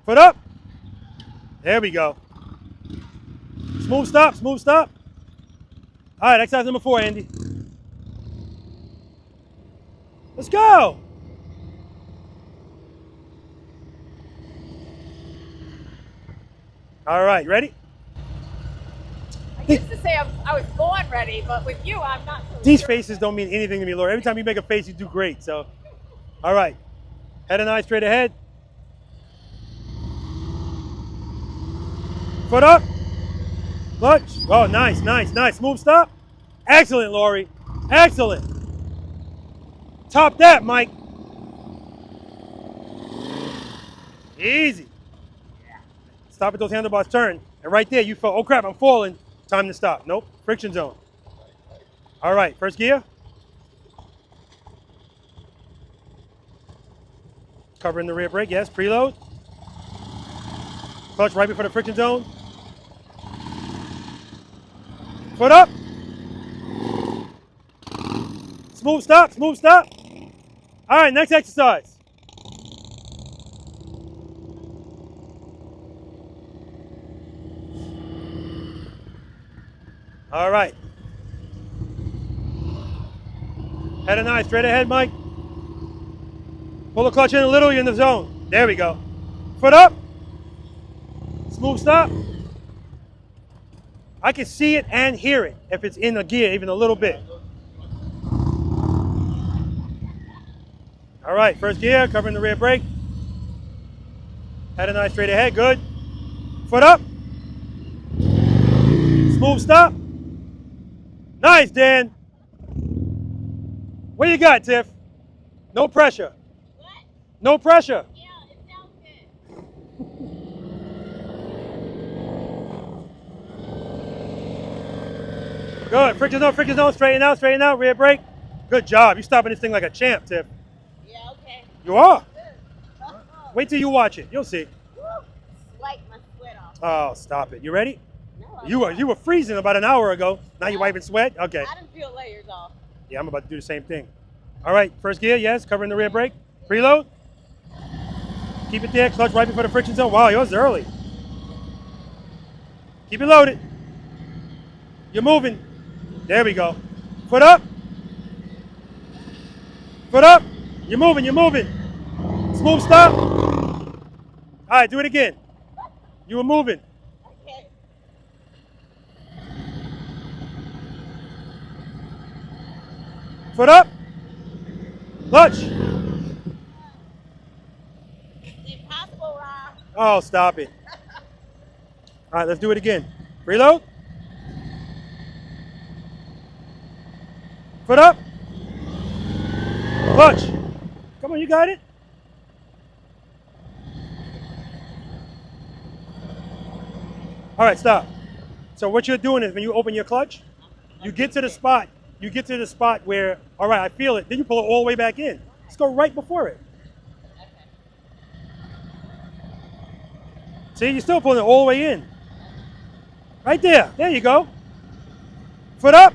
Foot up. There we go. Smooth stop. Smooth stop. All right, exercise number 4, Andy. Let's go. All right, ready? I used to say I was born ready, but with you, I'm not so These sure. faces don't mean anything to me, Laura. Every time you make a face, you do great. So, all right. Head and eye straight ahead. Foot up. Clutch. Oh, nice, nice, nice. Smooth stop. Excellent, Lori. Excellent. Top that, Mike. Easy. Stop at those handlebars, turn. And right there, you felt, oh crap, I'm falling. Time to stop. Nope, friction zone. All right, first gear. Covering the rear brake, yes, preload. Clutch right before the friction zone. Foot up. Smooth stop, smooth stop. All right, next exercise. All right. Head and eye straight ahead, Mike. Pull the clutch in a little, you're in the zone. There we go. Foot up. Smooth stop. I can see it and hear it if it's in the gear even a little bit. All right, first gear, covering the rear brake. Head and eye straight ahead, good. Foot up. Smooth stop. Nice, Dan. What you got, Tiff? No pressure. What? No pressure. Yeah, it sounds good. Good. Friction zone, straighten out, rear brake. Good job. You're stopping this thing like a champ, Tiff. Yeah, okay. You are. Wait till you watch it. You'll see. Swipe my sweat off. Oh, stop it. You ready? No, You were freezing about an hour ago. Now you're wiping sweat? Okay. I didn't peel layers off. Yeah, I'm about to do the same thing. All right, first gear, yes, covering the rear brake. Preload. Keep it there, clutch right before the friction zone. Wow, yours is early. Keep it loaded. You're moving. There we go. Foot up. Foot up. You're moving, you're moving. Smooth stop. All right, do it again. You were moving. Okay. Foot up. Clutch. Impossible, Rob. Oh, stop it. All right, let's do it again. Reload. Foot up. Clutch. Come on, you got it. All right, stop. So what you're doing is when you open your clutch, you get to the spot. You get to the spot where, all right, I feel it. Then you pull it all the way back in. Let's go right before it. See, you're still pulling it all the way in. Right there. There you go. Foot up.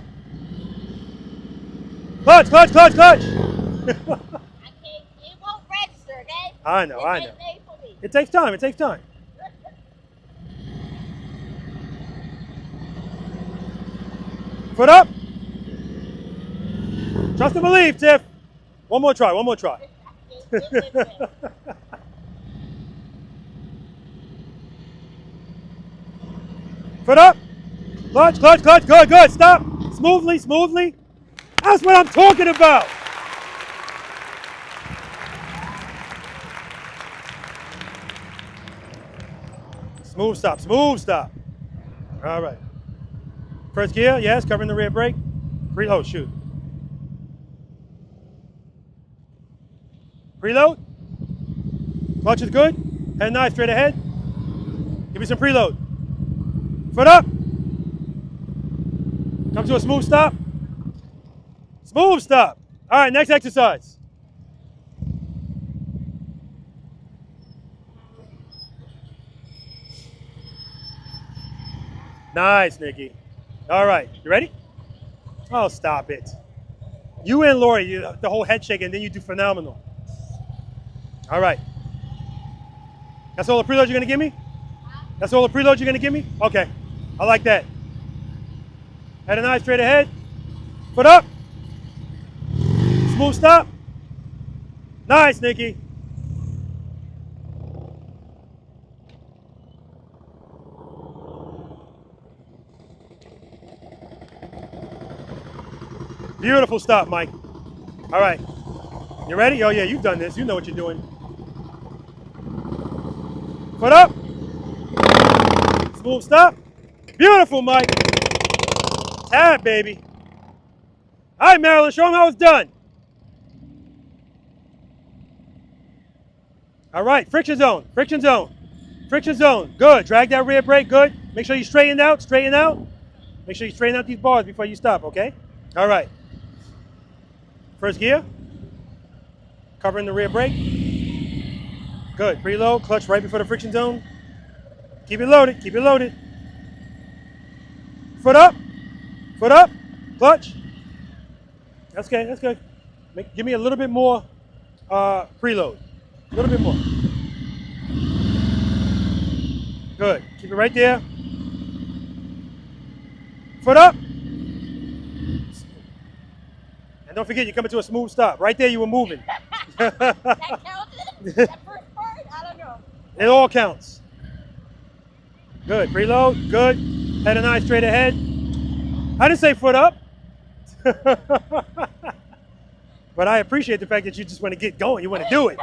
Clutch, clutch, clutch, clutch. It won't register, okay? I know, I know. It ain't for me. It takes time. It takes time. Foot up. Trust and believe, Tiff. One more try, one more try. Foot up. Clutch, clutch, clutch. Good, good. Stop. Smoothly, smoothly. That's what I'm talking about. Smooth stop, smooth stop. All right. First gear, yes, covering the rear brake. Preload, shoot. Preload. Clutch is good. Head nice, straight ahead. Give me some preload. Foot up. Come to a smooth stop. Smooth stop. All right, next exercise. Nice, Nikki. All right, you ready? Oh, stop it. You and Lori, the whole head shake, and then you do phenomenal. All right. That's all the preload you're gonna give me? That's all the preload you're gonna give me? Okay, I like that. Head and eye straight ahead. Foot up. Smooth stop. Nice, Nikki. Beautiful stop, Mike. All right. You ready? Oh, yeah, you've done this. You know what you're doing. Foot up. Smooth stop. Beautiful, Mike. Tab, baby. All right, Marilyn, show them how it's done. All right, friction zone, friction zone, friction zone. Good. Drag that rear brake. Good. Make sure you straighten out, straighten out. Make sure you straighten out these bars before you stop, okay? All right. First gear. Covering the rear brake. Good. Preload. Clutch right before the friction zone. Keep it loaded. Keep it loaded. Foot up. Foot up. Clutch. That's okay. That's good. Give me a little bit more preload. A little bit more. Good. Keep it right there. Foot up. And don't forget, you're coming to a smooth stop. Right there, you were moving. That counted? That first part? I don't know. It all counts. Good. Preload. Good. Head and eye straight ahead. I didn't say foot up. But I appreciate the fact that you just want to get going. You want to do it.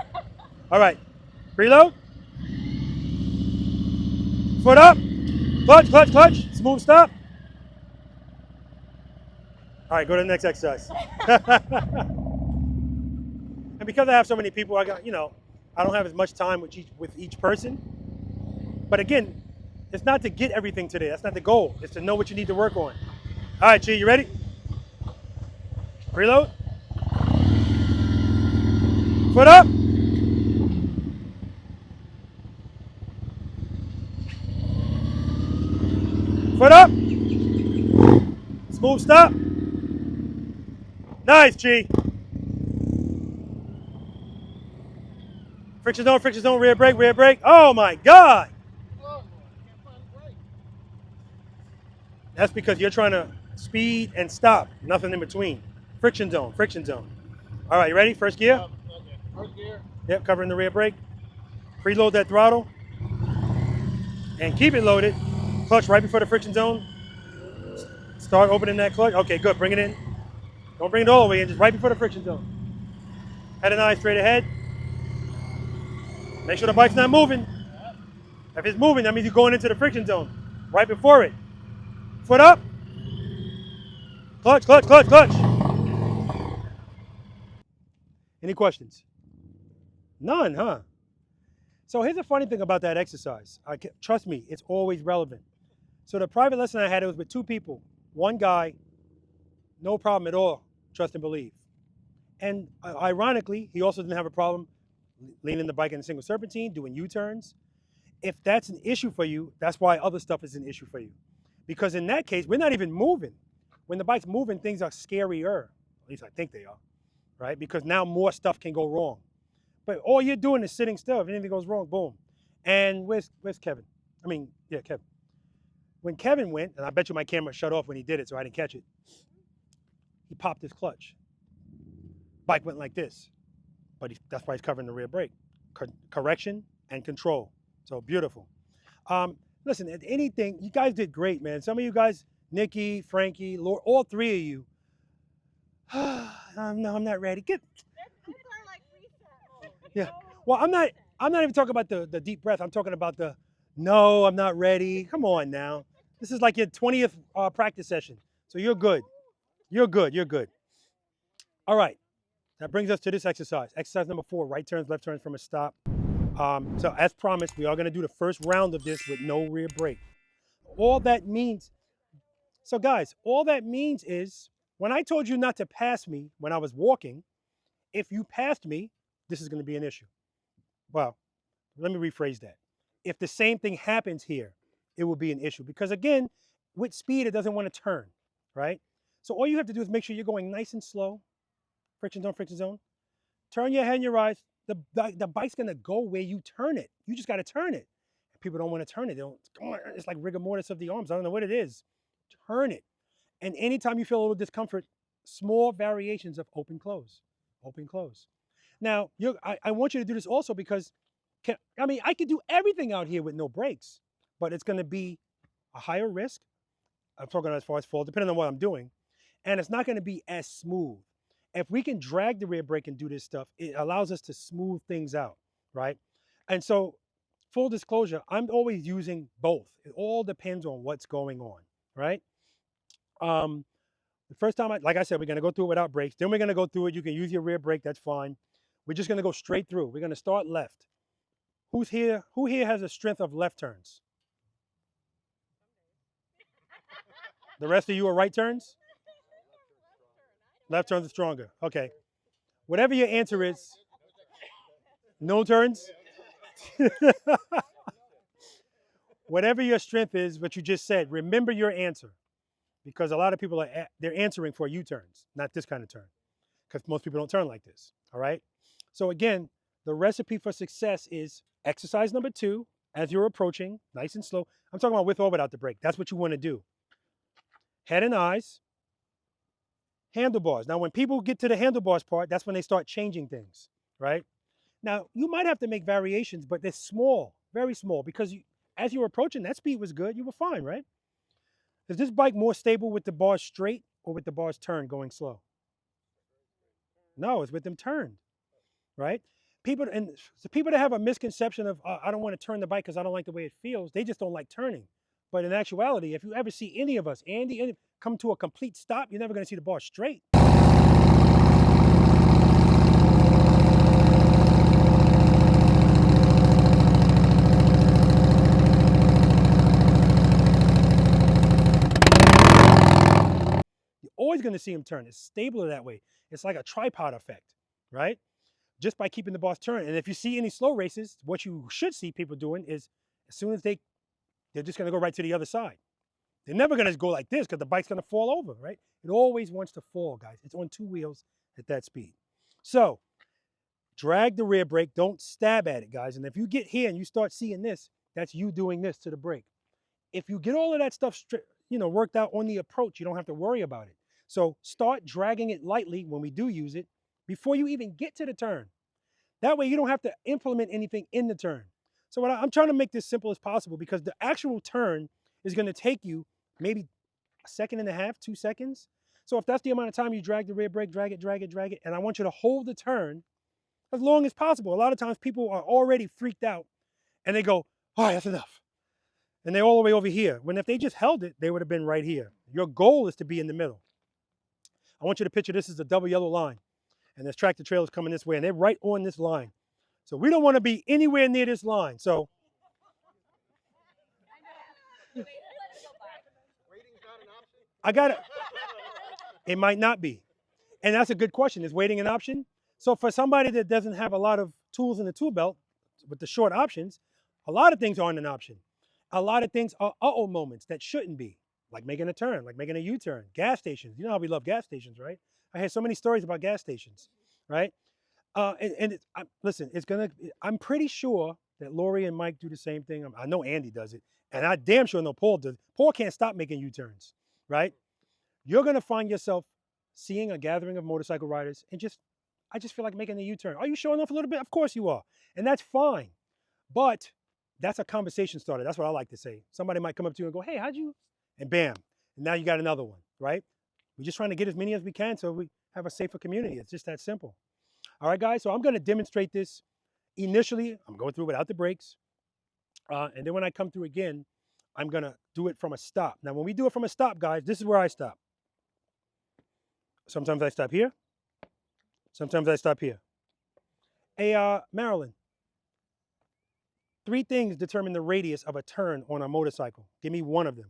All right. Preload. Foot up. Clutch, clutch, clutch. Smooth stop. All right, go to the next exercise. And because I have so many people, I got, I don't have as much time with each person. But again, it's not to get everything today. That's not the goal. It's to know what you need to work on. All right, Chi, you ready? Preload. Foot up. Foot up. Smooth stop. Nice, Chi. Friction zone, rear brake, rear brake. Oh my God. That's because you're trying to speed and stop. Nothing in between. Friction zone, friction zone. All right, you ready? First gear? Okay. First gear. Yep, covering the rear brake. Preload that throttle. And keep it loaded. Clutch right before the friction zone. Start opening that clutch. Okay, good. Bring it in. Don't bring it all the way in. Just right before the friction zone. Head and eye straight ahead. Make sure the bike's not moving. If it's moving, that means you're going into the friction zone. Right before it. Foot up. Clutch, clutch, clutch, clutch. Any questions? None, huh? So here's the funny thing about that exercise. Trust me, it's always relevant. So the private lesson I had, it was with two people. One guy, no problem at all, trust and believe. And ironically, he also didn't have a problem leaning the bike in a single serpentine, doing U-turns. If that's an issue for you, that's why other stuff is an issue for you. Because in that case, we're not even moving. When the bike's moving, things are scarier. At least I think they are, right? Because now more stuff can go wrong. But all you're doing is sitting still. If anything goes wrong, boom. And where's Kevin? I mean, yeah, Kevin. When Kevin went, and I bet you my camera shut off when he did it, so I didn't catch it. He popped his clutch. Bike went like this, but that's why he's covering the rear brake. Correction and control. So beautiful. Listen, at anything, you guys did great, man. Some of you guys, Nikki, Frankie, Laura, all three of you. No, I'm not ready. Yeah. Well, I'm not even talking about the deep breath. I'm talking about the no, I'm not ready. Come on now. This is like your 20th practice session. So you're good. You're good. You're good. All right. That brings us to this exercise. Exercise number 4, right turns, left turns from a stop. So as promised, we are going to do the first round of this with no rear brake. All that means, so guys, all that means is when I told you not to pass me when I was walking, if you passed me, this is going to be an issue. Well, let me rephrase that. If the same thing happens here, it will be an issue. Because again, with speed, it doesn't want to turn, right? So all you have to do is make sure you're going nice and slow. Friction zone, friction zone. Turn your head and your eyes. The bike's going to go where you turn it. You just got to turn it. People don't want to turn it. They don't, it's like rigor mortis of the arms. I don't know what it is. Turn it. And anytime you feel a little discomfort, small variations of open, close, open, close. Now, I want you to do this also because, I could do everything out here with no brakes, but it's going to be a higher risk. I'm talking as far as fall, depending on what I'm doing. And it's not going to be as smooth. If we can drag the rear brake and do this stuff, it allows us to smooth things out, right? And so, full disclosure, I'm always using both. It all depends on what's going on, right? The first time, like I said, we're going to go through it without brakes. Then we're going to go through it. You can use your rear brake. That's fine. We're just going to go straight through. We're going to start left. Who's here? Who here has a strength of left turns? The rest of you are right turns? Left turns are stronger. Okay. Whatever your answer is, no turns? Whatever your strength is, what you just said, remember your answer. Because a lot of people, they're answering for U-turns, not this kind of turn. Because most people don't turn like this, all right? So again, the recipe for success is exercise number 2, as you're approaching, nice and slow. I'm talking about with or without the brake. That's what you want to do. Head and eyes, handlebars. Now, when people get to the handlebars part, that's when they start changing things, right? Now, you might have to make variations, but they're small, very small, because as you were approaching, that speed was good. You were fine, right? Is this bike more stable with the bars straight or with the bars turned going slow? No, it's with them turned, right? People that have a misconception of, I don't want to turn the bike because I don't like the way it feels, they just don't like turning. But in actuality, if you ever see any of us, Andy, come to a complete stop, you're never going to see the bar straight. You're always going to see him turn. It's stabler that way. It's like a tripod effect, right? Just by keeping the bars turned. And if you see any slow races, what you should see people doing is as soon as they're just going to go right to the other side. They're never going to go like this because the bike's going to fall over, right? It always wants to fall, guys. It's on 2 wheels at that speed. So drag the rear brake. Don't stab at it, guys. And if you get here and you start seeing this, that's you doing this to the brake. If you get all of that stuff worked out on the approach, you don't have to worry about it. So start dragging it lightly when we do use it before you even get to the turn. That way you don't have to implement anything in the turn. So I'm trying to make this simple as possible because the actual turn is going to take you maybe 1.5 seconds, 2 seconds. So if that's the amount of time you drag the rear brake, drag it, and I want you to hold the turn as long as possible. A lot of times people are already freaked out and they go, all right, that's enough. And they're all the way over here. When if they just held it, they would have been right here. Your goal is to be in the middle. I want you to picture this as a double yellow line. And there's tractor trailers coming this way, and they're right on this line. So we don't want to be anywhere near this line. So I got it. It might not be. And that's a good question. Is waiting an option? So for somebody that doesn't have a lot of tools in the tool belt with the short options, a lot of things aren't an option. A lot of things are uh-oh moments that shouldn't be. like making a turn, like making a U-turn. Gas stations. You know how we love gas stations, right? I hear so many stories about gas stations, right? Listen, I'm pretty sure that Lori and Mike do the same thing. I know Andy does it. And I damn sure know Paul does. Paul can't stop making U-turns, right? You're going to find yourself seeing a gathering of motorcycle riders and I just feel like making a U-turn. Are you showing off a little bit? Of course you are. And that's fine. But that's a conversation starter. That's what I like to say. Somebody might come up to you and go, hey, how'd you? And bam. And now you got another one, right? We're just trying to get as many as we can so we have a safer community. It's just that simple. All right, guys. So I'm going to demonstrate this. Initially, I'm going through without the brakes. And then when I come through again, I'm going to do it from a stop. Now, when we do it from a stop, guys, this is where I stop. Sometimes I stop here. Sometimes I stop here. Hey, Marilyn, 3 things determine the radius of a turn on a motorcycle. Give me one of them.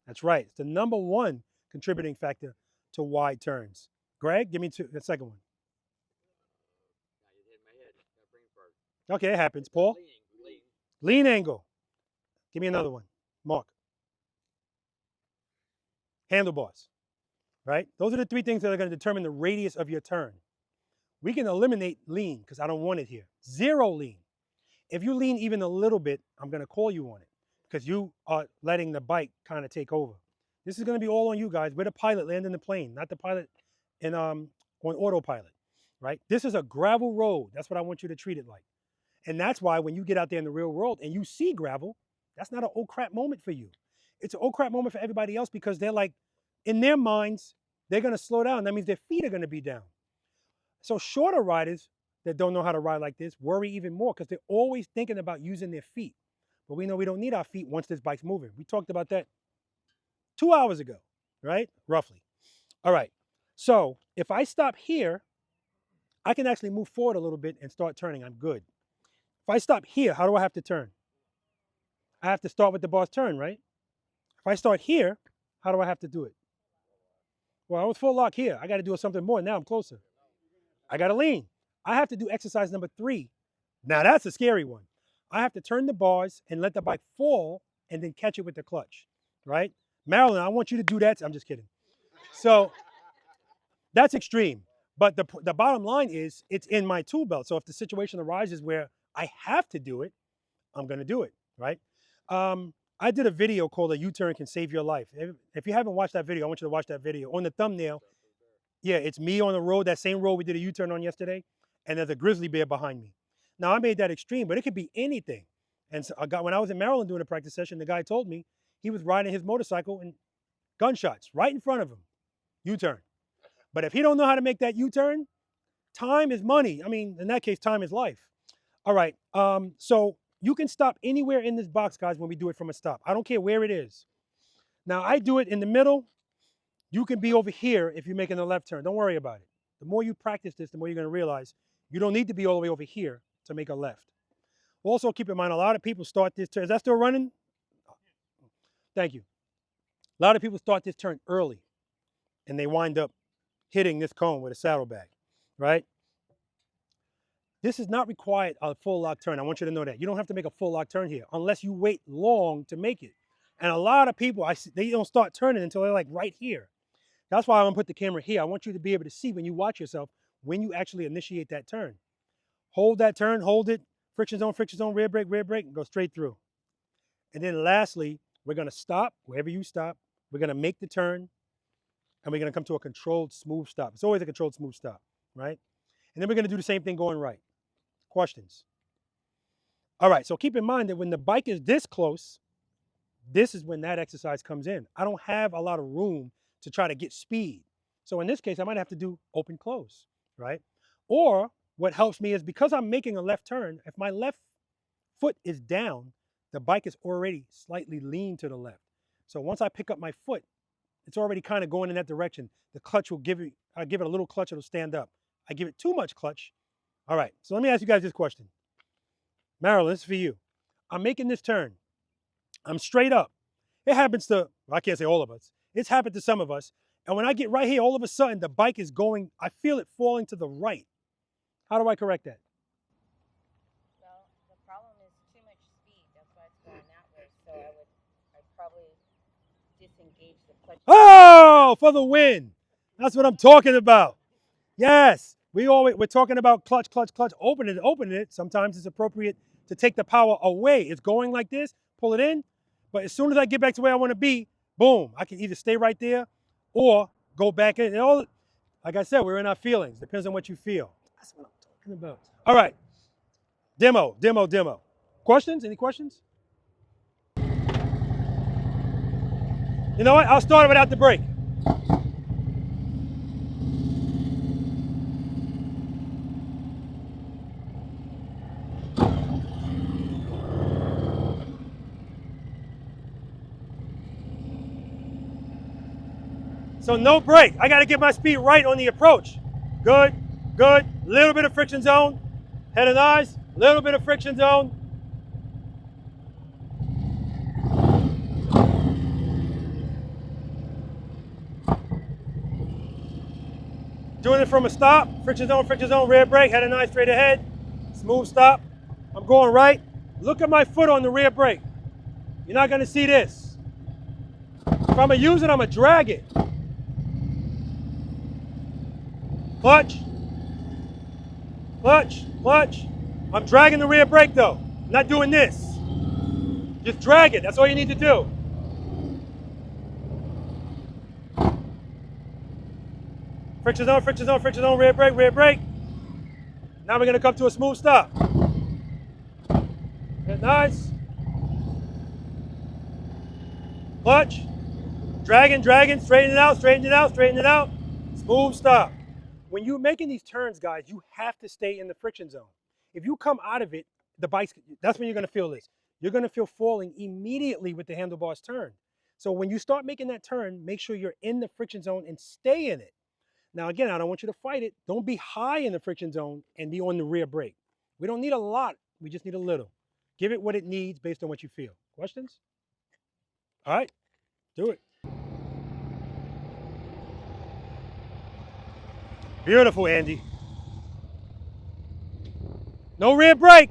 That's right. It's the #1 contributing factor to wide turns. Greg, give me the second one. Okay, it happens. Paul? Lean angle. Give me another one. Mark. Handlebars. Right? Those are the 3 things that are going to determine the radius of your turn. We can eliminate lean because I don't want it here. 0 lean. If you lean even a little bit, I'm going to call you on it because you are letting the bike kind of take over. This is going to be all on you guys. We're the pilot landing the plane, not the pilot on autopilot, right? This is a gravel road. That's what I want you to treat it like. And that's why when you get out there in the real world and you see gravel, that's not an oh crap moment for you. It's an oh crap moment for everybody else because they're like, in their minds, they're going to slow down. That means their feet are going to be down. So shorter riders that don't know how to ride like this worry even more because they're always thinking about using their feet. But we know we don't need our feet once this bike's moving. We talked about that 2 hours ago, right? Roughly. All right. So if I stop here, I can actually move forward a little bit and start turning. I'm good. If I stop here, how do I have to turn? I have to start with the boss turn, right? If I start here, how do I have to do it? Well, I was full lock here. I got to do something more. Now I'm closer. I got to lean. I have to do exercise number 3. Now that's a scary one. I have to turn the bars and let the bike fall and then catch it with the clutch, right? Marilyn, I want you to do that. I'm just kidding. So that's extreme. But the bottom line is it's in my tool belt. So if the situation arises where I have to do it, I'm going to do it, right? I did a video called A U-Turn Can Save Your Life. If you haven't watched that video, I want you to watch that video. On the thumbnail, yeah, it's me on the road, that same road we did a U-turn on yesterday, and there's a grizzly bear behind me. Now, I made that extreme, but it could be anything. And so when I was in Maryland doing a practice session, the guy told me he was riding his motorcycle and gunshots right in front of him, U-turn. But if he don't know how to make that U-turn, time is money. I mean, in that case, time is life. All right, so you can stop anywhere in this box, guys, when we do it from a stop. I don't care where it is. Now, I do it in the middle. You can be over here if you're making a left turn. Don't worry about it. The more you practice this, the more you're going to realize you don't need to be all the way over here to make a left. Also, keep in mind, a lot of people start this turn. Is that still running? Thank you. A lot of people start this turn early, and they wind up hitting this cone with a saddlebag, right? This is not required a full lock turn. I want you to know that. You don't have to make a full lock turn here unless you wait long to make it. And a lot of people, they don't start turning until they're like right here. That's why I'm gonna put the camera here. I want you to be able to see when you watch yourself, when you actually initiate that turn. Hold that turn, hold it, friction zone, rear brake, and go straight through. And then lastly, we're gonna stop wherever you stop. We're gonna make the turn, and we're gonna come to a controlled, smooth stop. It's always a controlled, smooth stop, right? And then we're gonna do the same thing going right. Questions? All right, so keep in mind that when the bike is this close, this is when that exercise comes in. I don't have a lot of room to try to get speed. So in this case, I might have to do open, close, right? Or what helps me is because I'm making a left turn, if my left foot is down, the bike is already slightly leaned to the left. So once I pick up my foot, it's already kind of going in that direction. The clutch will I give it a little clutch, it'll stand up. I give it too much clutch. All right, so let me ask you guys this question. Marilyn, this is for you. I'm making this turn. I'm straight up. It happens to, well, I can't say all of us. It's happened to some of us. And when I get right here, all of a sudden the bike is going, I feel it falling to the right. How do I correct that? Well, the problem is too much speed. That's why it's going that way. So I'd probably disengage the clutch. Oh, for the win. That's what I'm talking about. Yes. We're talking about clutch, clutch, clutch, opening it. Sometimes it's appropriate to take the power away. It's going like this, pull it in. But as soon as I get back to where I want to be, boom, I can either stay right there or go back in. Like I said, we're in our feelings. Depends on what you feel. That's what I'm talking about. All right. Demo. Questions? Any questions? You know what? I'll start it without the brake. So no brake. I got to get my speed right on the approach. Good. Little bit of friction zone. Head and eyes. Little bit of friction zone. Doing it from a stop. Friction zone, rear brake. Head and eyes straight ahead. Smooth stop. I'm going right. Look at my foot on the rear brake. You're not going to see this. If I'm going to use it, I'm going to drag it. Clutch. I'm dragging the rear brake though. I'm not doing this. Just drag it. That's all you need to do. Friction zone, rear brake. Now we're going to come to a smooth stop. That's nice. Clutch. Dragging, straighten it out. Smooth stop. When you're making these turns, guys, you have to stay in the friction zone. If you come out of it, that's when you're going to feel this. You're going to feel falling immediately with the handlebars turned. So when you start making that turn, make sure you're in the friction zone and stay in it. Now, again, I don't want you to fight it. Don't be high in the friction zone and be on the rear brake. We don't need a lot. We just need a little. Give it what it needs based on what you feel. Questions? All right, do it. Beautiful, Andy. No rear brake.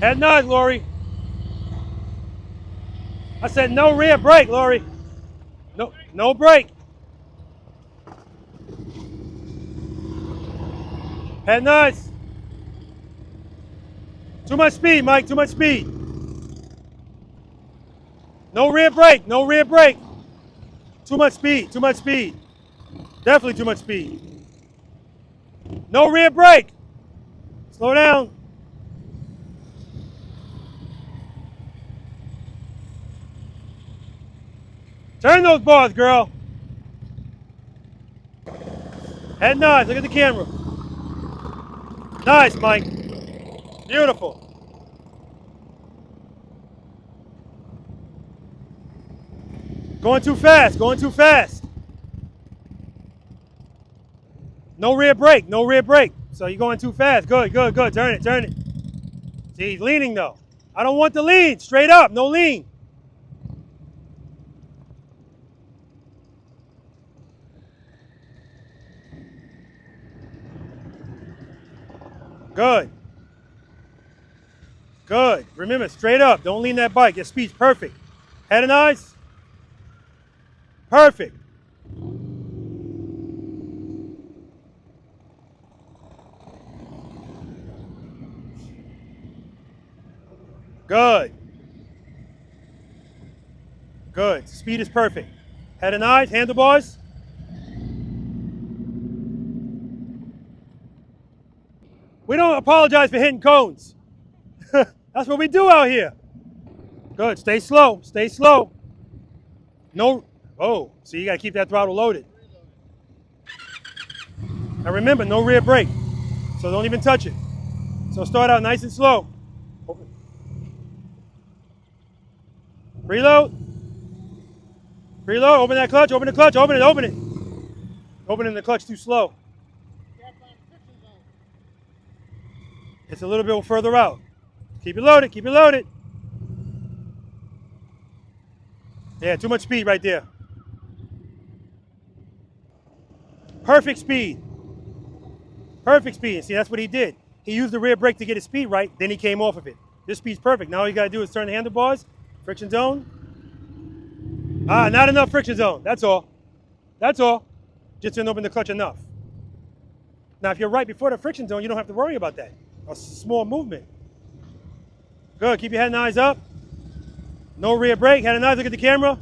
Head nod, Lori. I said no rear brake, Lori. No brake. Head nods. Too much speed, Mike, too much speed. No rear brake. Too much speed. Definitely too much speed. No rear brake. Slow down. Turn those bars, girl. Head nods, look at the camera. Nice, Mike. Beautiful. Going too fast. No rear brake. So you're going too fast. Good. Turn it. See, he's leaning though. I don't want the lean. Straight up, no lean. Good. Remember, straight up. Don't lean that bike. Your speed's perfect. Head and eyes. Perfect. Good. Speed is perfect. Head and eyes, handlebars. We don't apologize for hitting cones. That's what we do out here. Good. Stay slow. No. Oh, so you got to keep that throttle loaded. Now remember, no rear brake. So don't even touch it. So start out nice and slow. Preload. Open that clutch. Open it. Opening the clutch too slow. It's a little bit further out. Keep it loaded. Yeah, too much speed right there. Perfect speed. See, that's what he did. He used the rear brake to get his speed right, then he came off of it. This speed's perfect. Now all you gotta do is turn the handlebars, friction zone. Ah, not enough friction zone. That's all. That's all. Just didn't open the clutch enough. Now, if you're right before the friction zone, you don't have to worry about that. A small movement. Good. Keep your head and eyes up. No rear brake. Head and eyes. Look at the camera.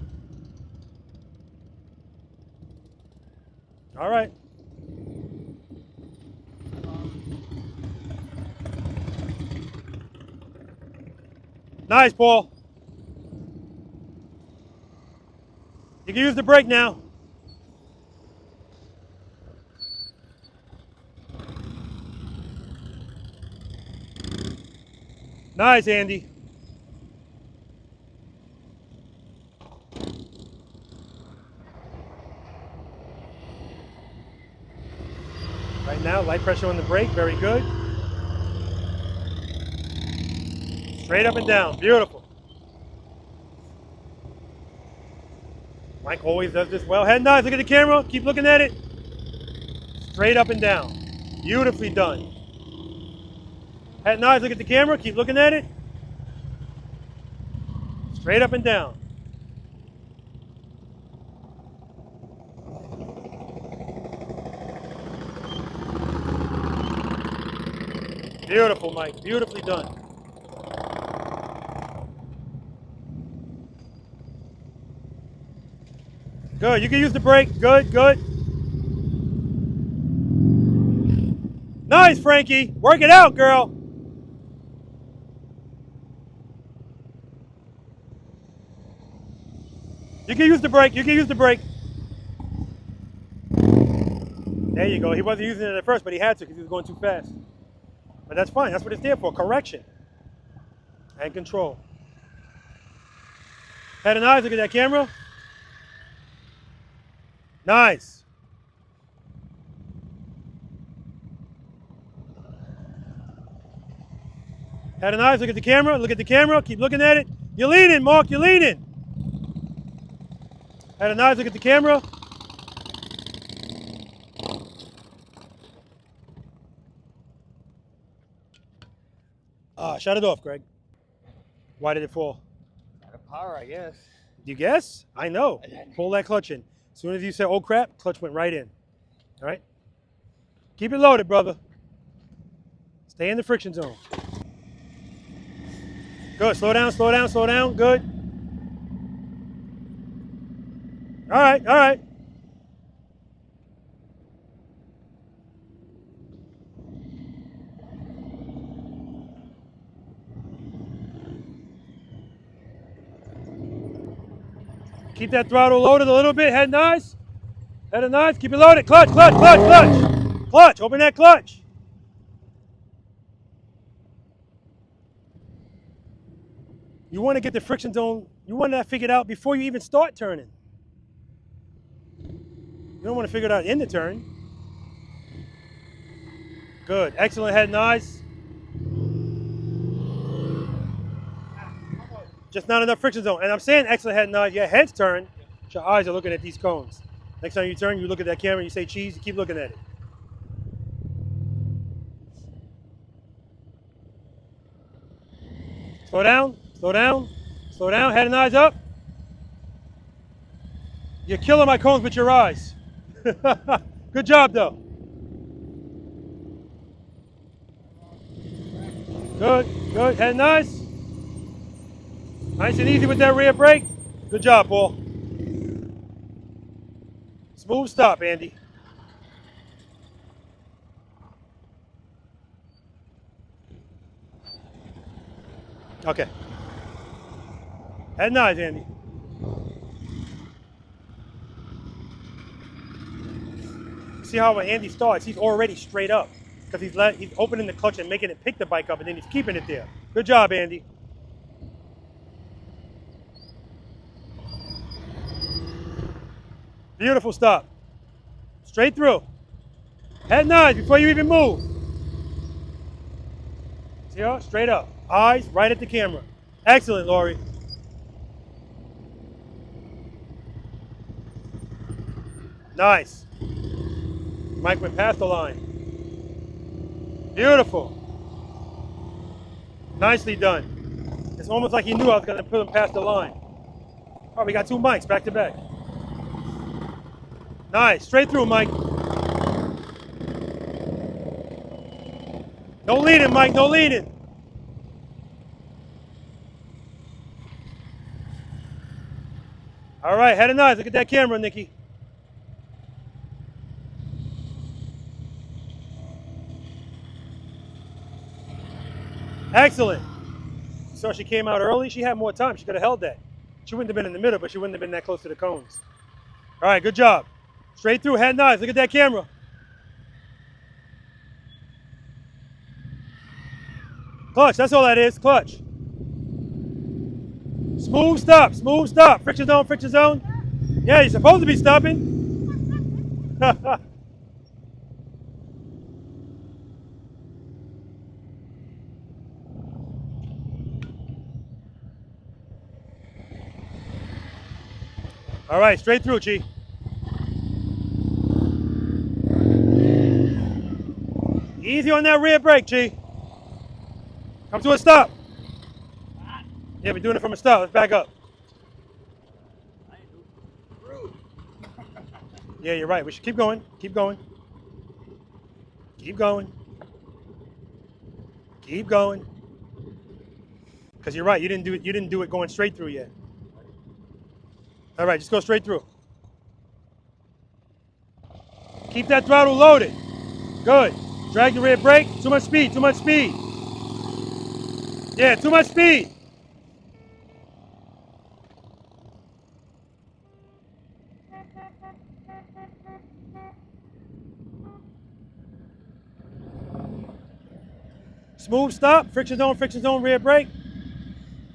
All right. Nice, Paul. You can use the brake now. Nice, Andy. Right now, light pressure on the brake, very good. Straight up and down, beautiful. Mike always does this well. Head and eyes, look at the camera, keep looking at it. Straight up and down, beautifully done. Head and eyes, look at the camera, keep looking at it. Straight up and down. Beautiful, Mike, beautifully done. Good, you can use the brake, good, good. Nice, Frankie, work it out, girl. You can use the brake, you can use the brake. There you go, he wasn't using it at first, but he had to because he was going too fast. But that's fine, that's what it's there for, correction and control. Head and eyes, look at that camera. Nice. Head and eyes, look at the camera, keep looking at it. You're leaning, Mark, you're leaning. Head and eyes, look at the camera. Shut it off, Greg. Why did it fall? Out of power, I guess. You guess? I know. Pull that clutch in. As soon as you said, oh crap, clutch went right in. All right? Keep it loaded, brother. Stay in the friction zone. Good. Slow down, slow down, slow down. Good. All right, all right. Keep that throttle loaded a little bit. Head nice. Head nice. Keep it loaded. Clutch, clutch, clutch, clutch. Clutch. Open that clutch. You want to get the friction zone. You want that figured out before you even start turning. You don't want to figure it out in the turn. Good. Excellent. Head nice. Just not enough friction zone. And I'm saying excellent head nod. Your head's turned. Your eyes are looking at these cones. Next time you turn, you look at that camera and you say cheese, you keep looking at it. Slow down, slow down, slow down, head and eyes up. You're killing my cones with your eyes. Good job though. Good, good, head nice. Nice and easy with that rear brake. Good job, Paul. Smooth stop, Andy. Okay. Head nice, Andy. See how when Andy starts, he's already straight up because he's opening the clutch and making it pick the bike up, and then he's keeping it there. Good job, Andy. Beautiful stop. Straight through. Head nice before you even move. See how? Straight up. Eyes right at the camera. Excellent, Lori. Nice. Mike went past the line. Beautiful. Nicely done. It's almost like he knew I was gonna put him past the line. All right, we got 2 mics back to back. Nice, straight through, Mike. No leading, Mike, no leading. All right, head and eyes, look at that camera, Nikki. Excellent. So she came out early, she had more time, she could have held that. She wouldn't have been in the middle, but she wouldn't have been that close to the cones. All right, good job. Straight through, head and eyes, look at that camera. Clutch, that's all that is, clutch. Smooth stop, smooth stop. Friction zone, friction zone. Yeah, you're supposed to be stopping. All right, straight through, Chi. Easy on that rear brake, Chi. Come to a stop. Yeah, we're doing it from a stop. Let's back up. Yeah, you're right. We should keep going. Keep going. Keep going. Keep going. Because you're right. You didn't do it going straight through yet. All right, just go straight through. Keep that throttle loaded. Good. Drag the rear brake. Too much speed. Too much speed. Yeah, too much speed. Smooth stop, friction zone, rear brake.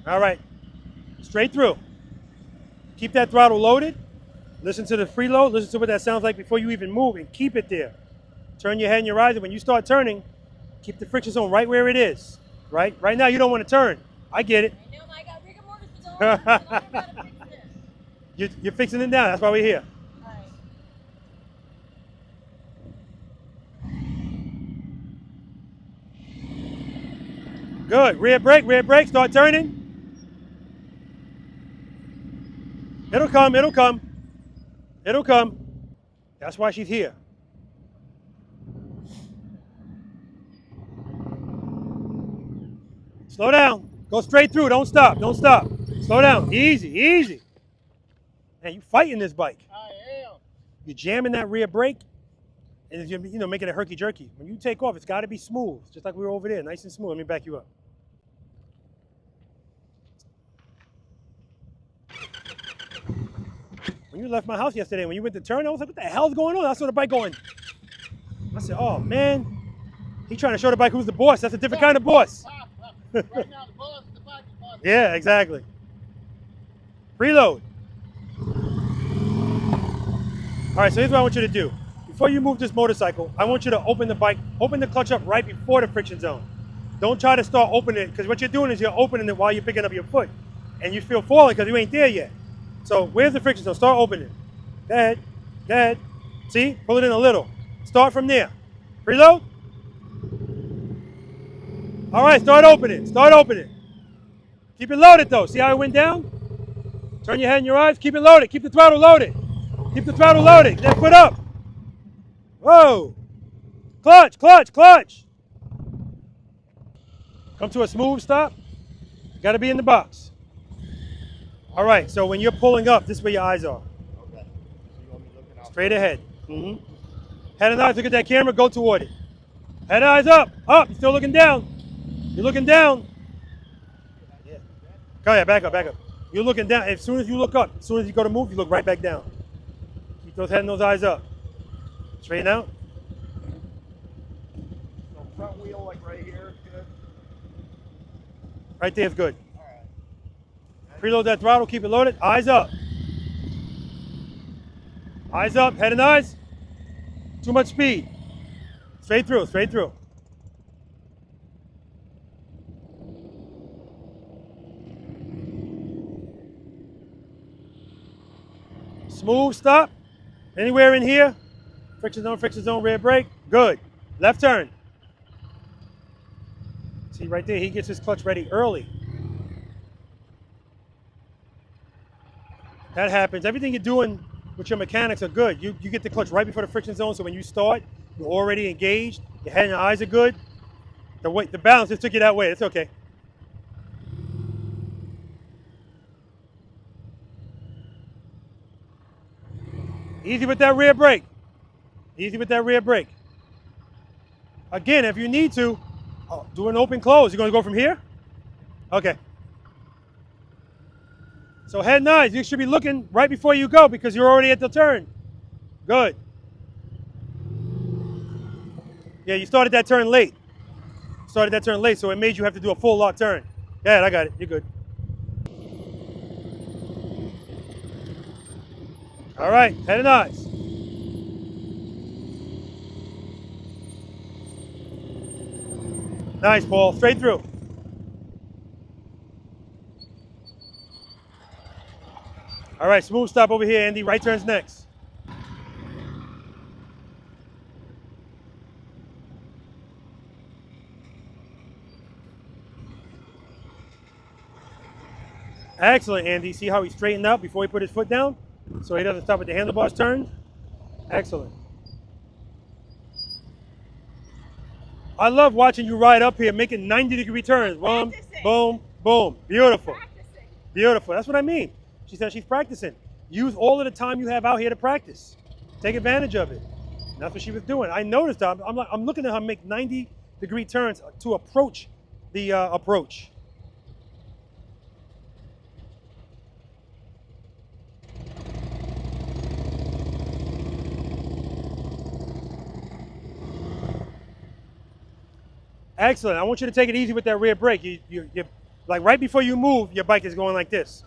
All right, straight through. Keep that throttle loaded. Listen to the preload, listen to what that sounds like before you even move and keep it there. Turn your head and your eyes, and when you start turning, keep the friction zone right where it is, right? Right now you don't want to turn. I get it. I know, I got rigor mortis on. I gotta fix this. You're fixing it down, that's why we're here. Good. Rear brake, start turning. It'll come, it'll come. It'll come. That's why she's here. Slow down. Go straight through. Don't stop. Don't stop. Slow down. Easy, easy. Man, you fighting this bike. I am. You're jamming that rear brake and you're making it herky-jerky. When you take off, it's got to be smooth, just like we were over there, nice and smooth. Let me back you up. When you left my house yesterday, when you went to turn, I was like, what the hell's going on? I saw the bike going. I said, oh, man. He's trying to show the bike who's the boss. That's a different kind of boss. Right now, the boss, the bike is boss. Yeah, exactly. Preload. All right, so here's what I want you to do. Before you move this motorcycle, I want you to open the clutch up right before the friction zone. Don't try to start opening it, because what you're doing is you're opening it while you're picking up your foot. And you feel falling because you ain't there yet. So where's the friction zone? Start opening. Go ahead. Go ahead. See? Pull it in a little. Start from there. Preload. All right, start opening. Start opening. Keep it loaded though. See how it went down? Turn your head and your eyes. Keep it loaded. Keep the throttle loaded. Keep the throttle loaded. Get that foot up. Whoa. Clutch, clutch, clutch. Come to a smooth stop. You got to be in the box. All right, so when you're pulling up, this is where your eyes are. Okay. So you want me looking out? Straight ahead. Mm-hmm. Head and eyes, look at that camera, go toward it. Head and eyes up, up. You're still looking down. You're looking down. Yeah. Go ahead, back up, back up. You're looking down. As soon as you look up, as soon as you go to move, you look right back down. Keep those head and those eyes up. Straighten out. So front wheel, like right here, good? Right there is good. Preload that throttle, keep it loaded. Eyes up. Eyes up, head and eyes. Too much speed. Straight through, straight through. Smooth stop. Anywhere in here. Friction zone, rear brake. Good. Left turn. See right there, he gets his clutch ready early. That happens. Everything you're doing with your mechanics are good. You get the clutch right before the friction zone, so when you start, you're already engaged. Your head and your eyes are good. The balance just took you that way. It's okay. Easy with that rear brake. Easy with that rear brake. Again, if you need to, do an open close. You're going to go from here? Okay. So head and eyes, you should be looking right before you go because you're already at the turn. Good. Yeah, you started that turn late. So it made you have to do a full lock turn. Yeah, I got it. You're good. All right, head and eyes. Nice, Paul. Straight through. All right, smooth stop over here, Andy. Right turn's next. Excellent, Andy. See how he straightened out before he put his foot down? So he doesn't stop at the handlebars turn? Excellent. I love watching you ride up here, making 90-degree turns. Boom, boom, boom. Beautiful. Beautiful. That's what I mean. She said she's practicing. Use all of the time you have out here to practice. Take advantage of it. And that's what she was doing. I noticed that. I'm looking at her make 90-degree turns to approach the approach. Excellent. I want you to take it easy with that rear brake. You like right before you move, your bike is going like this.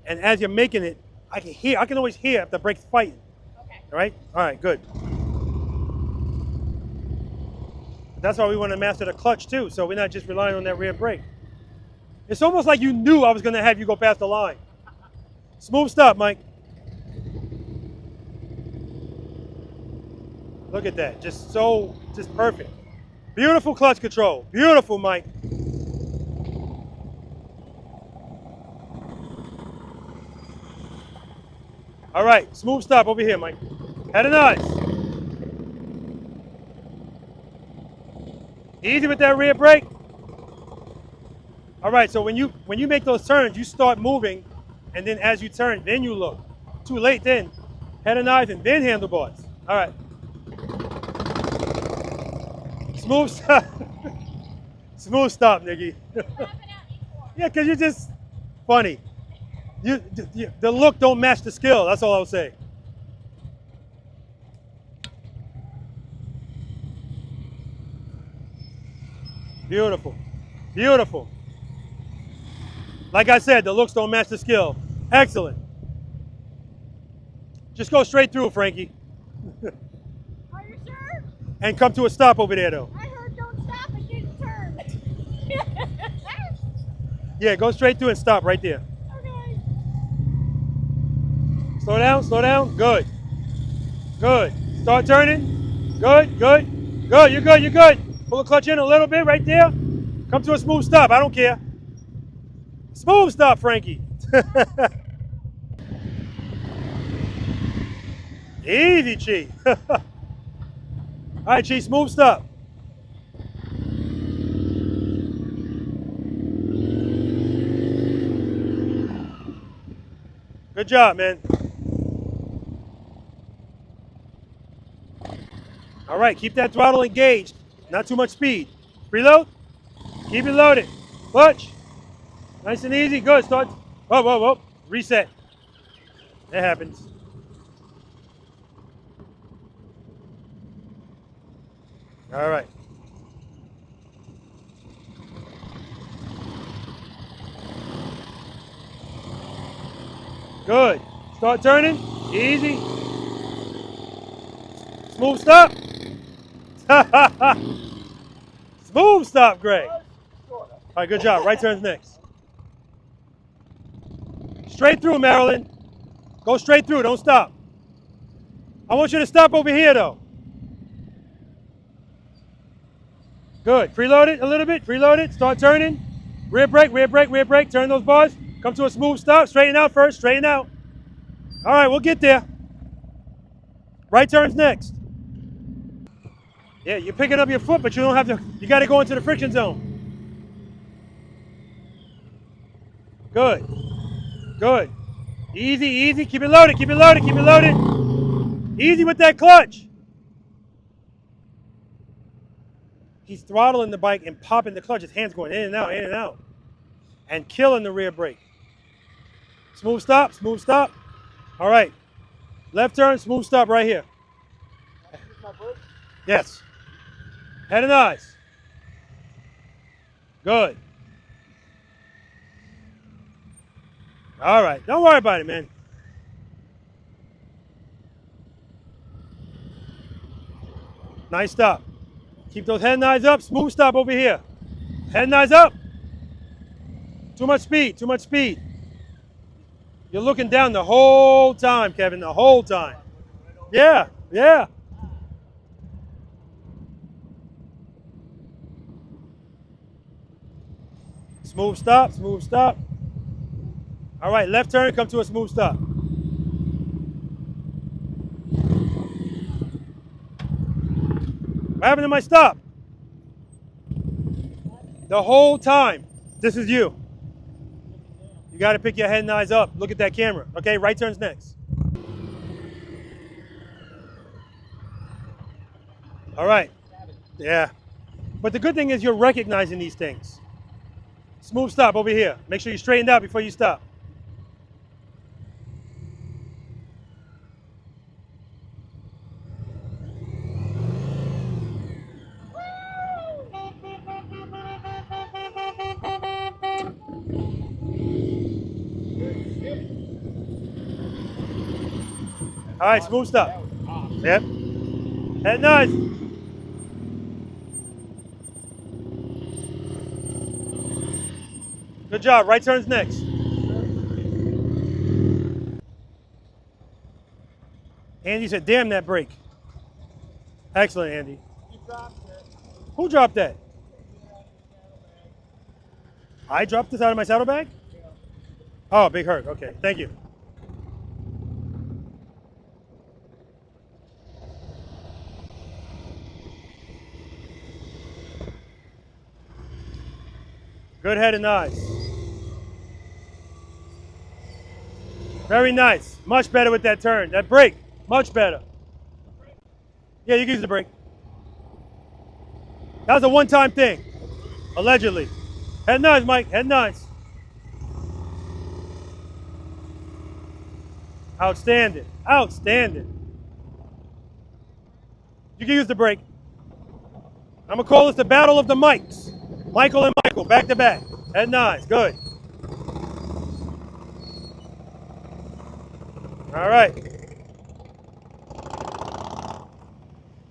And as you're making it, I can always hear if the brake's fighting. Okay. All right? All right, good. That's why we want to master the clutch too, so we're not just relying on that rear brake. It's almost like you knew I was going to have you go past the line. Smooth stop, Mike. Look at that. Just perfect. Beautiful clutch control. Beautiful, Mike. All right, smooth stop over here, Mike. Head and eyes. Easy with that rear brake. All right, so when you make those turns, you start moving, and then as you turn, then you look. Too late then. Head and eyes, and then handlebars. All right. Smooth stop. Smooth stop, Nikki. Yeah, because you're just funny. The look don't match the skill. That's all I'll say. Beautiful. Beautiful. Like I said, the looks don't match the skill. Excellent. Just go straight through, Frankie. Are you sure? And come to a stop over there, though. I heard don't stop and didn't turn. Yeah, go straight through and stop right there. Okay. Slow down, slow down. Good. Good. Start turning. Good, good. Good, you're good, you're good. Pull the clutch in a little bit right there. Come to a smooth stop. I don't care. Smooth stop, Frankie. Easy, Chi. All right, Chi, smooth stop. Good job, man. All right, keep that throttle engaged. Not too much speed. Preload. Keep it loaded. Clutch. Nice and easy. Good. Start. Whoa, whoa, whoa. Reset. That happens. All right. Good. Start turning. Easy. Smooth stop. Smooth stop, Greg. All right, good job. Right turn's next. Straight through, Marilyn. Go straight through. Don't stop. I want you to stop over here, though. Good. Preload it a little bit. Preload it. Start turning. Rear brake, rear brake, rear brake. Turn those bars. Come to a smooth stop. Straighten out first. Straighten out. All right, we'll get there. Right turn's next. Yeah, you're picking up your foot, but you don't have to, you got to go into the friction zone. Good. Good. Easy, easy. Keep it loaded, keep it loaded, keep it loaded. Easy with that clutch. He's throttling the bike and popping the clutch. His hands going in and out, in and out. And killing the rear brake. Smooth stop, smooth stop. All right. Left turn, smooth stop right here. Yes. Head and eyes. Good. All right. Don't worry about it, man. Nice stop. Keep those head and eyes up. Smooth stop over here. Head and eyes up. Too much speed, too much speed. You're looking down the whole time, Kevin, the whole time. Yeah, yeah. Smooth stop, smooth stop. All right, left turn, come to a smooth stop. What happened to my stop? The whole time. This is you. You got to pick your head and eyes up. Look at that camera. Okay, right turn's next. All right. Yeah. But the good thing is you're recognizing these things. Smooth stop over here. Make sure you straighten out before you stop. All right, smooth stop. Yep. Head nice. Good job. Right turn's next. Andy said, damn that brake. Excellent, Andy. Who dropped that? I dropped this out of my saddlebag? Oh, big hurt. Okay, thank you. Good head and eyes. Very nice. Much better with that turn. That brake, much better. Yeah, you can use the brake. That was a one-time thing, allegedly. Head nice, Mike, head nice. Outstanding, outstanding. You can use the brake. I'm gonna call this the battle of the mics. Michael and Michael, back to back. Head nice, good. All right.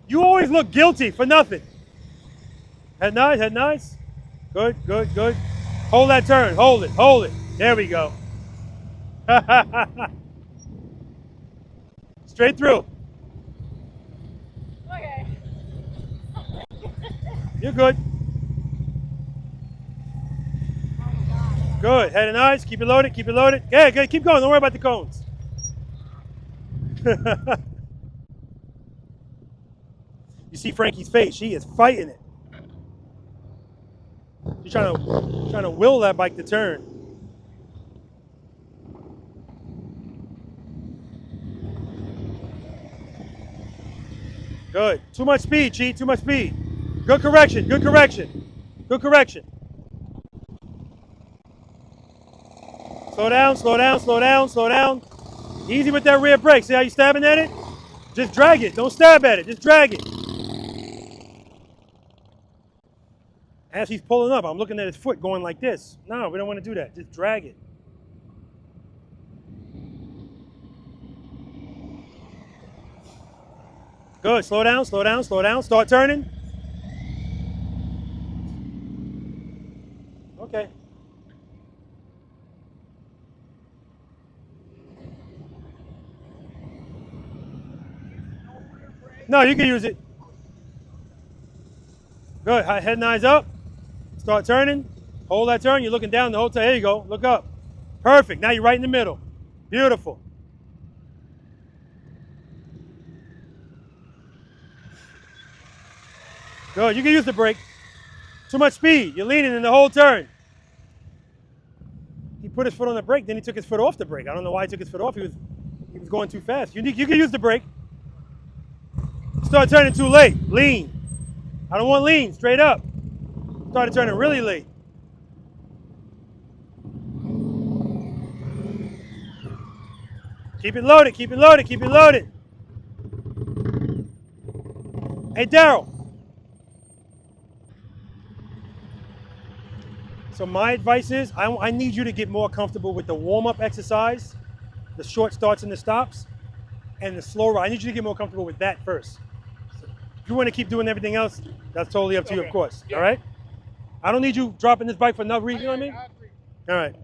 You always look guilty for nothing. Head nice, head nice. Good, good, good. Hold that turn, hold it, hold it. There we go. Straight through. Okay. You're good. Good, head and eyes, keep it loaded, keep it loaded. Yeah, good, keep going, don't worry about the cones. You see Frankie's face, she is fighting it. She's trying to will that bike to turn. Good, too much speed, Cheat, too much speed. Good correction, good correction, good correction. Slow down, slow down, slow down, slow down. Easy with that rear brake. See how you stabbing at it? Just drag it. Don't stab at it. Just drag it. As he's pulling up, I'm looking at his foot going like this. No, we don't want to do that. Just drag it. Good. Slow down, slow down, slow down. Start turning. Okay. No, you can use it. Good. Head and eyes up. Start turning. Hold that turn. You're looking down the whole time. There you go. Look up. Perfect. Now you're right in the middle. Beautiful. Good, you can use the brake. Too much speed, you're leaning in the whole turn. He put his foot on the brake, then he took his foot off the brake. I don't know why he took his foot off, he was going too fast. You can use the brake. Start turning too late, lean. I don't want lean, straight up. Started turning really late. Keep it loaded, keep it loaded, keep it loaded. Hey, Daryl. So my advice is, I need you to get more comfortable with the warm-up exercise, the short starts and the stops, and the slow ride. I need you to get more comfortable with that first. So if you want to keep doing everything else, that's totally up to you, of course. Yeah. All right? I don't need you dropping this bike for no reason, you know what I mean? All right.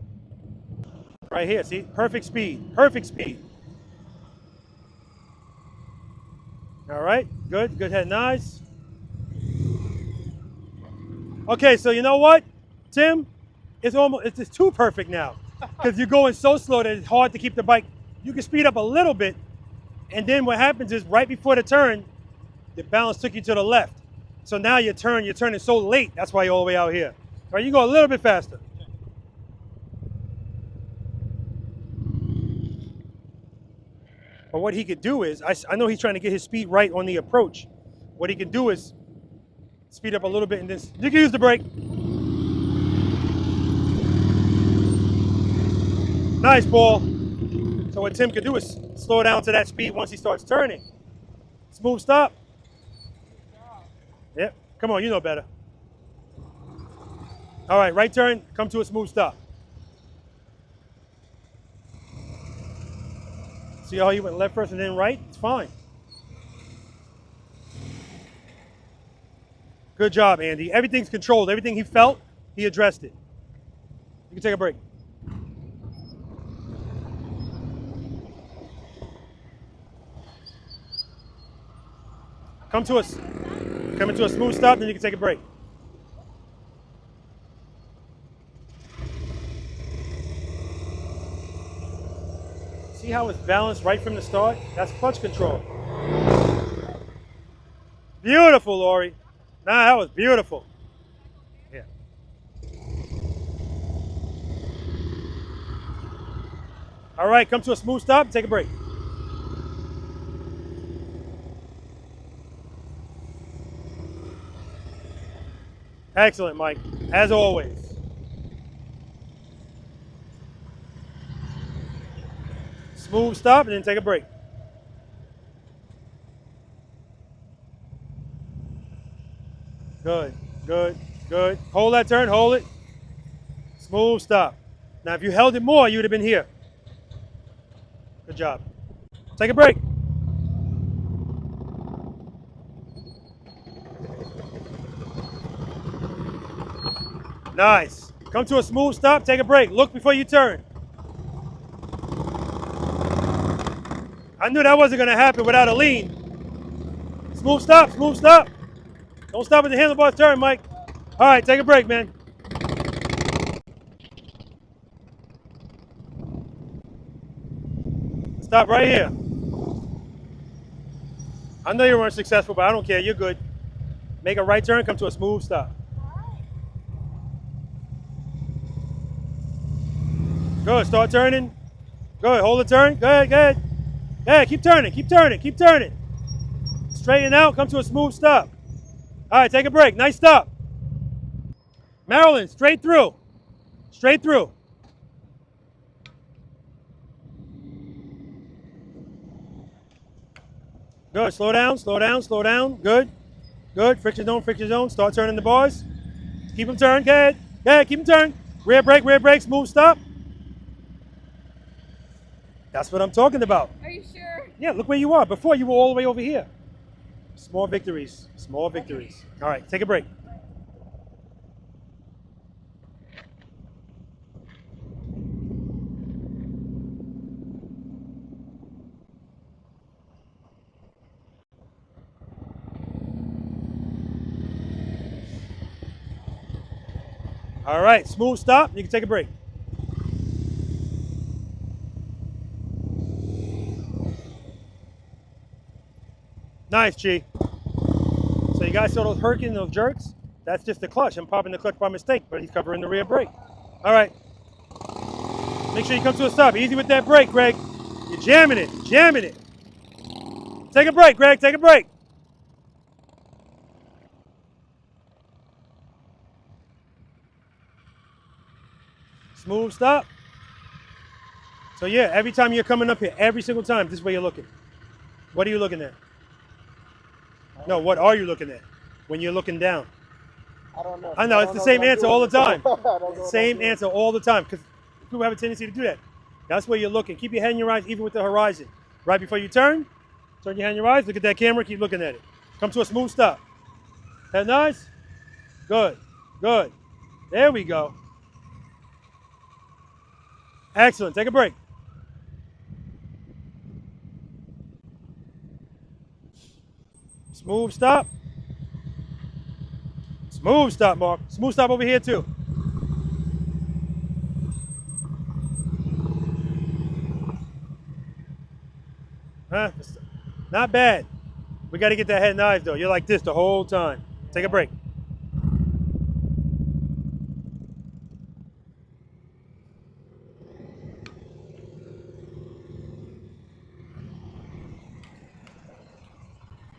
Right here, see? Perfect speed, perfect speed. All right, good head, nice. Okay, so you know what, Tim? It's just too perfect now because you're going so slow that it's hard to keep the bike. You can speed up a little bit, and then what happens is right before the turn, the balance took you to the left. So now you're turning so late, that's why you're all the way out here. All right, you go a little bit faster. But what he could do is, I know he's trying to get his speed right on the approach. What he can do is speed up a little bit and then, you can use the brake. Nice, Paul. So what Tim could do is slow down to that speed once he starts turning. Smooth stop. Yep, come on, you know better. All right, right turn, come to a smooth stop. See how he went left first and then right? It's fine. Good job, Andy. Everything's controlled. Everything he felt, he addressed it. You can take a break. Come into a smooth stop, then you can take a break. See how it's balanced right from the start? That's clutch control. Beautiful, Lori. Nah, that was beautiful. Yeah. All right, come to a smooth stop, take a break. Excellent, Mike, as always. Smooth stop and then take a break. Good, good, good. Hold that turn, hold it. Smooth stop. Now, if you held it more, you would have been here. Good job. Take a break. Nice. Come to a smooth stop, take a break. Look before you turn. I knew that wasn't going to happen without a lean. Smooth stop, smooth stop. Don't stop at the handlebars turn, Mike. All right, take a break, man. Stop right here. I know you weren't successful, but I don't care. You're good. Make a right turn, come to a smooth stop. Good, start turning. Good, hold the turn. Good, good. Yeah, keep turning, keep turning, keep turning. Straighten out, come to a smooth stop. All right, take a break. Nice stop. Marilyn, straight through. Straight through. Good, slow down, slow down, slow down. Good, good. Friction zone, Start turning the bars. Keep them turned, good. Yeah, keep them turned. Rear brake, smooth stop. That's what I'm talking about. Are you sure? Yeah, look where you are. Before, you were all the way over here. Small victories, small victories. All right, take a break. All right, smooth stop. You can take a break. Nice, Chi. So So you guys saw those herking, those jerks? That's just the clutch. I'm popping the clutch by mistake, but he's covering the rear brake. All right. Make sure you come to a stop. Easy with that brake, Greg. You're jamming it, jamming it. Take a break, Greg, take a break. Smooth stop. So yeah, every time you're coming up here, every single time, this is where you're looking. What are you looking at? No, what are you looking at when you're looking down? I don't know. I know, it's the same answer all the time. Same answer. answer all the time, because people have a tendency to do that. That's where you're looking. Keep your head in your eyes, even with the horizon. Right before you turn your head in your eyes, look at that camera, keep looking at it. Come to a smooth stop. Head nice? Good, good. There we go. Excellent, take a break. Smooth stop. Smooth stop, Mark. Smooth stop over here too. Huh? Not bad. We got to get that head and eyes though. You're like this the whole time. Take a break.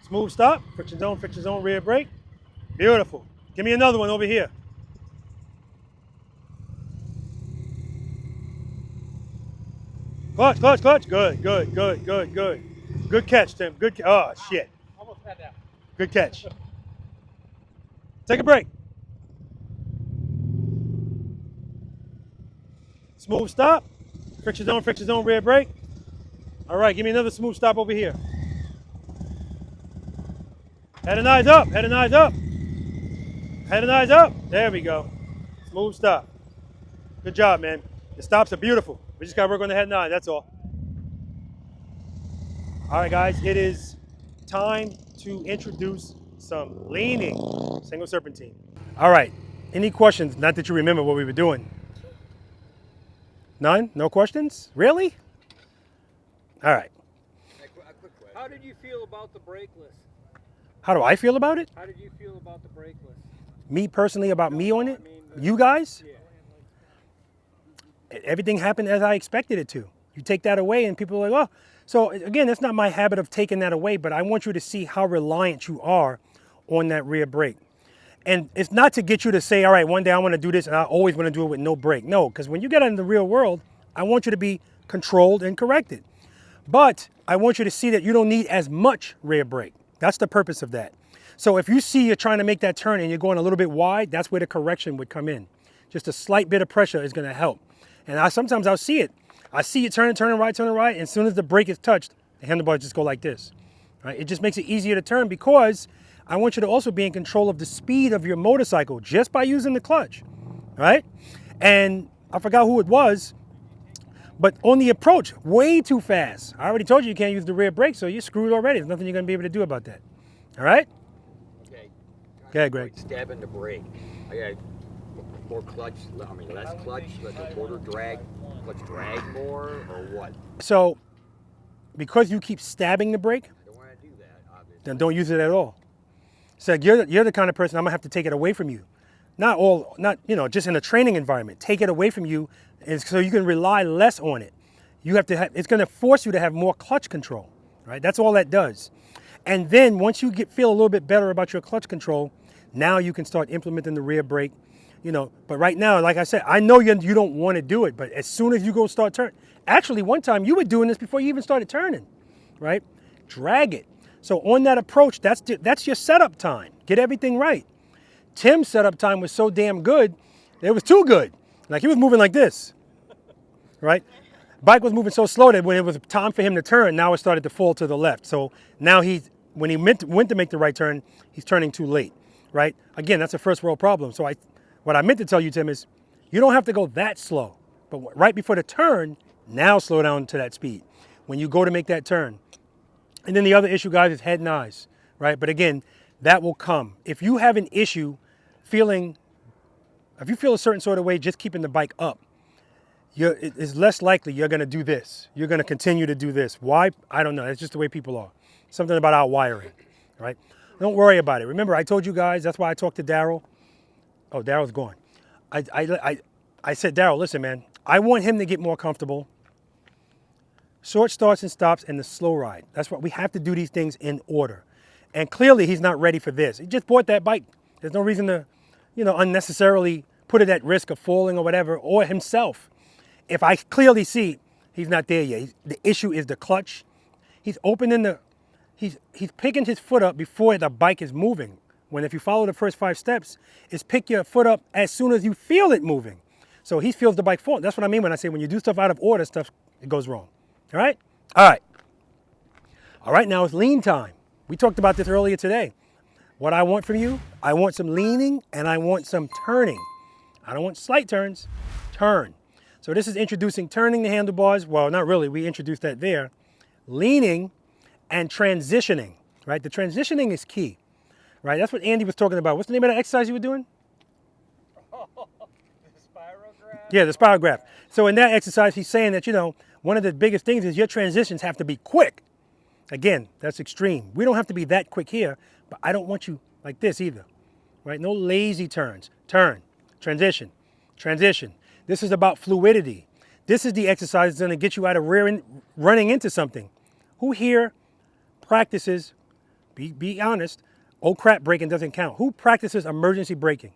Smooth stop. Friction zone, rear brake. Beautiful. Give me another one over here. Clutch, clutch, clutch. Good, good, good, good, good. Good catch, Tim. Good. Oh, shit. Almost had that. Good catch. Take a break. Smooth stop. Friction zone, rear brake. All right, give me another smooth stop over here. Head and eyes up, head and eyes up. Head and eyes up. There we go. Smooth stop. Good job, man. The stops are beautiful. We just got to work on the head and eyes, that's all. All right, guys, it is time to introduce some leaning single serpentine. All right, any questions? Not that you remember what we were doing. None? No questions? Really? All right. How did you feel about the brakeless? How do I feel about it? How did you feel about the brakeless? Me personally, about me on it? You guys? Yeah. Everything happened as I expected it to. You take that away and people are like, oh. So again, that's not my habit of taking that away, but I want you to see how reliant you are on that rear brake. And it's not to get you to say, all right, one day I want to do this and I always want to do it with no brake. No, because when you get out in the real world, I want you to be controlled and corrected. But I want you to see that you don't need as much rear brake. That's the purpose of that. So if you see you're trying to make that turn and you're going a little bit wide, that's where the correction would come in. Just a slight bit of pressure is going to help. And sometimes I'll see it. I see you turning right, and as soon as the brake is touched, the handlebars just go like this. Right? It just makes it easier to turn because I want you to also be in control of the speed of your motorcycle just by using the clutch, right? And I forgot who it was, but on the approach, way too fast. I already told you you can't use the rear brake, so you're screwed already. There's nothing you're going to be able to do about that. All right? Okay. Go ahead, Greg. Stabbing the brake. I got more clutch, less clutch, let the motor drag, clutch drag more, or what? So, because you keep stabbing the brake, I don't want to do that, obviously. then don't use it at all. So you're the kind of person I'm gonna have to take it away from you. Not just in a training environment. Take it away from you, and so you can rely less on it. You have to have, it's gonna force you to have more clutch control, right? That's all that does. And then once you feel a little bit better about your clutch control, now you can start implementing the rear brake. But right now, like I said, I know you don't want to do it, but as soon as you go start turning, actually one time you were doing this before you even started turning, right? Drag it. So on that approach, that's your setup time. Get everything right. Tim's setup time was so damn good, it was too good. Like he was moving like this, right? Bike was moving so slow that when it was time for him to turn, now it started to fall to the left. So now when he went to make the right turn, he's turning too late, right? Again, that's a first world problem. So what I meant to tell you, Tim, is you don't have to go that slow, but right before the turn, now slow down to that speed when you go to make that turn. And then the other issue, guys, is head and eyes, right? But again, that will come. If you have an issue if you feel a certain sort of way just keeping the bike up, it's less likely you're gonna do this. You're gonna continue to do this. Why? I don't know, it's just the way people are. Something about our wiring, right? Don't worry about it. Remember, I told you guys, that's why I talked to Daryl. Oh, Daryl's gone. I said, Daryl, listen, man, I want him to get more comfortable. Short starts and stops and the slow ride. That's what we have to do these things in order. And clearly he's not ready for this. He just bought that bike. There's no reason to, unnecessarily put it at risk of falling or whatever, or himself. If I clearly see he's not there yet. The issue is the clutch. He's picking his foot up before the bike is moving. When if you follow the first 5 steps, is pick your foot up as soon as you feel it moving. So he feels the bike fall. That's what I mean when I say when you do stuff out of order, it goes wrong. All right? All right. All right, now it's lean time. We talked about this earlier today. What I want from you, I want some leaning and I want some turning. I don't want slight turns, turn. So this is introducing turning the handlebars. Well, not really, we introduced that there. Leaning and transitioning, right? The transitioning is key, right? That's what Andy was talking about. What's the name of that exercise you were doing? Yeah, the spirograph. So in that exercise, he's saying that, one of the biggest things is your transitions have to be quick. Again, that's extreme. We don't have to be that quick here, but I don't want you like this either, right? No lazy turns. Turn, transition, transition. This is about fluidity. This is the exercise that's going to get you out of running into something. Who here practices, be honest, oh crap, braking doesn't count. Who practices emergency braking?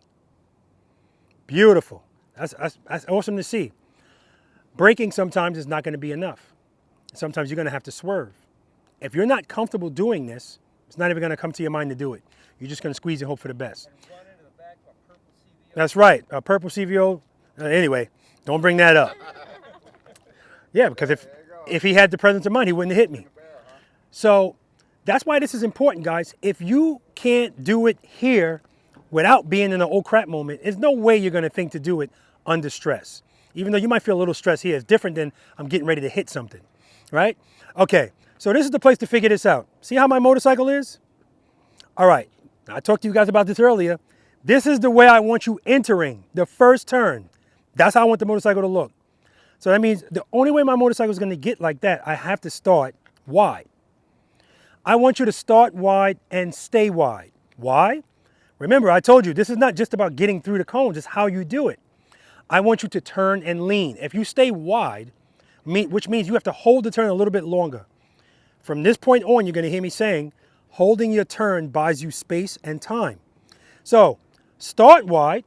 Beautiful. That's awesome to see. Braking sometimes is not going to be enough. Sometimes you're going to have to swerve. If you're not comfortable doing this, it's not even going to come to your mind to do it. You're just going to squeeze and hope for the best. That's right, a purple CVO. Anyway, don't bring that up. Yeah, because if he had the presence of mind, he wouldn't have hit me. So that's why this is important, guys. If you can't do it here without being in an oh crap moment, there's no way you're going to think to do it under stress. Even though you might feel a little stress here, it's different than I'm getting ready to hit something, right? Okay, so this is the place to figure this out. See how my motorcycle is? All right, I talked to you guys about this earlier. This is the way I want you entering the first turn. That's how I want the motorcycle to look. So that means the only way my motorcycle is going to get like that, I have to start wide. I want you to start wide and stay wide. Why? Remember, I told you, this is not just about getting through the cones, it's how you do it. I want you to turn and lean. If you stay wide, which means you have to hold the turn a little bit longer. From this point on, you're going to hear me saying, holding your turn buys you space and time. So start wide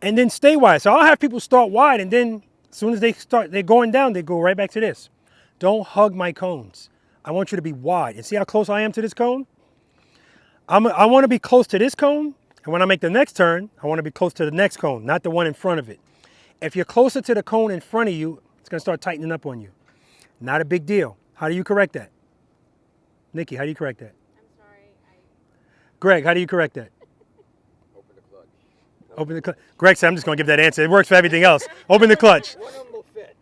and then stay wide. So I'll have people start wide and then as soon as they're going down, they go right back to this. Don't hug my cones. I want you to be wide. And see how close I am to this cone? I want to be close to this cone. And when I make the next turn, I want to be close to the next cone, not the one in front of it. If you're closer to the cone in front of you, it's going to start tightening up on you. Not a big deal. How do you correct that? Nikki, how do you correct that? I'm sorry. Greg, how do you correct that? Open the clutch. Open the clutch. Greg said, I'm just going to give that answer. It works for everything else. Open the clutch. One of them will fit.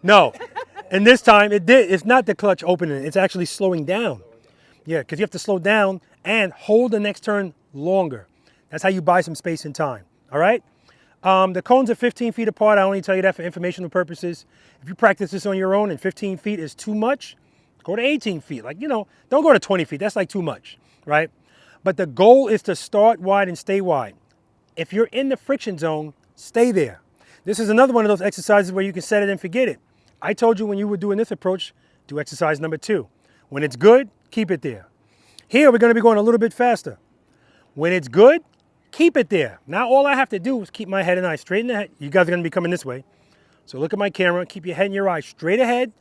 No. And this time, it's not the clutch opening. It's actually slowing down. Yeah, because you have to slow down and hold the next turn longer. That's how you buy some space and time. All right? The cones are 15 feet apart. I only tell you that for informational purposes. If you practice this on your own and 15 feet is too much, go to 18 feet. Don't go to 20 feet. That's like too much, right? But the goal is to start wide and stay wide. If you're in the friction zone, stay there. This is another one of those exercises where you can set it and forget it. I told you when you were doing this approach, do exercise number 2. When it's good, keep it there. Here, we're going to be going a little bit faster. When it's good, keep it there. Now, all I have to do is keep my head and eyes straight in the head. You guys are going to be coming this way. So look at my camera. Keep your head and your eyes straight ahead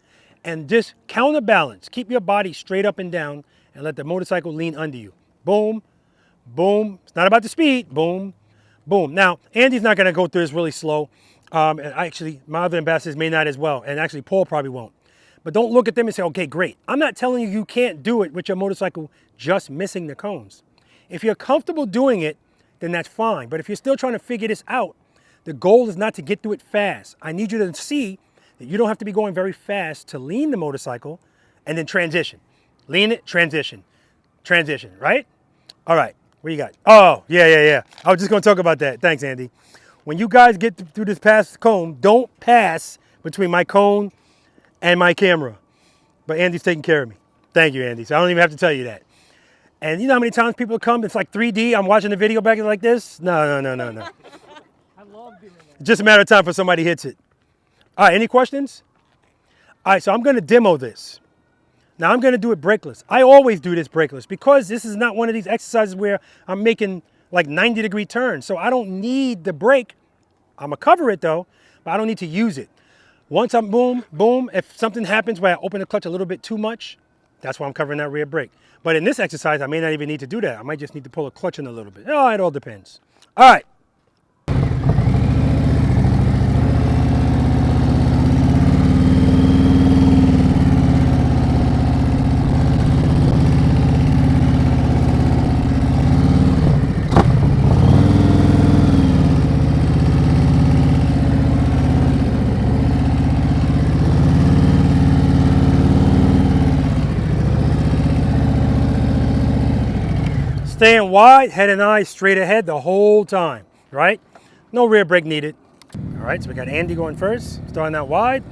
and just counterbalance. Keep your body straight up and down and let the motorcycle lean under you. Boom, boom. It's not about the speed. Boom, boom. Now, Andy's not going to go through this really slow. And actually, my other ambassadors may not as well. And actually, Paul probably won't. But don't look at them and say, okay, great. I'm not telling you you can't do it with your motorcycle just missing the cones. If you're comfortable doing it, then that's fine. But if you're still trying to figure this out, the goal is not to get through it fast. I need you to see that you don't have to be going very fast to lean the motorcycle and then transition. Lean it, transition, right? All right, what you got? Oh, yeah. I was just going to talk about that. Thanks, Andy. When you guys get through this past cone, don't pass between my cone and my camera. But Andy's taking care of me. Thank you, Andy. So I don't even have to tell you that. And you know how many times people come, it's like 3D, I'm watching the video back like this? No. I love doing that. Just a matter of time for somebody hits it. All right, any questions? All right, so I'm gonna demo this. Now I'm gonna do it brakeless. I always do this brakeless because this is not one of these exercises where I'm making like 90-degree turns. So I don't need the brake. I'm gonna cover it though, but I don't need to use it. Once I'm boom, boom, if something happens where I open the clutch a little bit too much, that's why I'm covering that rear brake. But in this exercise, I may not even need to do that. I might just need to pull a clutch in a little bit. Oh, it all depends. All right. Staying wide, head and eyes straight ahead the whole time, right? No rear brake needed. All right, so we got Andy going first, starting out wide.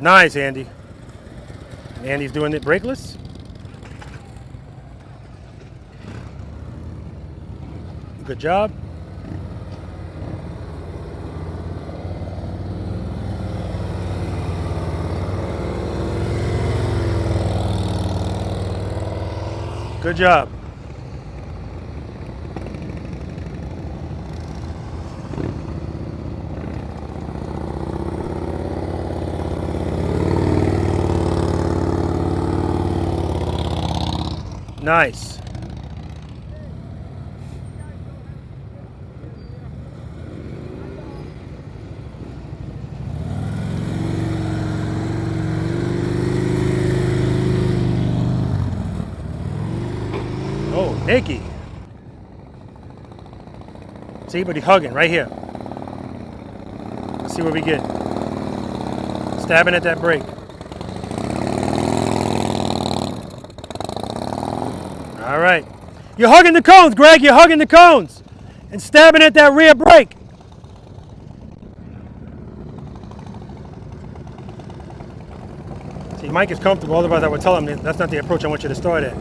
Nice, Andy. Andy's doing it brakeless. Good job. Good job. Nice. Oh, Nikki. See, but he's hugging right here. Let's see what we get. Stabbing at that brake. All right. You're hugging the cones, Greg. You're hugging the cones. And stabbing at that rear brake. See, Mike is comfortable. Otherwise, I would tell him that's not the approach I want you to start at.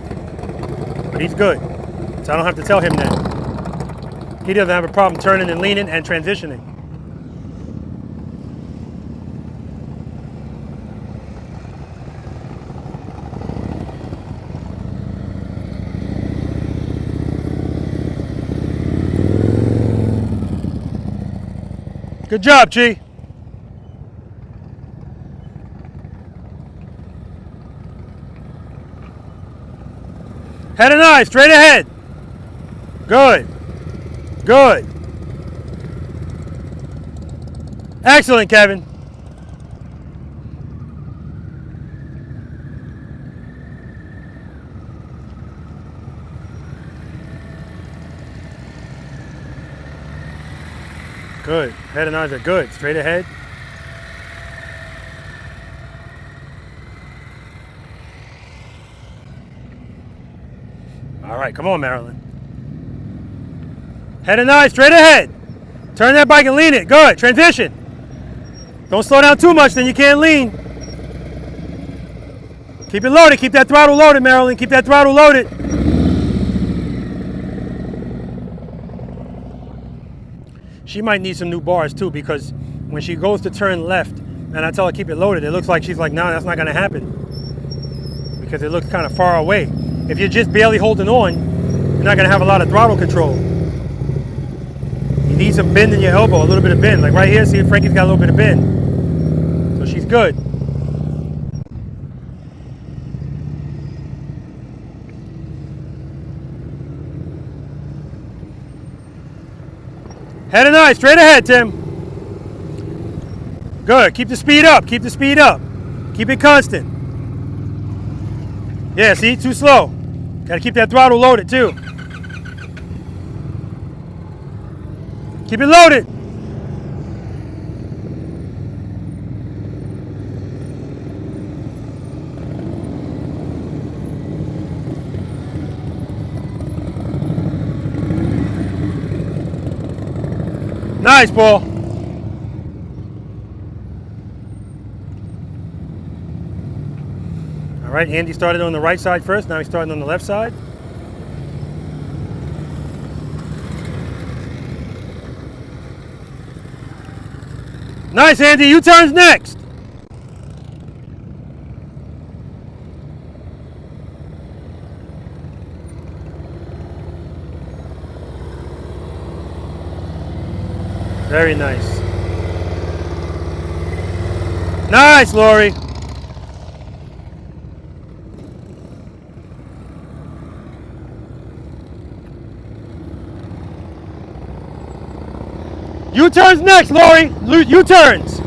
But he's good. So I don't have to tell him that. He doesn't have a problem turning and leaning and transitioning. Good job, Chi. Head and eyes, straight ahead. Good. Good. Excellent, Kevin. Good. Head and eyes are good. Straight ahead. All right, come on, Marilyn. Head and eyes, straight ahead. Turn that bike and lean it. Good. Transition. Don't slow down too much, then you can't lean. Keep it loaded. Keep that throttle loaded, Marilyn. Keep that throttle loaded. She might need some new bars too, because when she goes to turn left and I tell her keep it loaded, it looks like she's like, no, that's not gonna happen. Because it looks kind of far away. If you're just barely holding on, you're not gonna have a lot of throttle control. You need some bend in your elbow, a little bit of bend. Like right here, see if Frankie's got a little bit of bend. So she's good. Head and eyes, straight ahead, Tim. Good, keep the speed up, keep the speed up. Keep it constant. Yeah, see, too slow. Gotta keep that throttle loaded too. Keep it loaded. Nice, Paul. right, Andy started on the right side first. Now he's starting on the left side. Nice, Andy. U-turns next. Very nice. Nice, Lori. U-turns next, Lori. U-turns.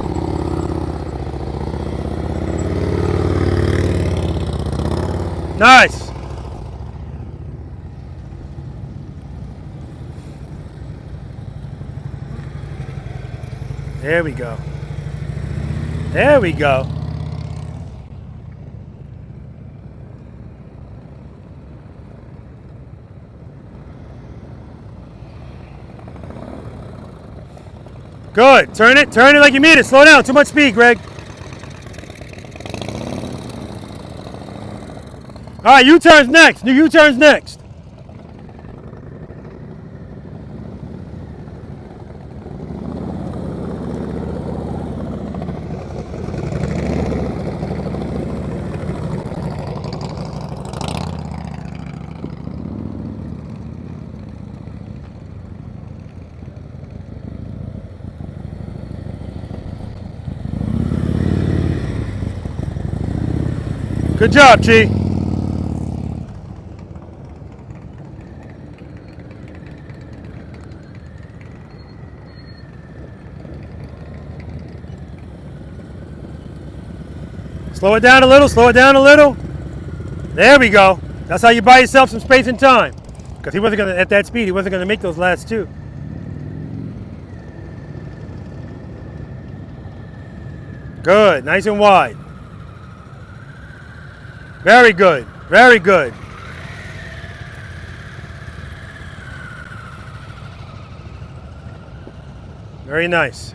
Nice. There we go. There we go. Good. Turn it like you mean it. Slow down. Too much speed, Greg. All right, U-turns next. New U-turns next. Good job, Chi. Slow it down a little, slow it down a little. There we go. That's how you buy yourself some space and time. Because he wasn't going to, at that speed, he wasn't going to make those last two. Good, nice and wide. Very good, very good. Very nice.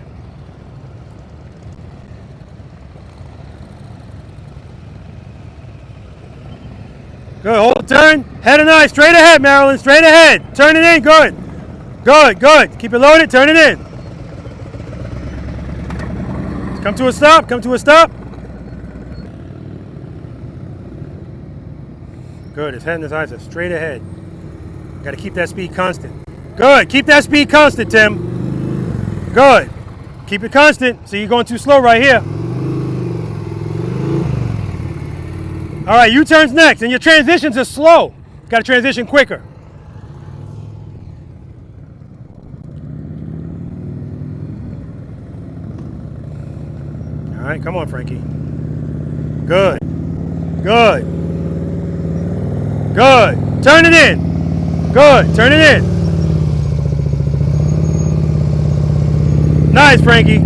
Good, hold turn, head and eye, straight ahead, Marilyn, straight ahead. Turn it in, good. Good, good. Keep it loaded, turn it in. Come to a stop, come to a stop. Good, his head and his eyes are straight ahead. Got to keep that speed constant. Good, keep that speed constant, Tim. Good. Keep it constant. See, you're going too slow right here. All right, U-turns next, and your transitions are slow. Got to transition quicker. All right, come on, Frankie. Good. Good. Good. Turn it in. Good. Turn it in. Nice, Frankie.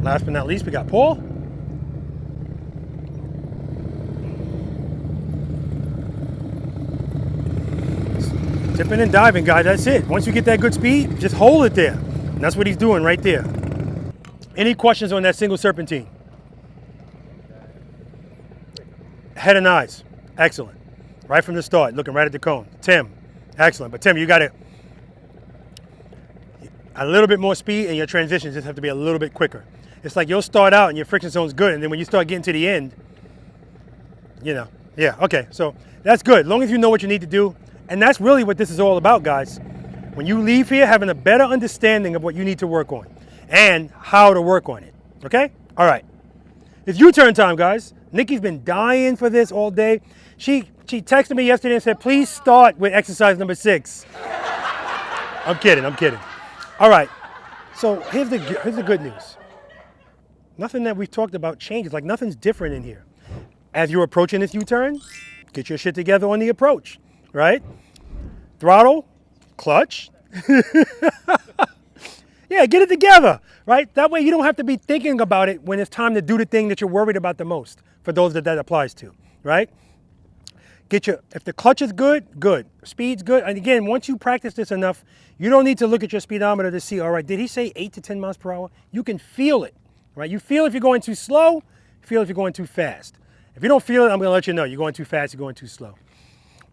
Last but not least, we got Paul. Tipping and diving, guys. That's it. Once you get that good speed, just hold it there. And that's what he's doing right there. Any questions on that single serpentine? Head and eyes. Excellent. Right from the start, looking right at the cone. Tim, excellent. But Tim, you got a little bit more speed, and your transitions just have to be a little bit quicker. It's like you'll start out and your friction zone's good, and then when you start getting to the end, you know, yeah, okay. So that's good, as long as you know what you need to do. And that's really what this is all about, guys. When you leave here, having a better understanding of what you need to work on and how to work on it, okay? All right, it's U-turn time, guys. Nikki's been dying for this all day. She texted me yesterday and said, please start with exercise number 6. I'm kidding, I'm kidding. All right, so here's the good news. Nothing that we've talked about changes, like nothing's different in here. As you're approaching this U-turn, get your shit together on the approach, right? Throttle, clutch. Yeah, get it together, right? That way you don't have to be thinking about it when it's time to do the thing that you're worried about the most, for those that applies to, right? If the clutch is good, good. Speed's good. And again, once you practice this enough, you don't need to look at your speedometer to see, all right, did he say 8 to 10 miles per hour? You can feel it, right? You feel if you're going too slow, feel if you're going too fast. If you don't feel it, I'm gonna let you know you're going too fast, you're going too slow.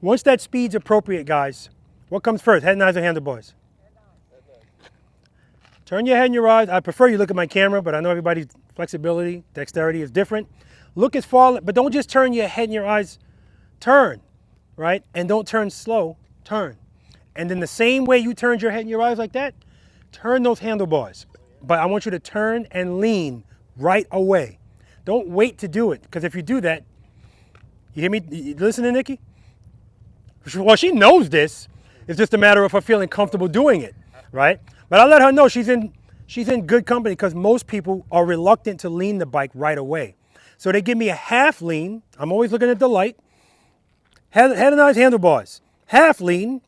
Once that speed's appropriate, guys, what comes first, head and eyes or handlebars? Turn your head and your eyes. I prefer you look at my camera, but I know everybody's flexibility, dexterity is different. Look as far, but don't just turn your head and your eyes. Turn, right? And don't turn slow, turn. And then the same way you turned your head and your eyes like that, turn those handlebars. But I want you to turn and lean right away. Don't wait to do it, because if you do that, you hear me? You listening, Nikki? Well, she knows this. It's just a matter of her feeling comfortable doing it, right? But I let her know she's in good company, because most people are reluctant to lean the bike right away. So they give me a half lean. I'm always looking at the light. Head and eyes, handlebars. Half lean.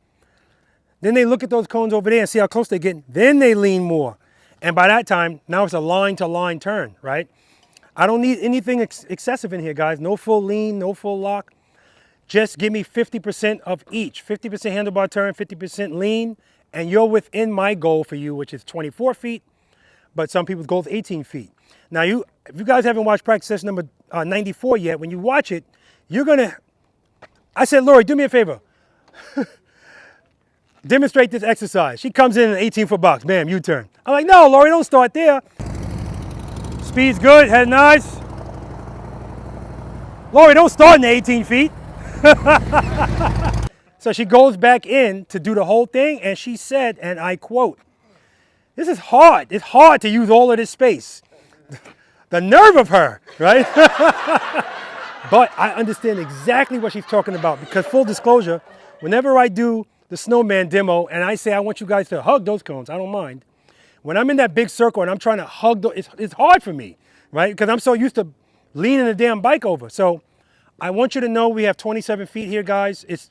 Then they look at those cones over there and see how close they're getting. Then they lean more. And by that time, now it's a line-to-line turn, right? I don't need anything excessive in here, guys. No full lean, no full lock. Just give me 50% of each. 50% handlebar turn, 50% lean, and you're within my goal for you, which is 24 feet, but some people's goal is 18 feet. Now, if you guys haven't watched practice session number 94 yet, when you watch it, you're gonna, I said, Lori, do me a favor. Demonstrate this exercise. She comes in an 18-foot box, bam, U-turn. I'm like, no, Lori, don't start there. Speed's good, head and eyes. Lori, don't start in the 18 feet. So she goes back in to do the whole thing, and she said, and I quote, this is hard. It's hard to use all of this space. The nerve of her, right? But I understand exactly what she's talking about, because full disclosure, whenever I do the Snowman demo and I say I want you guys to hug those cones, I don't mind. When I'm in that big circle and I'm trying to hug, it's hard for me, right? Because I'm so used to leaning the damn bike over. So I want you to know we have 27 feet here, guys. It's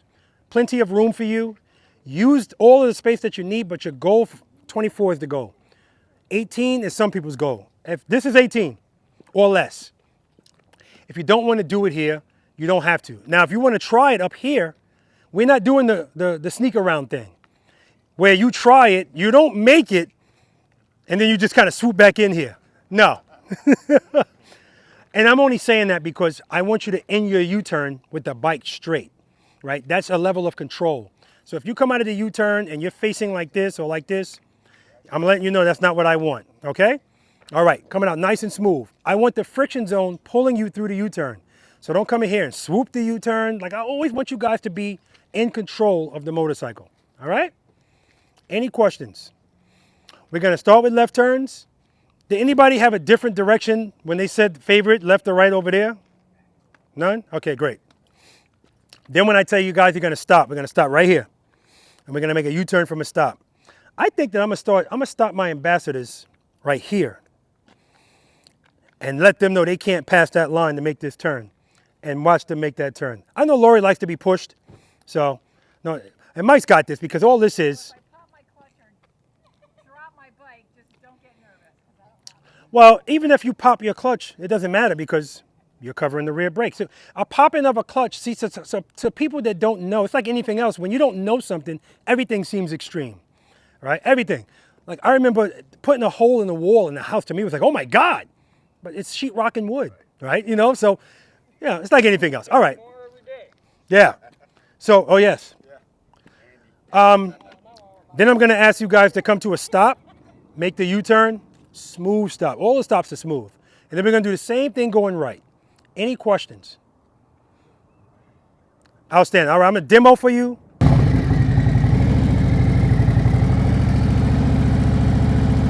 plenty of room for you. Use all of the space that you need, but your goal, 24 is the goal. 18 is some people's goal. If this is 18 or less, if you don't want to do it here, you don't have to. Now, if you want to try it up here, we're not doing the sneak around thing where you try it, you don't make it, and then you just kind of swoop back in here. No. And I'm only saying that because I want you to end your U-turn with the bike straight, right? That's a level of control. So if you come out of the U-turn and you're facing like this or like this, I'm letting you know that's not what I want, okay? All right, coming out nice and smooth. I want the friction zone pulling you through the U-turn. So don't come in here and swoop the U-turn. Like, I always want you guys to be in control of the motorcycle, all right? Any questions? We're gonna start with left turns. Did anybody have a different direction when they said favorite, left or right over there? None? Okay, great. Then when I tell you guys you're gonna stop, we're gonna stop right here. And we're gonna make a U-turn from a stop. I think that I'm gonna stop my ambassadors right here and let them know they can't pass that line to make this turn, and watch them make that turn. I know Lori likes to be pushed, so, no, and Mike's got this, because all this is, well, even if you pop your clutch, it doesn't matter, because you're covering the rear brake. So a popping of a clutch, see, so people that don't know, it's like anything else. When you don't know something, everything seems extreme, right? Everything. Like, I remember putting a hole in the wall in the house, to me was like, oh my God, but it's sheetrock and wood, right? You know, so, yeah, it's like anything else. All right. Yeah. So, oh yes. Then I'm gonna ask you guys to come to a stop, make the U-turn, smooth stop. All the stops are smooth. And then we're gonna do the same thing going right. Any questions? Outstanding. All right, I'm gonna demo for you.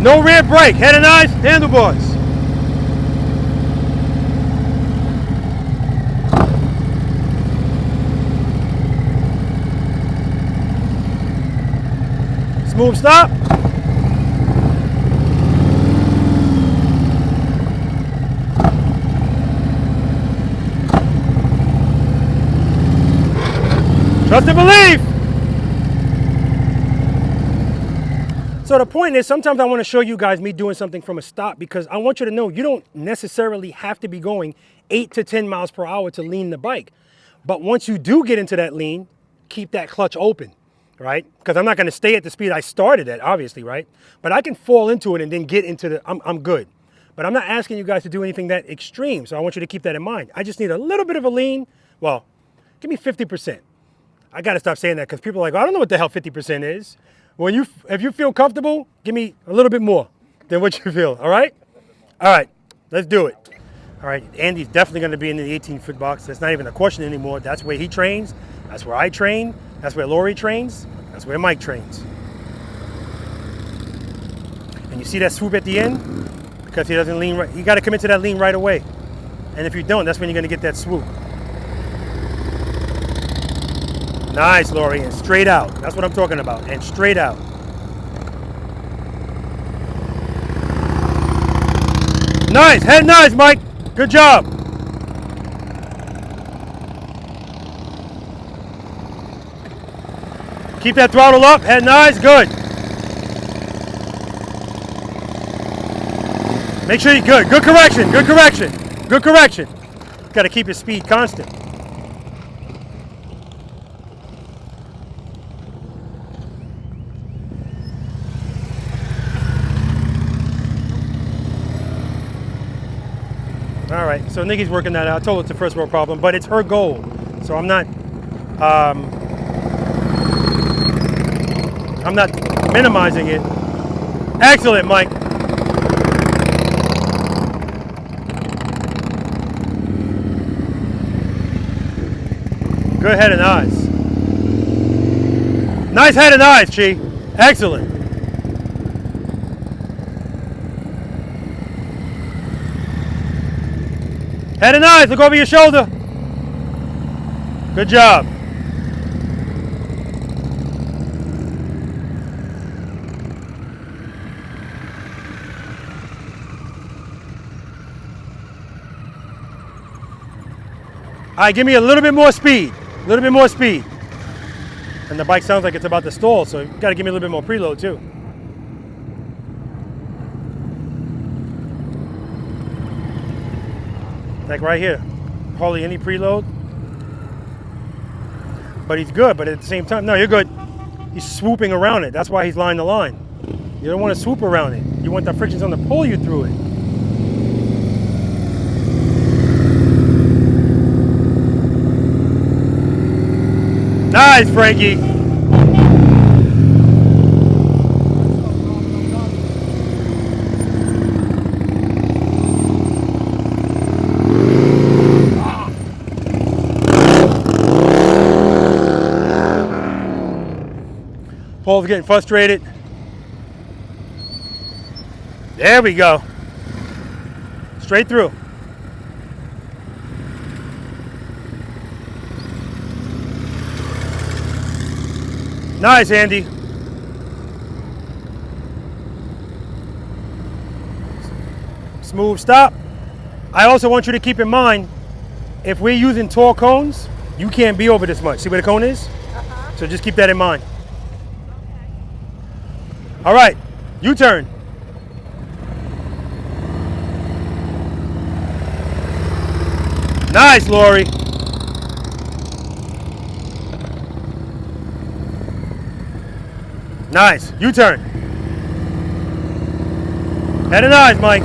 No rear brake, head and eyes, handlebars. Smooth stop. Trust and believe. So the point is, sometimes I want to show you guys me doing something from a stop, because I want you to know you don't necessarily have to be going 8 to 10 miles per hour to lean the bike. But once you do get into that lean, keep that clutch open, right? Because I'm not going to stay at the speed I started at, obviously, right? But I can fall into it and then get into the, I'm good. But I'm not asking you guys to do anything that extreme, so I want you to keep that in mind. I just need a little bit of a lean. Well, give me 50%. I got to stop saying that because people are like, I don't know what the hell 50% is. If you feel comfortable, give me a little bit more than what you feel, all right? All right, let's do it. All right, Andy's definitely going to be in the 18-foot box. That's not even a question anymore. That's where he trains. That's where I train. That's where Lori trains. That's where Mike trains. And you see that swoop at the end? Because he doesn't lean right. You got to commit to that lean right away. And if you don't, that's when you're going to get that swoop. Nice, Lori, and straight out. That's what I'm talking about, and straight out. Nice, head nice, Mike. Good job. Keep that throttle up, head nice, good. Make sure you're good. Good correction, good correction, good correction. Got to keep your speed constant. All right, so Nikki's working that out. I told her it's a first world problem, but it's her goal. So I'm not minimizing it. Excellent, Mike. Good head and eyes. Nice head and eyes, Chi. Excellent. Head and eyes, look over your shoulder. Good job. All right, give me a little bit more speed. A little bit more speed. And the bike sounds like it's about to stall, so you gotta give me a little bit more preload too. Like right here, hardly any preload. But he's good, but at the same time, no, you're good. He's swooping around it. That's why he's line to line. You don't want to swoop around it. You want the friction zone to pull you through it. Nice, Frankie. Paul's getting frustrated. There we go. Straight through. Nice, Andy. Smooth stop. I also want you to keep in mind, if we're using tall cones, you can't be over this much. See where the cone is? So just keep that in mind. All right, U-turn. Nice, Lori. Nice, U-turn. Head and eyes, Mike.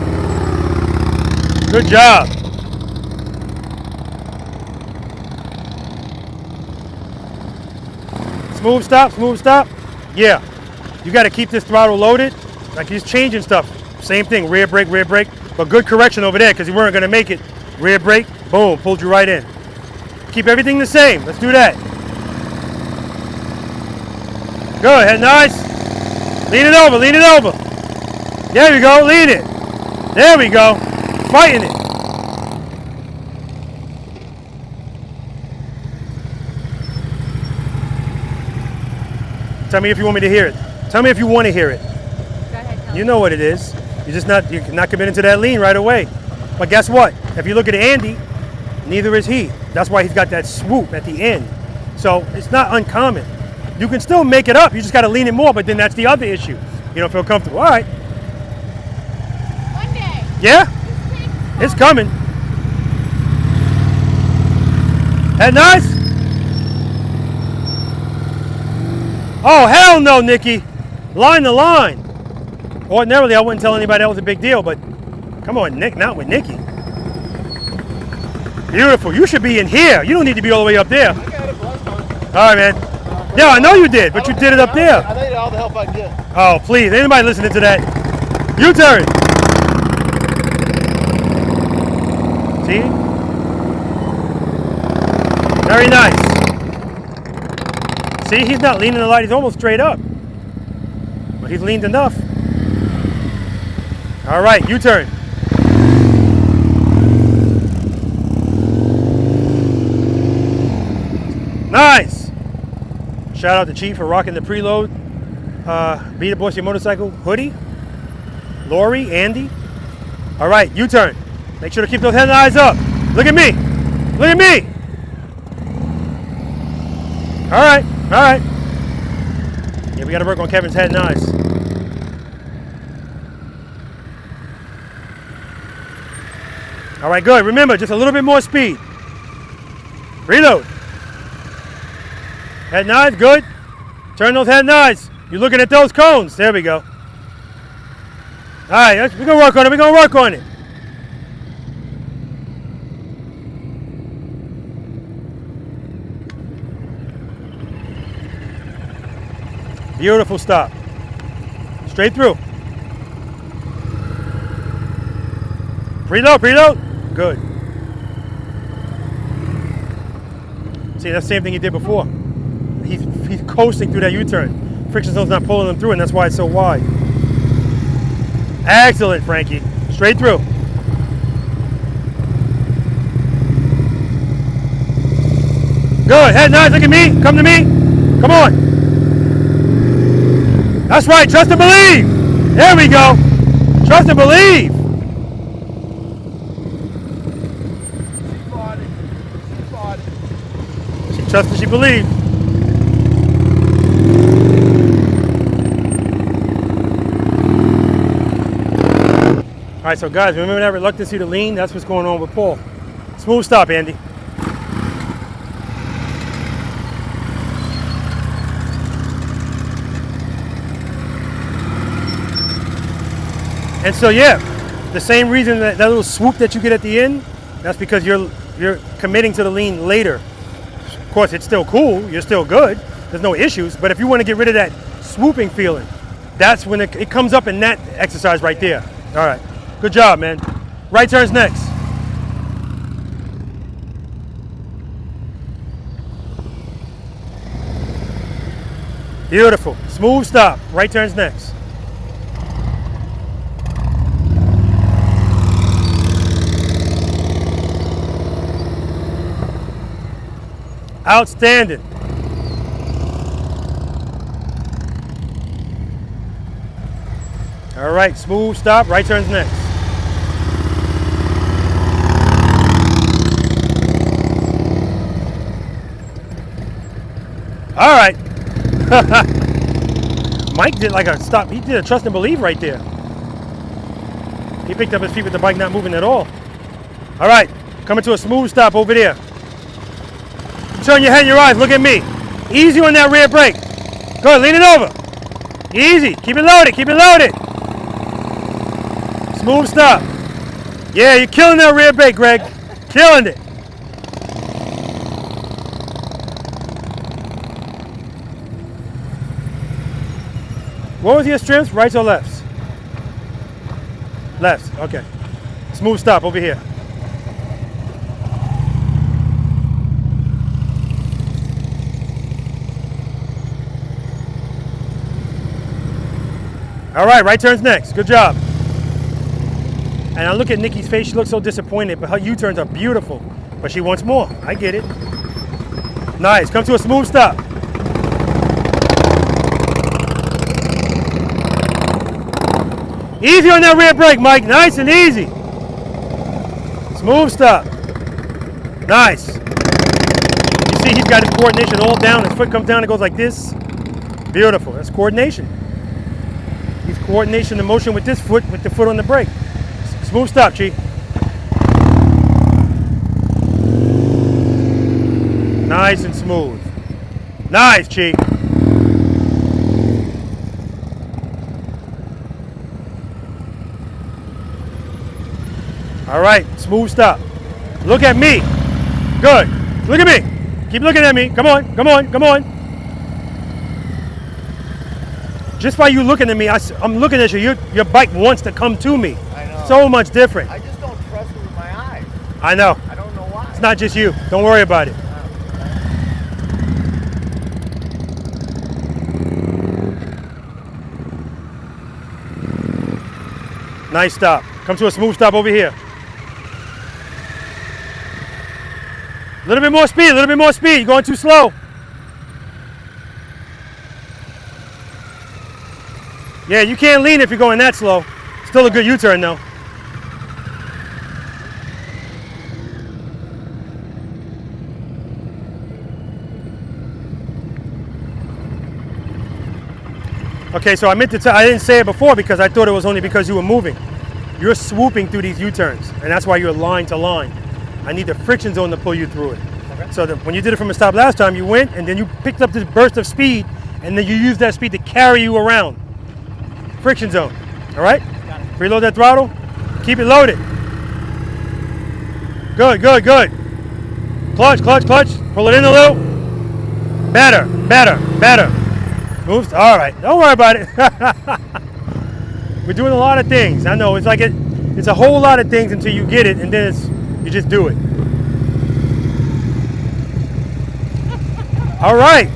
Good job. Smooth stop, smooth stop. Yeah. You got to keep this throttle loaded. Like he's changing stuff. Same thing, rear brake, but good correction over there because you weren't going to make it. Rear brake, boom, pulled you right in. Keep everything the same. Let's do that. Good, head nice. Lean it over, lean it over. There we go, lean it. There we go. Fighting it. Tell me if you want me to hear it. Tell me if you want to hear it. Go ahead, you know what it is. You're not committing to that lean right away. But guess what? If you look at Andy, neither is he. That's why he's got that swoop at the end. So it's not uncommon. You can still make it up. You just got to lean it more, but then that's the other issue. You don't feel comfortable. All right. One day. Yeah? It's coming. Head nice? Oh, hell no, Nikki. Line to line. Ordinarily, I wouldn't tell anybody that was a big deal, but Come on, Nick, not with Nikki. Beautiful. You should be in here. You don't need to be all the way up there. I got it, bro. All right, man. Yeah, I know you did, but you did it up there. I need all the help I can get. Oh, please. Anybody listening to that? U-turn. See? Very nice. See, he's not leaning a lot. He's almost straight up. But he's leaned enough. All right, U-turn. Nice. Shout out to Chief for rocking the preload. Be the Boys Your Motorcycle hoodie. Lori, Andy. All right, U-turn. Make sure to keep those head and eyes up. Look at me. Look at me. All right, all right. Yeah, we got to work on Kevin's head and eyes. All right, good. Remember, just a little bit more speed. Reload. Head and eyes, good. Turn those head and eyes. You're looking at those cones. There we go. All right, we're going to work on it. We're going to work on it. Beautiful stop. Straight through. Preload, preload. Good. See, that's the same thing he did before. He's coasting through that U-turn. Friction zone's not pulling him through, and that's why it's so wide. Excellent, Frankie. Straight through. Good. Head nice. Look at me. Come to me. Come on. That's right. Trust and believe. There we go. Trust and believe. She trusts and she believes. All right, so guys, remember that reluctancy to lean? That's what's going on with Paul. Smooth stop, Andy. And so, yeah, the same reason that little swoop that you get at the end, that's because you're committing to the lean later. Of course, it's still cool. You're still good. There's no issues. But if you want to get rid of that swooping feeling, that's when it comes up in that exercise right there. All right. Good job, man. Right turn's next. Beautiful. Smooth stop. Right turn's next. Outstanding. All right, smooth stop. Right turn's next. All right. Mike did like a stop. He did a trust and believe right there. He picked up his feet with the bike not moving at all. All right, coming to a smooth stop over there. Turn your head and your eyes. Look at me. Easy on that rear brake. Good, lean it over. Easy. Keep it loaded. Keep it loaded. Smooth stop. Yeah, you're killing that rear brake, Greg. Killing it. What was your strengths? Rights or lefts? Lefts. Okay. Smooth stop over here. All right, right turn's next. Good job. And I look at Nikki's face. She looks so disappointed, but her U-turns are beautiful. But she wants more. I get it. Nice. Come to a smooth stop. Easy on that rear brake, Mike. Nice and easy. Smooth stop. Nice. You see he's got his coordination all down. His foot comes down and goes like this. Beautiful. That's coordination. He's coordination in motion with this foot, with the foot on the brake. Smooth stop, Chi. Nice and smooth. Nice, Chi. All right, smooth stop. Look at me. Good. Look at me. Keep looking at me. Come on, come on, come on. Just by you looking at me, I'm looking at you. Your bike wants to come to me. I know. So much different. I just don't trust it with my eyes. I know. I don't know why. It's not just you. Don't worry about it. Nice stop. Come to a smooth stop over here. A little bit more speed, a little bit more speed. You're going too slow. Yeah, you can't lean if you're going that slow. Still a good U-turn though. Okay, so I meant to tell, I didn't say it before because I thought it was only because you were moving. You're swooping through these U-turns, and that's why you're line to line. I need the friction zone to pull you through it. Okay. So when you did it from a stop last time, you went, and then you picked up this burst of speed, and then you used that speed to carry you around. Friction zone, all right? Preload that throttle, keep it loaded. Good, good, good. Clutch, clutch, clutch, pull it in a little. Better, better, better. Moves, all right, don't worry about it. We're doing a lot of things. I know, it's like it's a whole lot of things until you get it, and then you just do it. All right,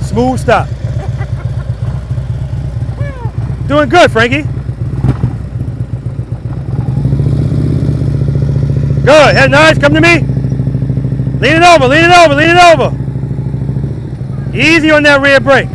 smooth stop. Doing good, Frankie. Good, head nice, come to me. Lean it over, lean it over, lean it over. Easy on that rear brake.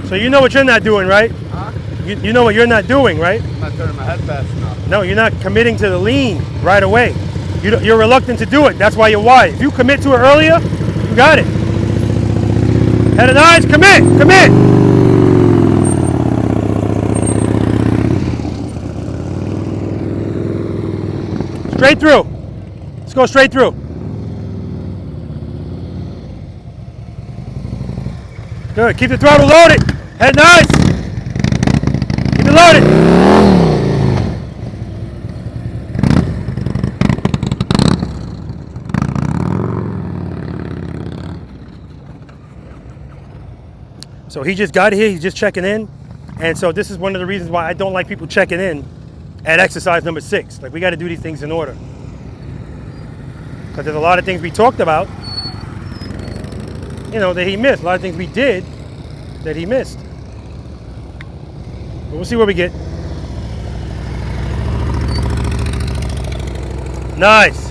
So you know what you're not doing, right? Huh? You know what you're not doing, right? I'm not turning my head fast enough. No, you're not committing to the lean right away. You're reluctant to do it. That's why you're wide. If you commit to it earlier, you got it. Head and eyes, commit, commit. Straight through. Let's go straight through. Good. Keep the throttle loaded. Head nice. Keep it loaded. So he just got here. He's just checking in. And so this is one of the reasons why I don't like people checking in at exercise number 6. Like, we got to do these things in order. Because there's a lot of things we talked about, you know, that he missed. A lot of things we did that he missed. But we'll see what we get. Nice.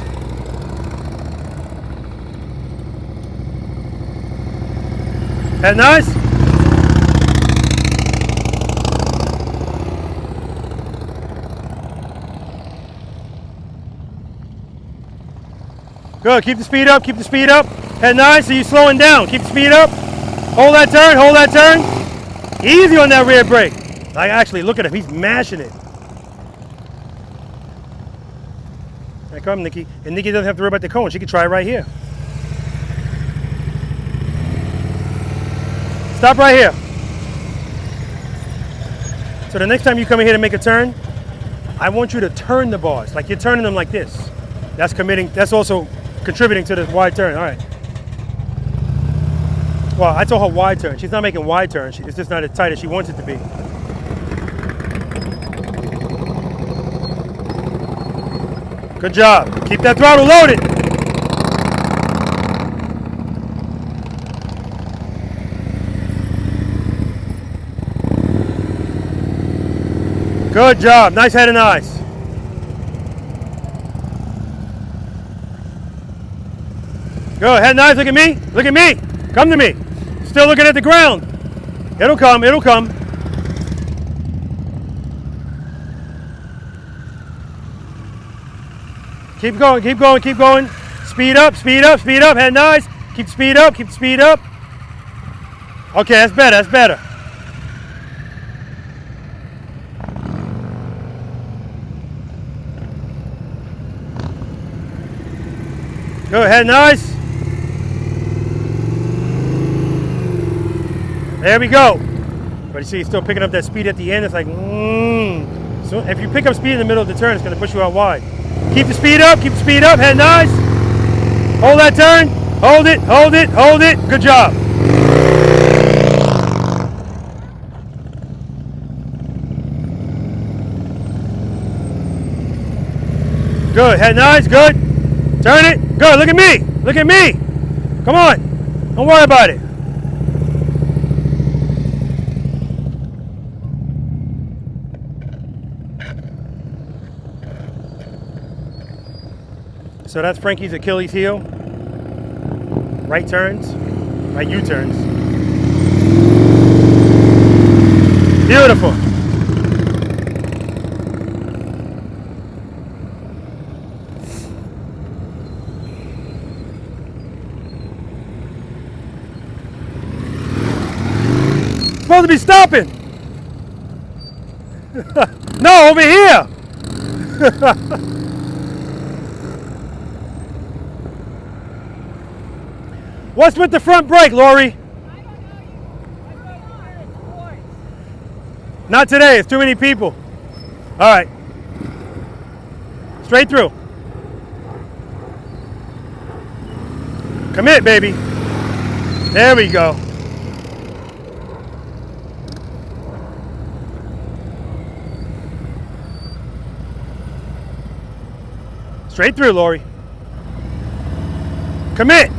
Head nice. Good, keep the speed up, keep the speed up. Head nice, so you're slowing down. Keep the speed up. Hold that turn, hold that turn. Easy on that rear brake. Like, actually, look at him, he's mashing it. Here come Nikki. And Nikki doesn't have to worry about the cone. She can try it right here. Stop right here. So the next time you come in here to make a turn, I want you to turn the bars. Like, you're turning them like this. That's committing, that's also contributing to the wide turn. All right. Well, I told her wide turn. She's not making wide turns. It's just not as tight as she wants it to be. Good job. Keep that throttle loaded. Good job. Nice head and eyes. Good. Head and eyes. Look at me. Look at me. Come to me. Still looking at the ground. It'll come. It'll come. Keep going. Keep going. Keep going. Speed up. Speed up. Speed up. Head and eyes. Keep speed up. Keep speed up. Okay, that's better. That's better. Good, head nice. There we go. But you see, he's still picking up that speed at the end. It's like, So if you pick up speed in the middle of the turn, it's going to push you out wide. Keep the speed up, head nice. Hold that turn, hold it, hold it, hold it. Good job. Good, head nice, good. Turn it, good, look at me, look at me. Come on, don't worry about it. So that's Frankie's Achilles heel. Right turns, right U-turns. Beautiful. Supposed to be stopping. No, over here. What's with the front brake, Lori? Not today, it's too many people. All right. Straight through. Commit, baby. There we go. Straight through, Lori. Commit.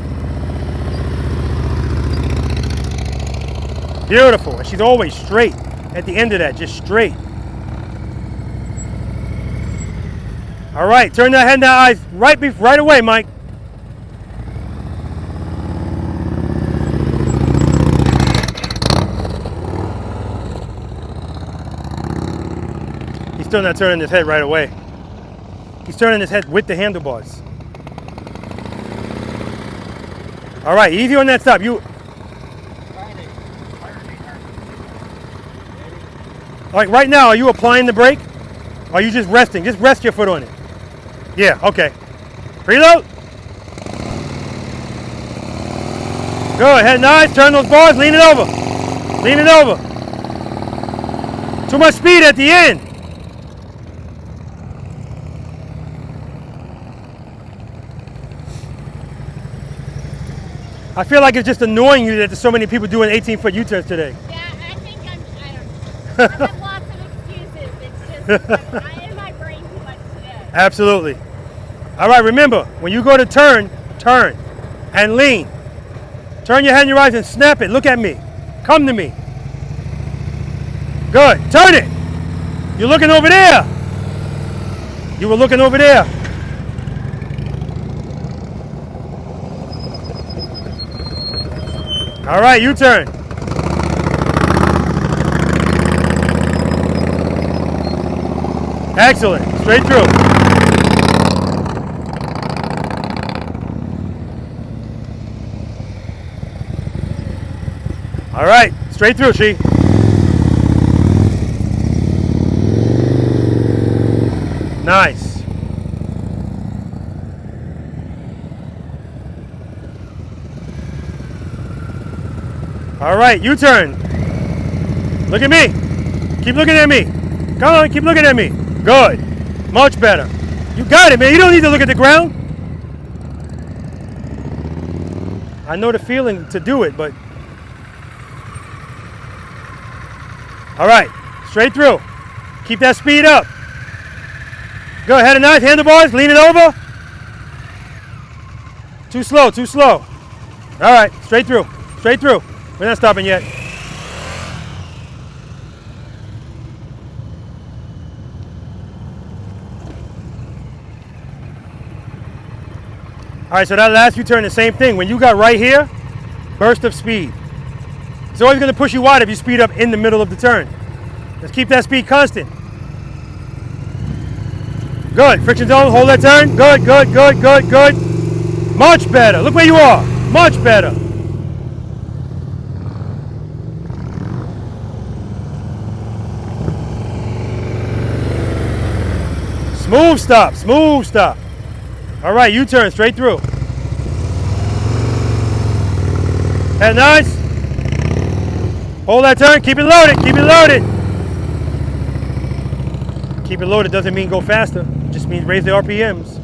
Beautiful. And she's always straight at the end of that, just straight. All right, turn that head and that eyes right away, Mike. He's still not turning his head right away. He's turning his head with the handlebars. All right, easy on that stop. Like right now, are you applying the brake? Or are you just resting? Just rest your foot on it. Yeah, okay. Preload. Good, head nice, turn those bars, lean it over. Lean it over. Too much speed at the end. I feel like it's just annoying you that there's so many people doing 18-foot U-turns today. Yeah, I think I have lots of excuses. It's just in my brain too much today. Absolutely. All right, remember, when you go to turn and lean. Turn your head and your eyes and snap it. Look at me. Come to me. Good. Turn it. You're looking over there. You were looking over there. All right, U-turn. Excellent. Straight through. All right, straight through, Chi. Nice. All right, U-turn. Look at me. Keep looking at me. Come on, keep looking at me. Good. Much better. You got it, man. You don't need to look at the ground. I know the feeling to do it, but... All right, straight through. Keep that speed up. Go ahead and nice. Handlebars, lean it over. Too slow, too slow. All right, straight through, straight through. We're not stopping yet. All right, so that last U-turn, the same thing. When you got right here, burst of speed. It's always going to push you wide if you speed up in the middle of the turn. Let's keep that speed constant. Good. Friction zone. Hold that turn. Good, good, good, good, good. Much better. Look where you are. Much better. Smooth stop. Smooth stop. All right, U-turn straight through. Head nice. Hold that turn. Keep it loaded. Keep it loaded. Keep it loaded doesn't mean go faster. It just means raise the RPMs.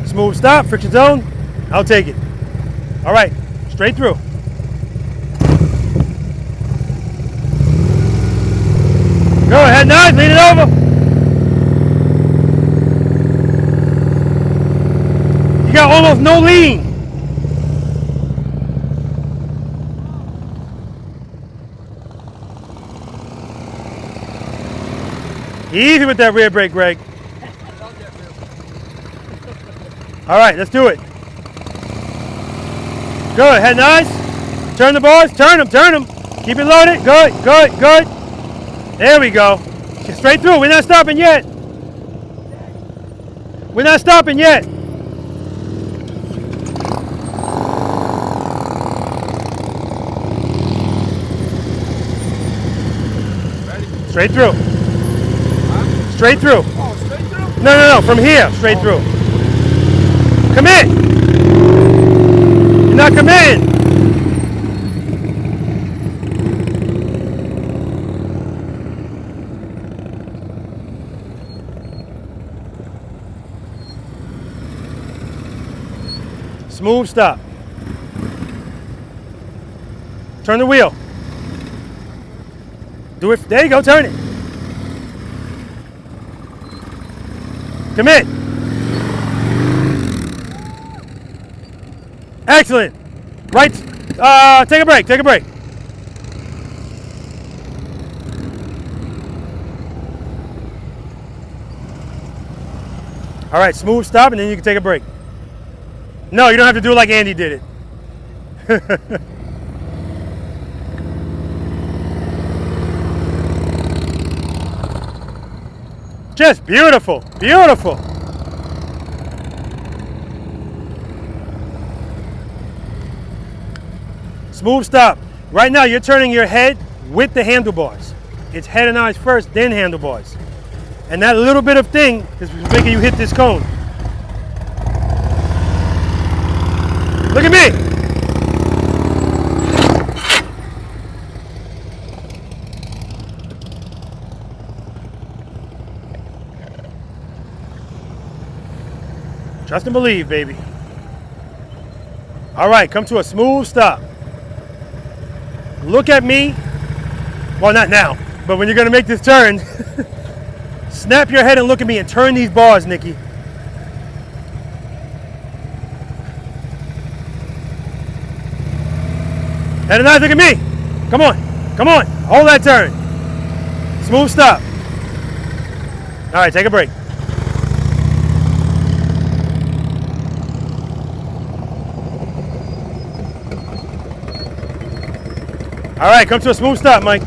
Smooth stop. Friction zone. I'll take it. All right. Straight through. Go ahead, nice. Lean it over. You got almost no lean. Easy with that rear brake, Greg. All right, let's do it. Good, head nice. Turn the bars, turn them, turn them. Keep it loaded, good, good, good. There we go. Straight through, we're not stopping yet. We're not stopping yet. Straight through. Straight through. Oh, straight through? No, no, no, from here, straight through. Come in. You're not coming in. Smooth stop. Turn the wheel. Do it. There you go, turn it. Commit. Excellent. Right. Take a break. Take a break. All right, smooth stop, and then you can take a break. No, you don't have to do it like Andy did it. Just beautiful, beautiful. Smooth stop. Right now you're turning your head with the handlebars. It's head and eyes first, then handlebars. And that little bit of thing is making you hit this cone. Look at me. Trust and believe, baby. All right, come to a smooth stop. Look at me. Well, not now, but when you're gonna make this turn, snap your head and look at me and turn these bars, Nikki. Head and eyes, look at me. Come on, come on, hold that turn. Smooth stop. All right, take a break. All right, come to a smooth stop, Mike.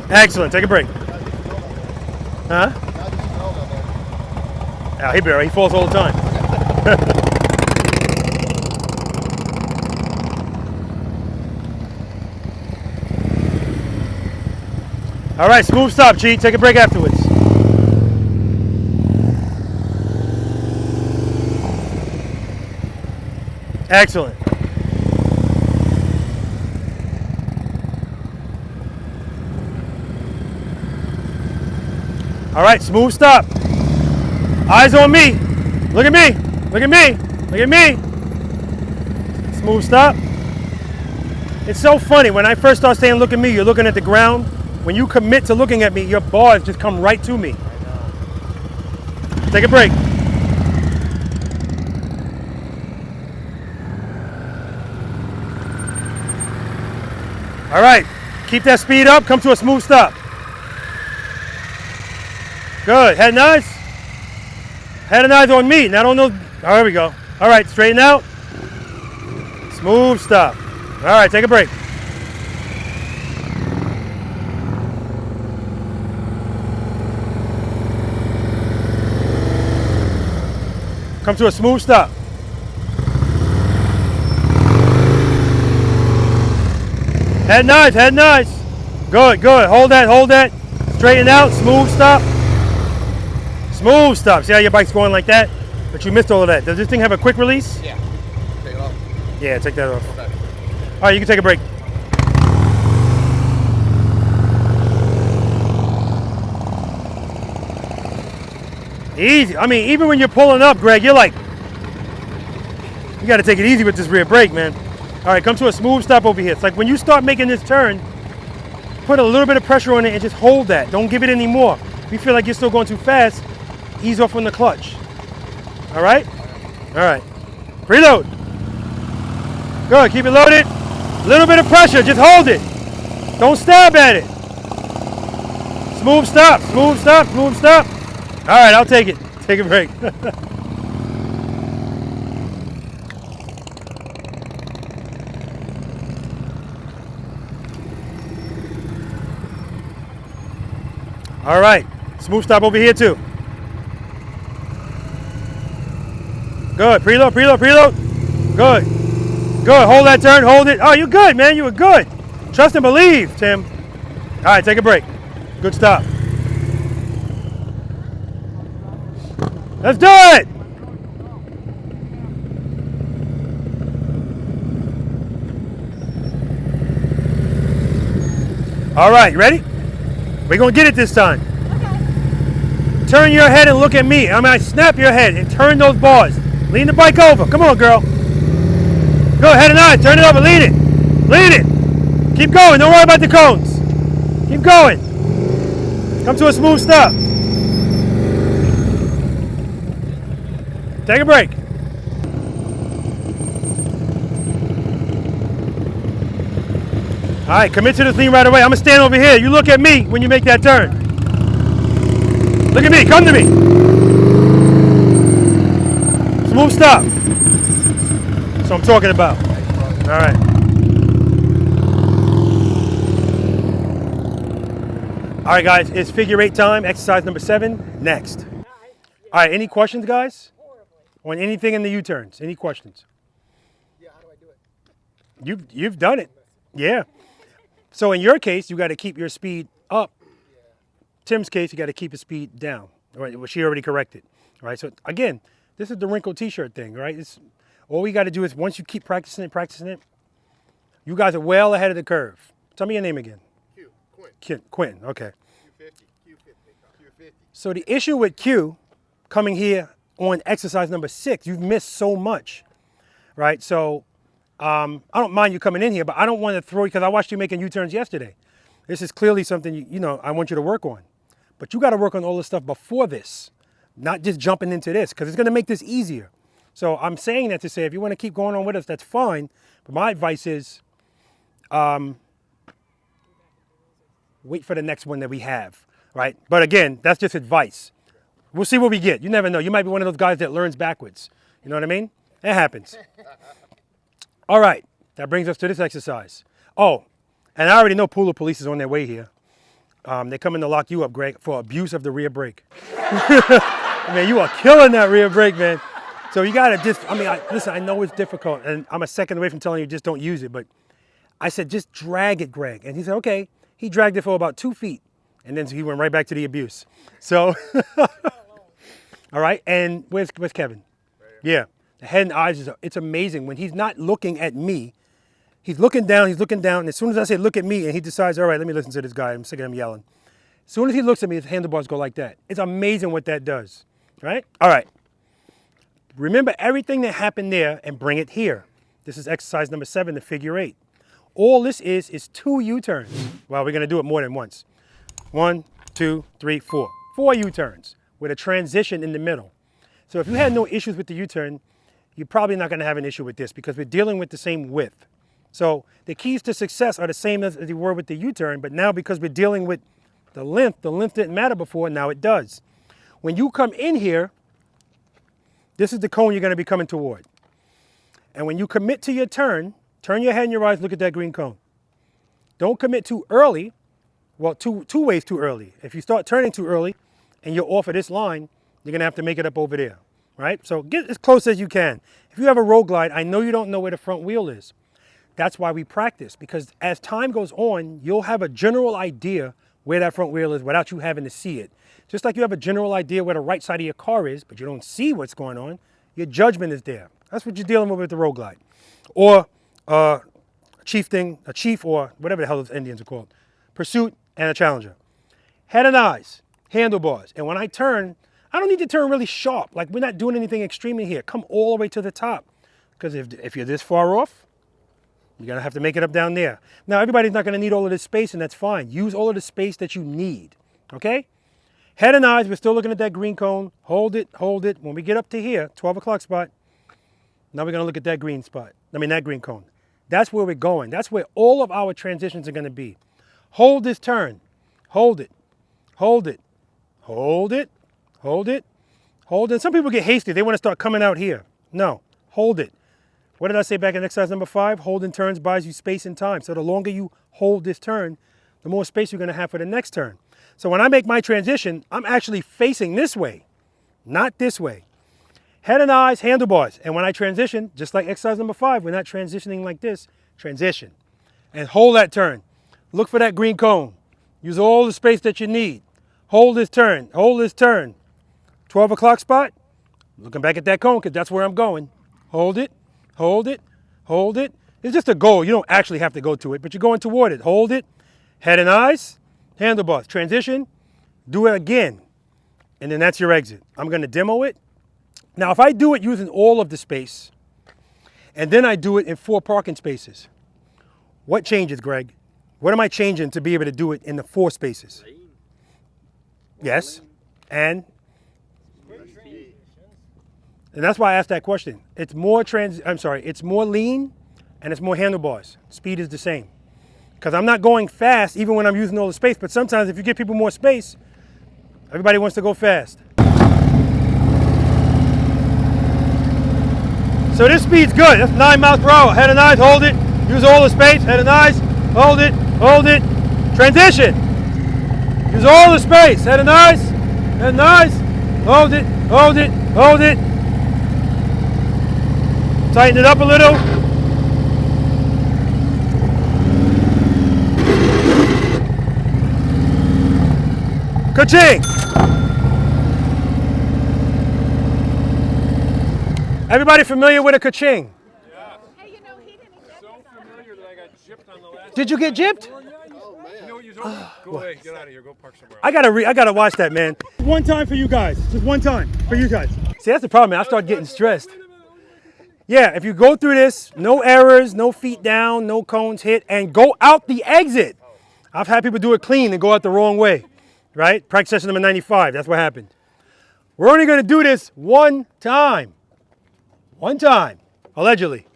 Excellent, take a break. Huh? Oh, he barely, he falls all the time. All right, smooth stop, G. Take a break afterwards. Excellent. All right, smooth stop. Eyes on me. Look at me. Look at me. Look at me. Smooth stop. It's so funny. When I first start saying look at me, you're looking at the ground. When you commit to looking at me, your bars just come right to me. Take a break. All right, keep that speed up, come to a smooth stop. Good, head and eyes. Head and eyes on me, not on those. Oh, there we go. All right, straighten out. Smooth stop. All right, take a break. Come to a smooth stop. Head nice, head nice. Good, good. Hold that, hold that. Straighten out, smooth stop. Smooth stop. See how your bike's going like that? But you missed all of that. Does this thing have a quick release? Yeah. Take it off. Yeah, take that off. Okay. All right, you can take a break. Easy. I mean, even when you're pulling up, Greg, you're like, you got to take it easy with this rear brake, man. All right, come to a smooth stop over here. It's like when you start making this turn, put a little bit of pressure on it and just hold that. Don't give it any more. If you feel like you're still going too fast, ease off on the clutch. All right? All right. Preload. Good. Keep it loaded. A little bit of pressure. Just hold it. Don't stab at it. Smooth stop. Smooth stop. Smooth stop. All right, I'll take it. Take a break. All right, smooth stop over here too. Good, preload, preload, preload. Good, good, hold that turn, hold it. Oh, you're good, man, you were good. Trust and believe, Tim. All right, take a break. Good stop. Let's do it. All right, you ready? We're gonna get it this time. Okay. Turn your head and look at me. I mean, snap your head and turn those bars. Lean the bike over. Come on, girl. Go ahead and eye. Turn it over. Lean it. Lean it. Keep going. Don't worry about the cones. Keep going. Come to a smooth stop. Take a break. All right, commit to this lean right away. I'm gonna stand over here. You look at me when you make that turn. Look at me, come to me. Smooth stop. That's what I'm talking about. All right. All right, guys, it's figure 8 time, exercise number 7, next. All right, any questions, guys? On anything in the U-turns? Any questions? Yeah, how do I do it? You've done it. Yeah. So in your case, you got to keep your speed up. Tim's case, you got to keep his speed down. Right? Well, she already corrected. All right. So again, this is the wrinkled T-shirt thing, right? It's all we got to do is once you keep practicing it, you guys are well ahead of the curve. Tell me your name again. Quentin. Okay. Q50. So the issue with Q coming here on exercise number 6, you've missed so much, right? So I don't mind you coming in here, but I don't want to throw you because I watched you making U-turns yesterday. This is clearly something you know I want you to work on, but you got to work on all the stuff before this, not just jumping into this because it's going to make this easier. So I'm saying that to say if you want to keep going on with us, that's fine. But my advice is, wait for the next one that we have, right? But again, that's just advice. We'll see what we get. You never know. You might be one of those guys that learns backwards. You know what I mean? It happens. All right, that brings us to this exercise. Oh, and I already know Pula Police is on their way here. They're coming to lock you up, Greg, for abuse of the rear brake. Man, you are killing that rear brake, man. So you gotta just, listen, I know it's difficult, and I'm a second away from telling you just don't use it, but I said, just drag it, Greg. And he said, okay. He dragged it for about 2 feet, and then he went right back to the abuse. So, all right, and where's Kevin? Yeah. The head and eyes, it's amazing. When he's not looking at me, he's looking down, and as soon as I say, look at me, and he decides, all right, let me listen to this guy. I'm sick of him yelling. As soon as he looks at me, his handlebars go like that. It's amazing what that does, right? All right. Remember everything that happened there and bring it here. This is exercise number 7, the figure 8. All this is 2 U-turns. Well, we're going to do it more than once. 1, 2, 3, 4. 4 U-turns with a transition in the middle. So if you had no issues with the U-turn, you're probably not going to have an issue with this because we're dealing with the same width. So the keys to success are the same as they were with the U-turn, but now because we're dealing with the length didn't matter before, now it does. When you come in here, this is the cone you're going to be coming toward. And when you commit to your turn your head and your eyes, look at that green cone. Don't commit too early. Well, two ways too early. If you start turning too early and you're off of this line, you're going to have to make it up over there, right? So get as close as you can. If you have a road glide, I know you don't know where the front wheel is. That's why we practice, because as time goes on, you'll have a general idea where that front wheel is without you having to see it. Just like you have a general idea where the right side of your car is, but you don't see what's going on, your judgment is there. That's what you're dealing with the Road Glide. Or a chief, or whatever the hell those Indians are called. Pursuit and a Challenger. Head and eyes, handlebars. And when I turn, I don't need to turn really sharp. Like, we're not doing anything extreme in here. Come all the way to the top. Because if you're this far off, you're going to have to make it up down there. Now, everybody's not going to need all of this space, and that's fine. Use all of the space that you need, okay? Head and eyes, we're still looking at that green cone. Hold it, hold it. When we get up to here, 12 o'clock spot, now we're going to look at that green spot. That green cone. That's where we're going. That's where all of our transitions are going to be. Hold this turn. Hold it. Hold it. Hold it. Hold it. Hold it. Some people get hasty. They want to start coming out here. No. Hold it. What did I say back in exercise number 5? Holding turns buys you space and time. So the longer you hold this turn, the more space you're going to have for the next turn. So when I make my transition, I'm actually facing this way, not this way. Head and eyes, handlebars. And when I transition, just like exercise number 5, we're not transitioning like this. Transition. And hold that turn. Look for that green cone. Use all the space that you need. Hold this turn. Hold this turn. 12 o'clock spot. Looking back at that cone because that's where I'm going. Hold it. Hold it. Hold it. It's just a goal. You don't actually have to go to it, but you're going toward it. Hold it. Head and eyes. Handlebars. Transition. Do it again. And then that's your exit. I'm going to demo it. Now, if I do it using all of the space, and then I do it in 4 parking spaces, what changes, Greg? What am I changing to be able to do it in the 4 spaces? Yes. And that's why I asked that question. It's more it's more lean and it's more handlebars. Speed is the same. Because I'm not going fast even when I'm using all the space, but sometimes if you give people more space, everybody wants to go fast. So this speed's good. That's 9 miles per hour. Head and eyes, hold it. Use all the space. Head and eyes, hold it, hold it. Transition. Use all the space. Head and eyes, hold it, hold it, hold it. Tighten it up a little. Ka-ching! Everybody familiar with a ka-ching? Yeah. Hey, you know, he didn't so familiar that I got gypped on the last. Did you get gypped? Oh, yeah, you know what you're talking about? Go away, get out of here, go park somewhere else. I gotta watch that, man. One time for you guys. Just one time for you guys. See, that's the problem, man. I start getting stressed. Yeah, if you go through this, no errors, no feet down, no cones hit, and go out the exit. I've had people do it clean and go out the wrong way, right? Practice session number 95, that's what happened. We're only gonna do this one time. One time, allegedly.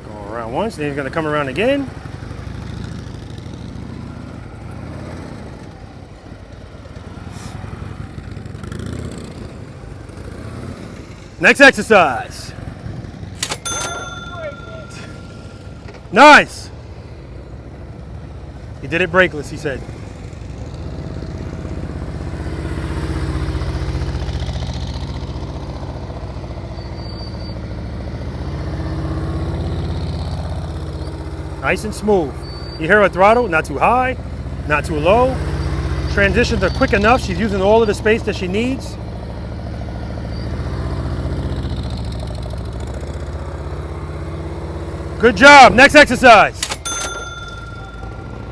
Go around once, then he's gonna come around again. Next exercise. Nice. He did it brakeless, he said. Nice and smooth. You hear her throttle, not too high, not too low. Transitions are quick enough. She's using all of the space that she needs. Good job. Next exercise.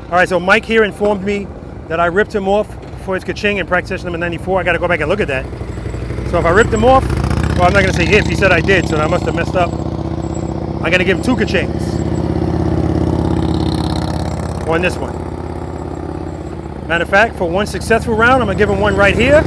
All right, so Mike here informed me that I ripped him off for his ka-ching in practice session number 94. I got to go back and look at that. So if I ripped him off, well, I'm not going to say if. He said I did, so I must have messed up. I'm going to give him 2 ka-chings on this one. Matter of fact, for one successful round, I'm going to give him one right here.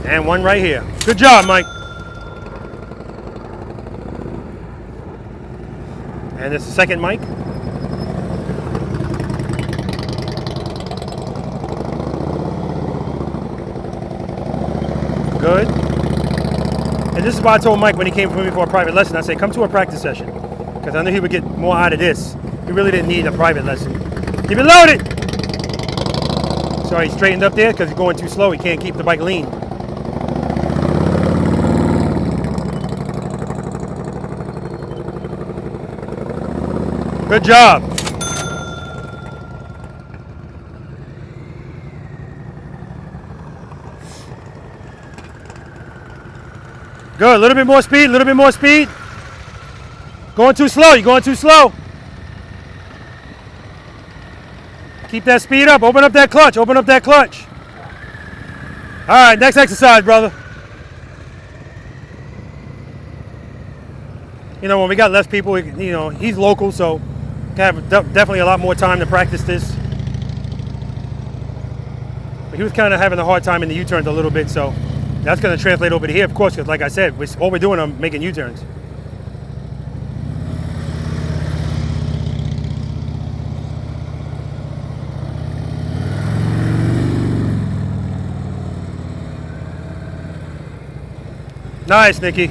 And one right here. Good job, Mike. And this is the second mic. Good. And this is why I told Mike when he came for me for a private lesson, I said, come to a practice session. Because I knew he would get more out of this. He really didn't need a private lesson. Keep it loaded! Sorry, he straightened up there because he's going too slow. He can't keep the bike lean. Good job. Good, a little bit more speed, a little bit more speed. Going too slow, you're going too slow. Keep that speed up, open up that clutch, open up that clutch. All right, next exercise, brother. You know, when we got less people, you know, he's local, so have definitely a lot more time to practice this. But he was kind of having a hard time in the U-turns a little bit, so that's going to translate over to here, of course, because like I said, all we're doing is making U-turns. Nice, Nikki.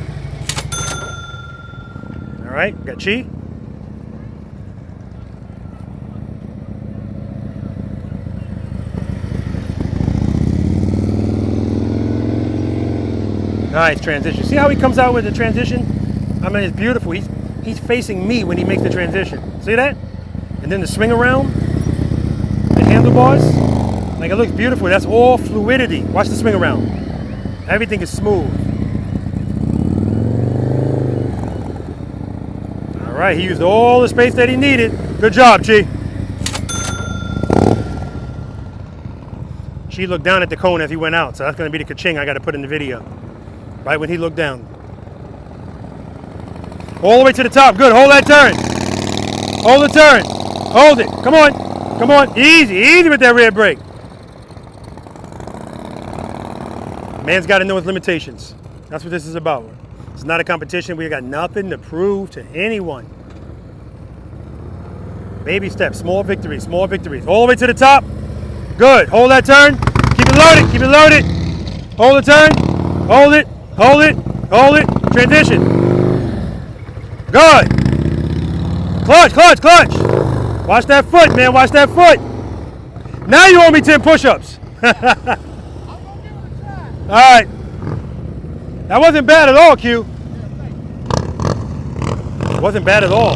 All right, got Chi. Nice transition. See how he comes out with the transition? I mean, it's beautiful. He's facing me when he makes the transition. See that? And then the swing around, the handlebars. Like, it looks beautiful. That's all fluidity. Watch the swing around. Everything is smooth. All right, he used all the space that he needed. Good job, Chi. Chi looked down at the cone as he went out, so that's going to be the ka-ching I got to put in the video. Right when he looked down. All the way to the top. Good. Hold that turn. Hold the turn. Hold it. Come on. Come on. Easy. Easy with that rear brake. Man's got to know his limitations. That's what this is about. It's not a competition. We got nothing to prove to anyone. Baby steps. Small victories. Small victories. All the way to the top. Good. Hold that turn. Keep it loaded. Keep it loaded. Hold the turn. Hold it. Hold it, hold it, transition. Good. Clutch, clutch, clutch. Watch that foot, man, watch that foot. Now you owe me 10 push-ups. All right. That wasn't bad at all, Q. It wasn't bad at all.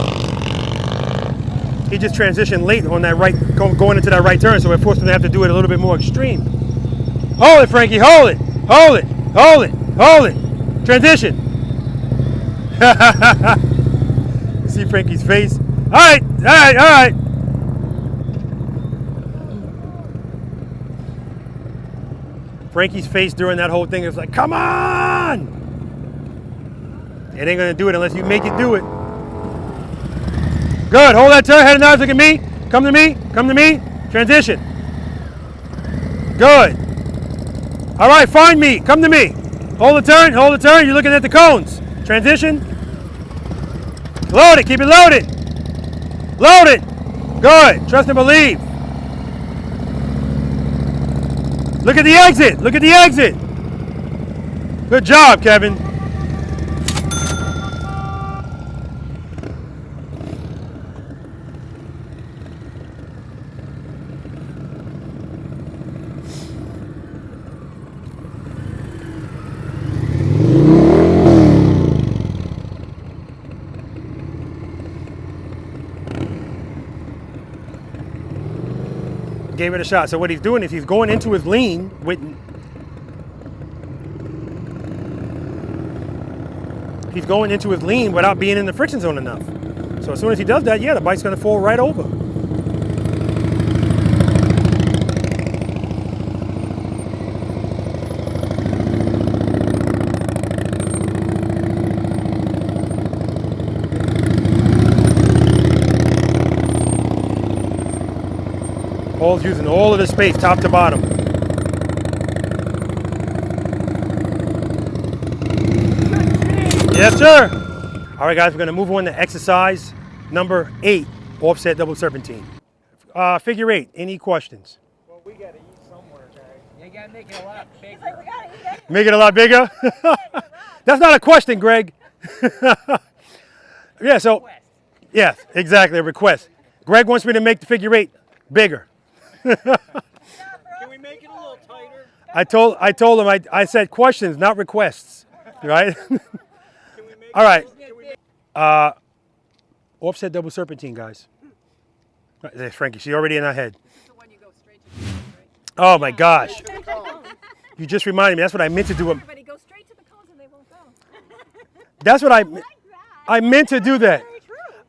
He just transitioned late on that right, going into that right turn, so it forced him to have to do it a little bit more extreme. Hold it, Frankie, hold it, hold it, hold it. Hold it. Transition. See Frankie's face. All right, all right, all right. Frankie's face during that whole thing is like, come on! It ain't gonna do it unless you make it do it. Good, hold that turn, head and knives, look at me. Come to me, come to me. Transition. Good. All right, find me, come to me. Hold the turn, you're looking at the cones. Transition. Load it, keep it loaded. Load it. Good, trust and believe. Look at the exit, look at the exit. Good job, Kevin. Gave it a shot. So what he's doing is he's going into his lean with. He's going into his lean without being in the friction zone enough. So as soon as he does that, yeah, the bike's going to fall right over. Paul's using all of the space, top to bottom. Yes, sir. All right, guys, we're going to move on to exercise number 8, offset double serpentine. Figure 8, any questions? Well, we got to eat somewhere, guys. You got to make it a lot bigger. Make it a lot bigger? That's not a question, Greg. Yeah, so, yeah, exactly, a request. Greg wants me to make the figure 8 bigger. Can we make it a little tighter? I told him, I said questions, not requests, right? All right. Offset double serpentine, guys. There's Frankie, she's already in our head. Oh my gosh. You just reminded me, that's what I meant to do. Everybody go straight to the cones and they won't go. That's what I meant to do that.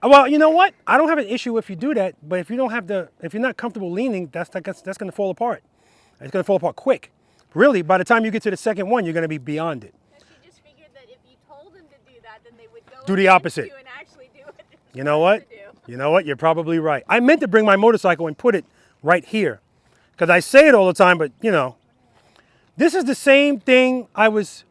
Well, you know what? I don't have an issue if you do that, but if you don't have if you're not comfortable leaning, that's going to fall apart. It's going to fall apart quick. Really, by the time you get to the second one, you're going to be beyond it. She just figured that if you told them to do that, then they would go Do the opposite. and actually do it. You know what? You know what? You're probably right. I meant to bring my motorcycle and put it right here. Because I say it all the time, but, you know. This is the same thing I was...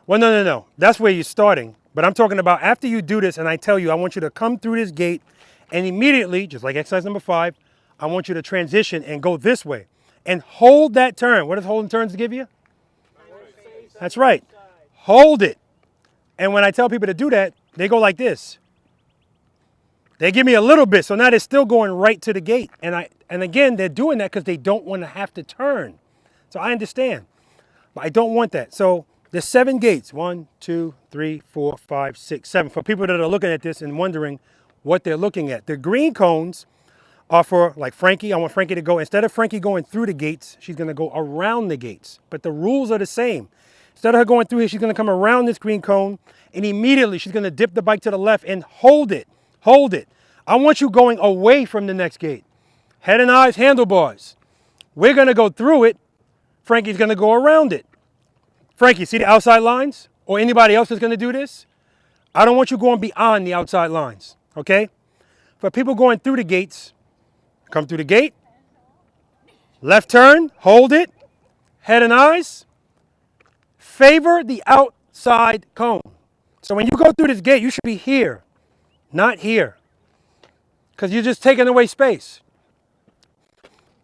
Well, no. That's where you're starting. But I'm talking about after you do this and I tell you, I want you to come through this gate and immediately, just like exercise number 5, I want you to transition and go this way. And hold that turn. What does holding turns give you? That's right. Hold it. And when I tell people to do that, they go like this. They give me a little bit, so now they're still going right to the gate. And again, they're doing that because they don't want to have to turn. So I understand, but I don't want that. So there's 7 gates, 1, 2, 3, 4, 5, 6, 7. For people that are looking at this and wondering what they're looking at. The green cones are for, like Frankie, I want Frankie to go, instead of Frankie going through the gates, she's gonna go around the gates. But the rules are the same. Instead of her going through here, she's gonna come around this green cone and immediately she's gonna dip the bike to the left and hold it. Hold it. I want you going away from the next gate. Head and eyes, handlebars. We're gonna go through it. Frankie's gonna go around it. Frankie, see the outside lines? Or anybody else that's gonna do this? I don't want you going beyond the outside lines, okay? For people going through the gates, come through the gate, left turn, hold it, head and eyes, favor the outside cone. So when you go through this gate, you should be here, not here, because you're just taking away space.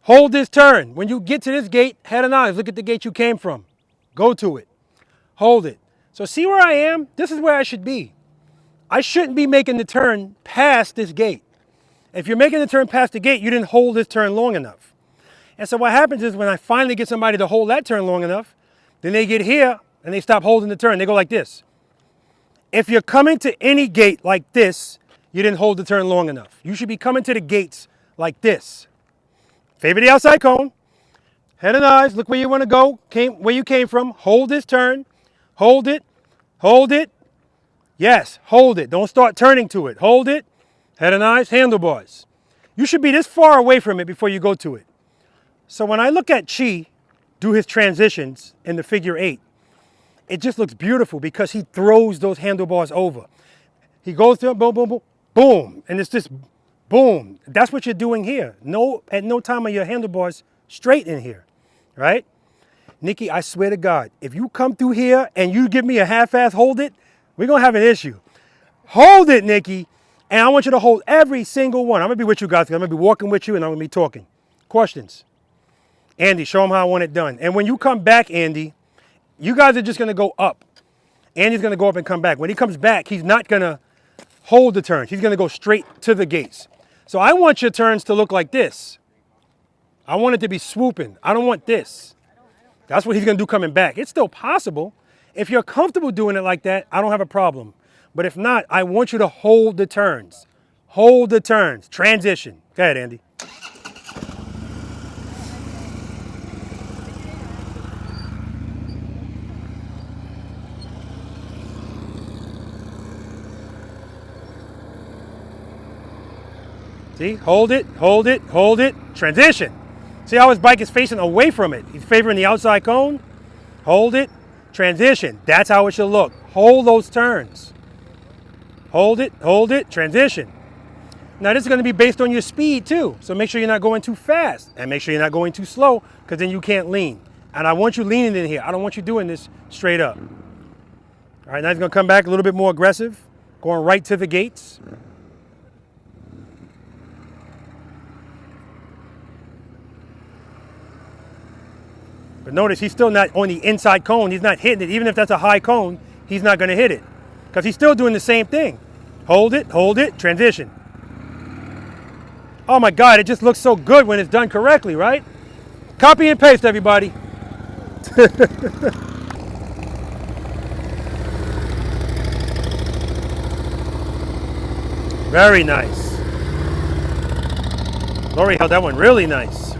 Hold this turn. When you get to this gate, head and eyes, look at the gate you came from. Go to it. Hold it. So see where I am? This is where I should be. I shouldn't be making the turn past this gate. If you're making the turn past the gate, you didn't hold this turn long enough. And so what happens is when I finally get somebody to hold that turn long enough, then they get here and they stop holding the turn. They go like this. If you're coming to any gate like this, you didn't hold the turn long enough. You should be coming to the gates like this. Favor the outside cone. Head and eyes, look where you want to go, where you came from. Hold this turn. Hold it. Hold it. Yes, hold it. Don't start turning to it. Hold it. Head and eyes, handlebars. You should be this far away from it before you go to it. So when I look at Chi do his transitions in the figure 8, it just looks beautiful because he throws those handlebars over. He goes through, boom, boom, boom, boom. And it's just boom. That's what you're doing here. At no time are your handlebars straight in here, right? Nikki, I swear to God, if you come through here and you give me a half-ass hold it, we're going to have an issue. Hold it, Nikki. And I want you to hold every single one. I'm going to be with you guys. I'm going to be walking with you and I'm going to be talking. Questions? Andy, show them how I want it done. And when you come back, Andy, you guys are just going to go up. Andy's going to go up and come back. When he comes back, he's not going to hold the turns. He's going to go straight to the gates. So I want your turns to look like this. I want it to be swooping. I don't want this. That's what he's going to do coming back. It's still possible. If you're comfortable doing it like that, I don't have a problem. But if not, I want you to hold the turns. Hold the turns. Transition. Go ahead, Andy. See, hold it, hold it, hold it. Transition. See how his bike is facing away from it. He's favoring the outside cone. Hold it, transition. That's how it should look. Hold those turns. Hold it, transition. Now this is going to be based on your speed too. So make sure you're not going too fast and make sure you're not going too slow because then you can't lean. And I want you leaning in here. I don't want you doing this straight up. All right, now he's going to come back a little bit more aggressive, going right to the gates. But notice he's still not on the inside cone. He's not hitting it. Even if that's a high cone, he's not going to hit it because he's still doing the same thing. Hold it, transition. Oh my God, it just looks so good when it's done correctly, right? Copy and paste, everybody. Very nice. Lori held that one really nice.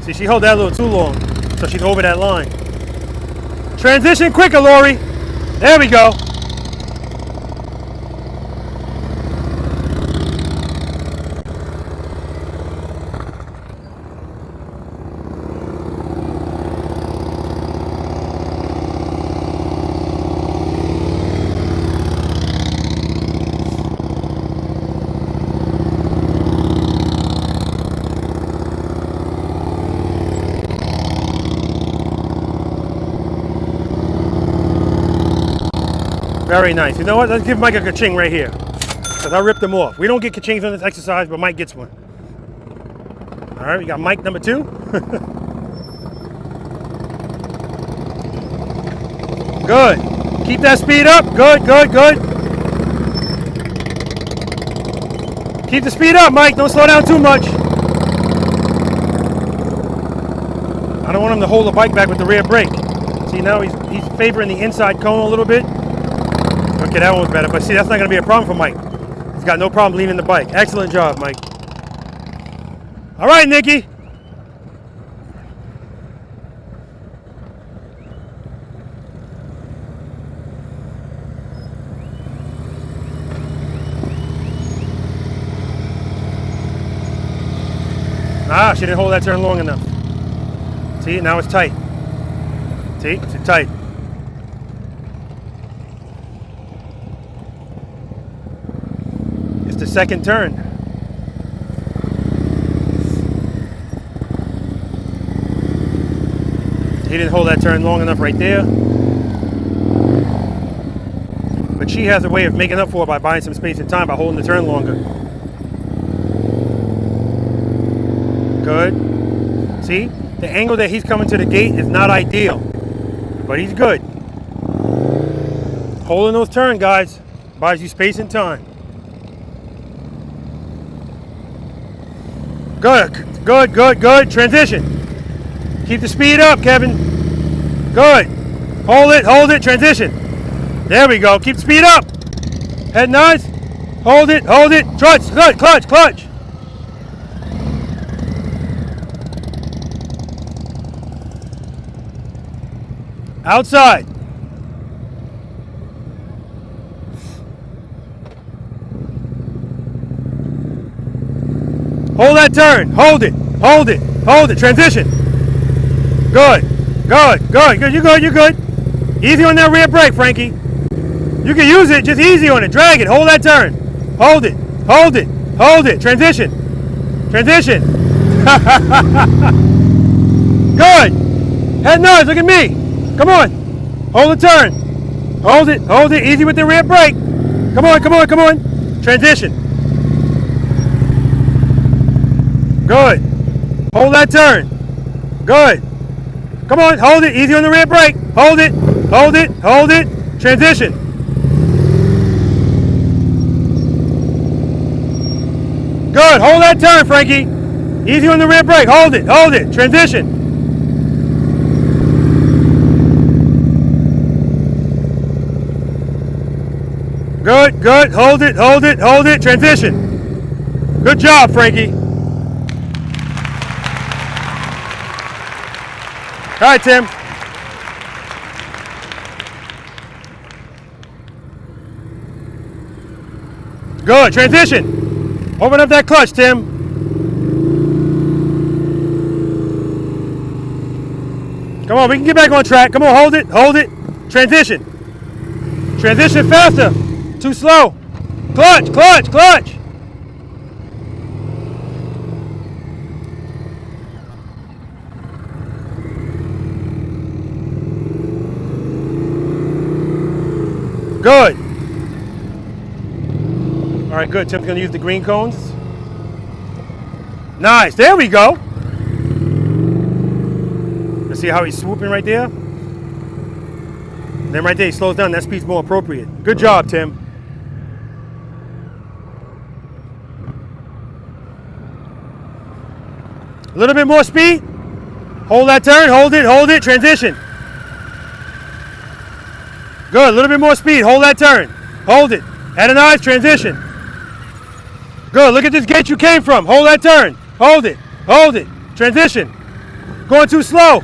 See, she held that a little too long, so she's over that line. Transition quicker, Lori. There we go. Very nice. You know what? Let's give Mike a ka-ching right here. Because I ripped them off. We don't get ka-chings on this exercise, but Mike gets one. All right, we got Mike number 2. Good. Keep that speed up. Good, good, good. Keep the speed up, Mike. Don't slow down too much. I don't want him to hold the bike back with the rear brake. See, now he's favoring the inside cone a little bit. Okay, that one was better, but see, that's not going to be a problem for Mike. He's got no problem leaving the bike. Excellent job, Mike. All right, Nikki. Ah, she didn't hold that turn long enough. See, now it's tight. See, it's tight. The second turn. He didn't hold that turn long enough right there. But she has a way of making up for it by buying some space and time by holding the turn longer. Good. See? The angle that he's coming to the gate is not ideal. But he's good. Holding those turns, guys, buys you space and time. Good, good, good, good. Transition. Keep the speed up, Kevin. Good. Hold it, transition. There we go. Keep the speed up. Head nice. Hold it. Clutch. Outside. Hold that turn. Hold it. Transition. Good. You're good. Easy on that rear brake, Frankie. You can use it. Just easy on it. Drag it. Hold that turn. Hold it. Transition. Good. Head nose. Look at me. Come on. Hold the turn. Hold it. Easy with the rear brake. Come on. Transition. Good. Hold that turn. Good. Come on, hold it. Easy on the rear brake. Hold it. Transition. Good. Hold that turn, Frankie. Easy on the rear brake. Hold it. Transition. Good. Hold it. Transition. Good job, Frankie. All right, Tim. Good. Transition. Open up that clutch, Tim. Come on, we can get back on track. Come on, hold it. Transition. Transition faster. Too slow. Clutch. Good. All right, good. Tim's going to use the green cones. Nice. There we go. Let's see how he's swooping right there. And then right there, he slows down. That speed's more appropriate. Good job, Tim. A little bit more speed. Hold that turn. Hold it. Transition. Good. A little bit more speed. Hold that turn. Hold it. Add an eyes. Transition. Good. Look at this gate you came from. Hold that turn. Hold it. Hold it. Transition. Going too slow.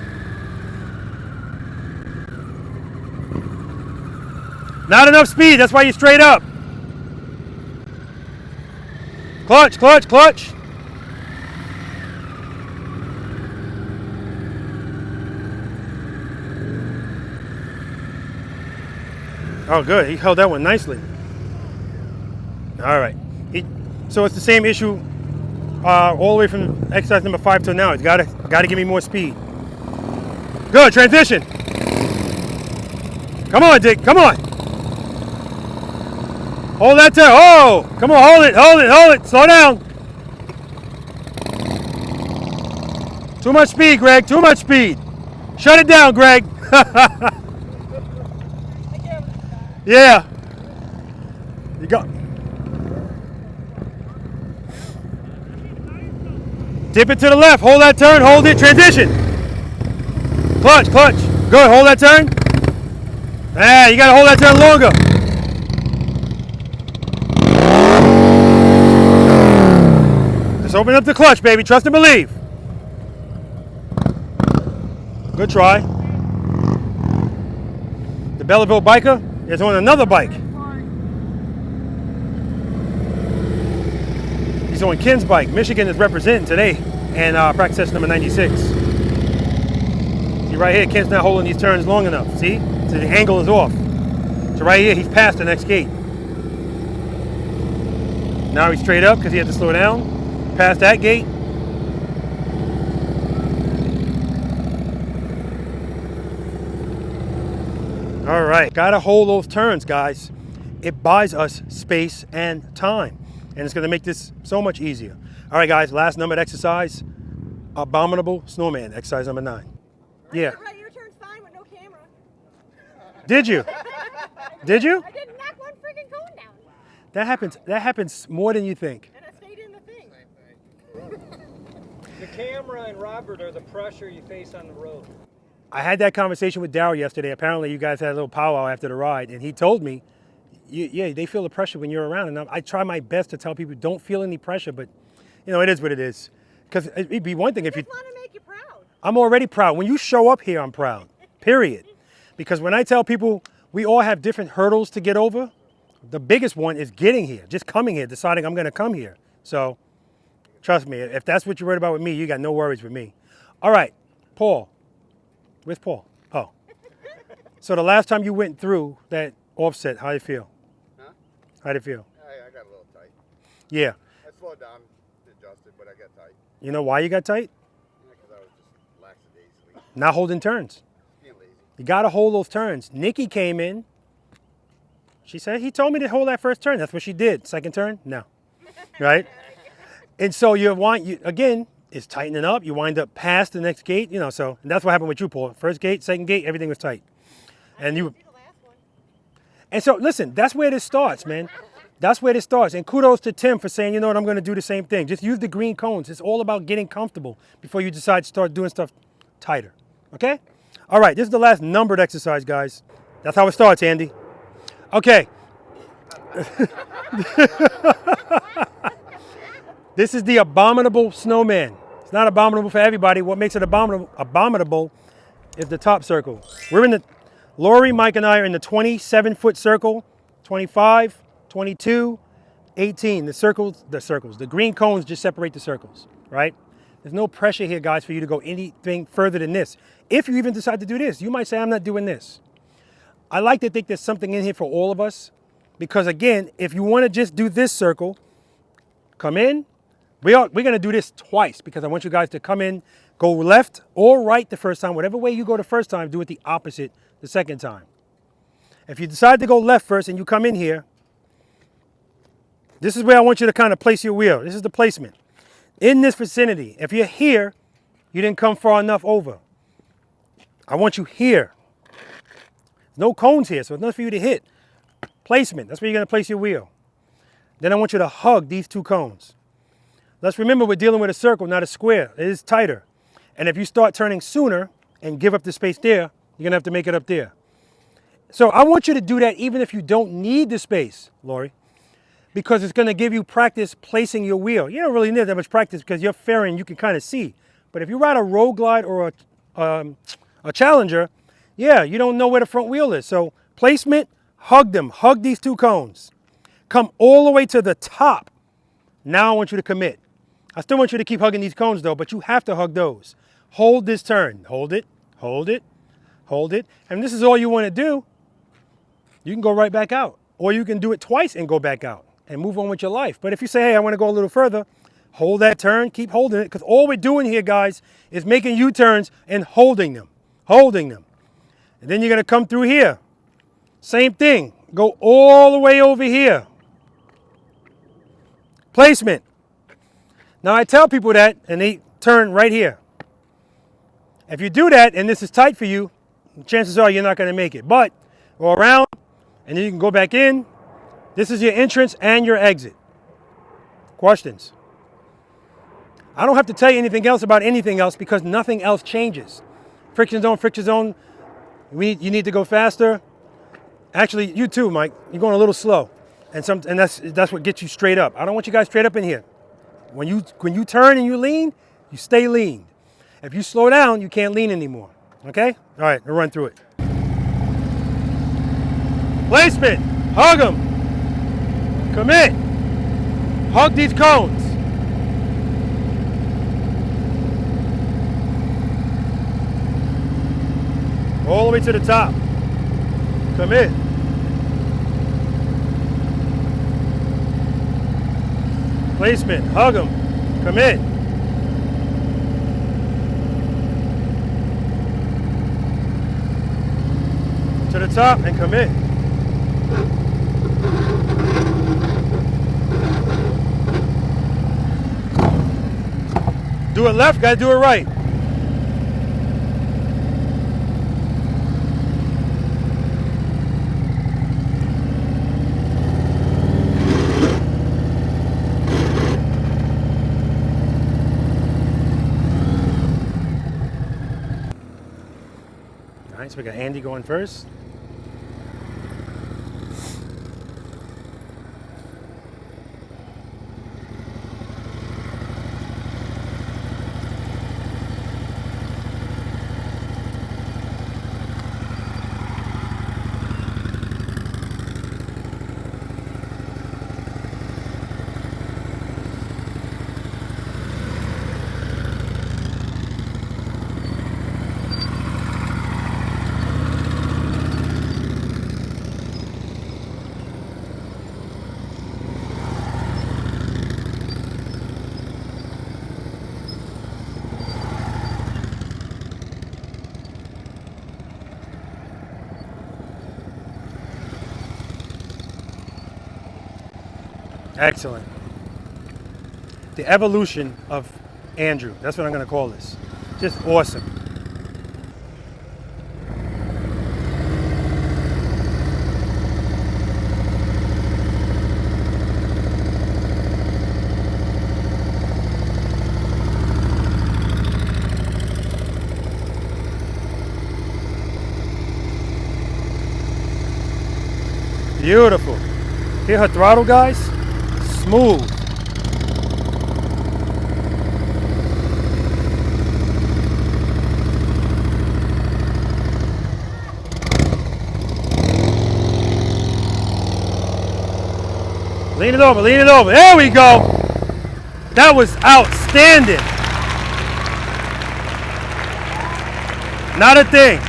Not enough speed. That's why you're straight up. Clutch, clutch, clutch. Oh, good. He held that one nicely. All right. So it's the same issue all the way from exercise number 5 till now. It's got to give me more speed. Good. Transition. Come on, Dick. Come on. Hold that turn. Oh, come on. Hold it. Hold it. Hold it. Slow down. Too much speed, Greg. Too much speed. Shut it down, Greg. Yeah. You go. Dip it to the left. Hold that turn. Hold it. Transition. Clutch, clutch. Good. Hold that turn. Ah, you got to hold that turn longer. Just open up the clutch, baby. Trust and believe. Good try. The Belleville biker is on another bike. He's on Ken's bike. Michigan is representing today and practice session number 96. See right here, Ken's not holding these turns long enough. See? So the angle is off. So right here, he's past the next gate. Now he's straight up because he had to slow down. Past that gate. All right, gotta hold those turns, guys. It buys us space and time, and it's gonna make this so much easier. All right, guys, last numbered exercise, Abominable Snowman, exercise number 9. Yeah. Your turn's fine with no camera. Did you? Did you? I didn't knock one freaking cone down. That happens more than you think. And I stayed in the thing. The camera and Robert are the pressure you face on the road. I had that conversation with Daryl yesterday. Apparently you guys had a little powwow after the ride, and he told me, yeah, they feel the pressure when you're around. And I try my best to tell people, don't feel any pressure, but you know, it is what it is. Because it'd be one thing if you want to make you proud. I'm already proud. When you show up here, I'm proud, period. Because when I tell people we all have different hurdles to get over, the biggest one is getting here, just coming here, deciding I'm going to come here. So trust me, if that's what you're worried about with me, you got no worries with me. All right, Paul. Where's Paul? Oh. So the last time you went through that offset, how did it feel? Huh? How did it feel? I got a little tight. Yeah. I slowed down, adjusted, but I got tight. You know why you got tight? Yeah, because I was just lackadaisically. Not holding turns. Being lazy. You got to hold those turns. Nikki came in. She said, he told me to hold that first turn. That's what she did. Second turn? No. Right? And so again, it's tightening up. You wind up past the next gate, you know, so and that's what happened with you, Paul. First gate, second gate, everything was tight. And so listen, that's where this starts, man. That's where this starts. And kudos to Tim for saying, you know what, I'm going to do the same thing. Just use the green cones. It's all about getting comfortable before you decide to start doing stuff tighter. Okay? All right, this is the last numbered exercise, guys. That's how it starts, Andy. Okay. This is the Abominable Snowman. It's not abominable for everybody. What makes it abominable is the top circle. Lori, Mike, and I are in the 27-foot circle, 25, 22, 18. The green cones just separate the circles, right? There's no pressure here, guys, for you to go anything further than this. If you even decide to do this, you might say, I'm not doing this. I like to think there's something in here for all of us because, again, if you want to just do this circle, come in. We're going to do this twice because I want you guys to come in, go left or right the first time. Whatever way you go the first time, do it the opposite the second time. If you decide to go left first and you come in here, this is where I want you to kind of place your wheel. This is the placement. In this vicinity, if you're here, you didn't come far enough over. I want you here. No cones here, so it's nothing for you to hit. Placement, that's where you're gonna place your wheel. Then I want you to hug these two cones. Let's remember we're dealing with a circle, not a square. It is tighter. And if you start turning sooner and give up the space there, you're gonna have to make it up there. So I want you to do that even if you don't need the space, Lori, because it's gonna give you practice placing your wheel. You don't really need that much practice because you're fairing, you can kind of see. But if you ride a road glide or a Challenger, yeah, you don't know where the front wheel is. So placement, hug them, hug these two cones. Come all the way to the top. Now I want you to commit. I still want you to keep hugging these cones though, but you have to hug those. Hold this turn, hold it, hold it, hold it. And this is all you want to do. You can go right back out. Or you can do it twice and go back out and move on with your life. But if you say, hey, I want to go a little further, hold that turn, keep holding it, because all we're doing here, guys, is making U-turns and holding them, holding them. And then you're going to come through here. Same thing. Go all the way over here. Placement. Now I tell people that and they turn right here. If you do that and this is tight for you, chances are you're not going to make it. But go around and then you can go back in. This is your entrance and your exit. Questions? I don't have to tell you anything else about anything else because nothing else changes. Friction zone. You need to go faster. Actually, you too, Mike. You're going a little slow. And that's what gets you straight up. I don't want you guys straight up in here. When you turn and you lean, you stay lean. If you slow down, you can't lean anymore. Okay? All right, we'll run through it. Placement. Hug them. Commit. Hug these cones. All the way to the top. Commit. Placement, hug them, commit. To the top and commit. Do it left, gotta do it right. So we got Andy going first. Excellent. The evolution of Andrew. That's what I'm going to call this. Just awesome. Beautiful. Hear her throttle, guys? Smooth. Lean it over, lean it over. There we go. That was outstanding. Not a thing.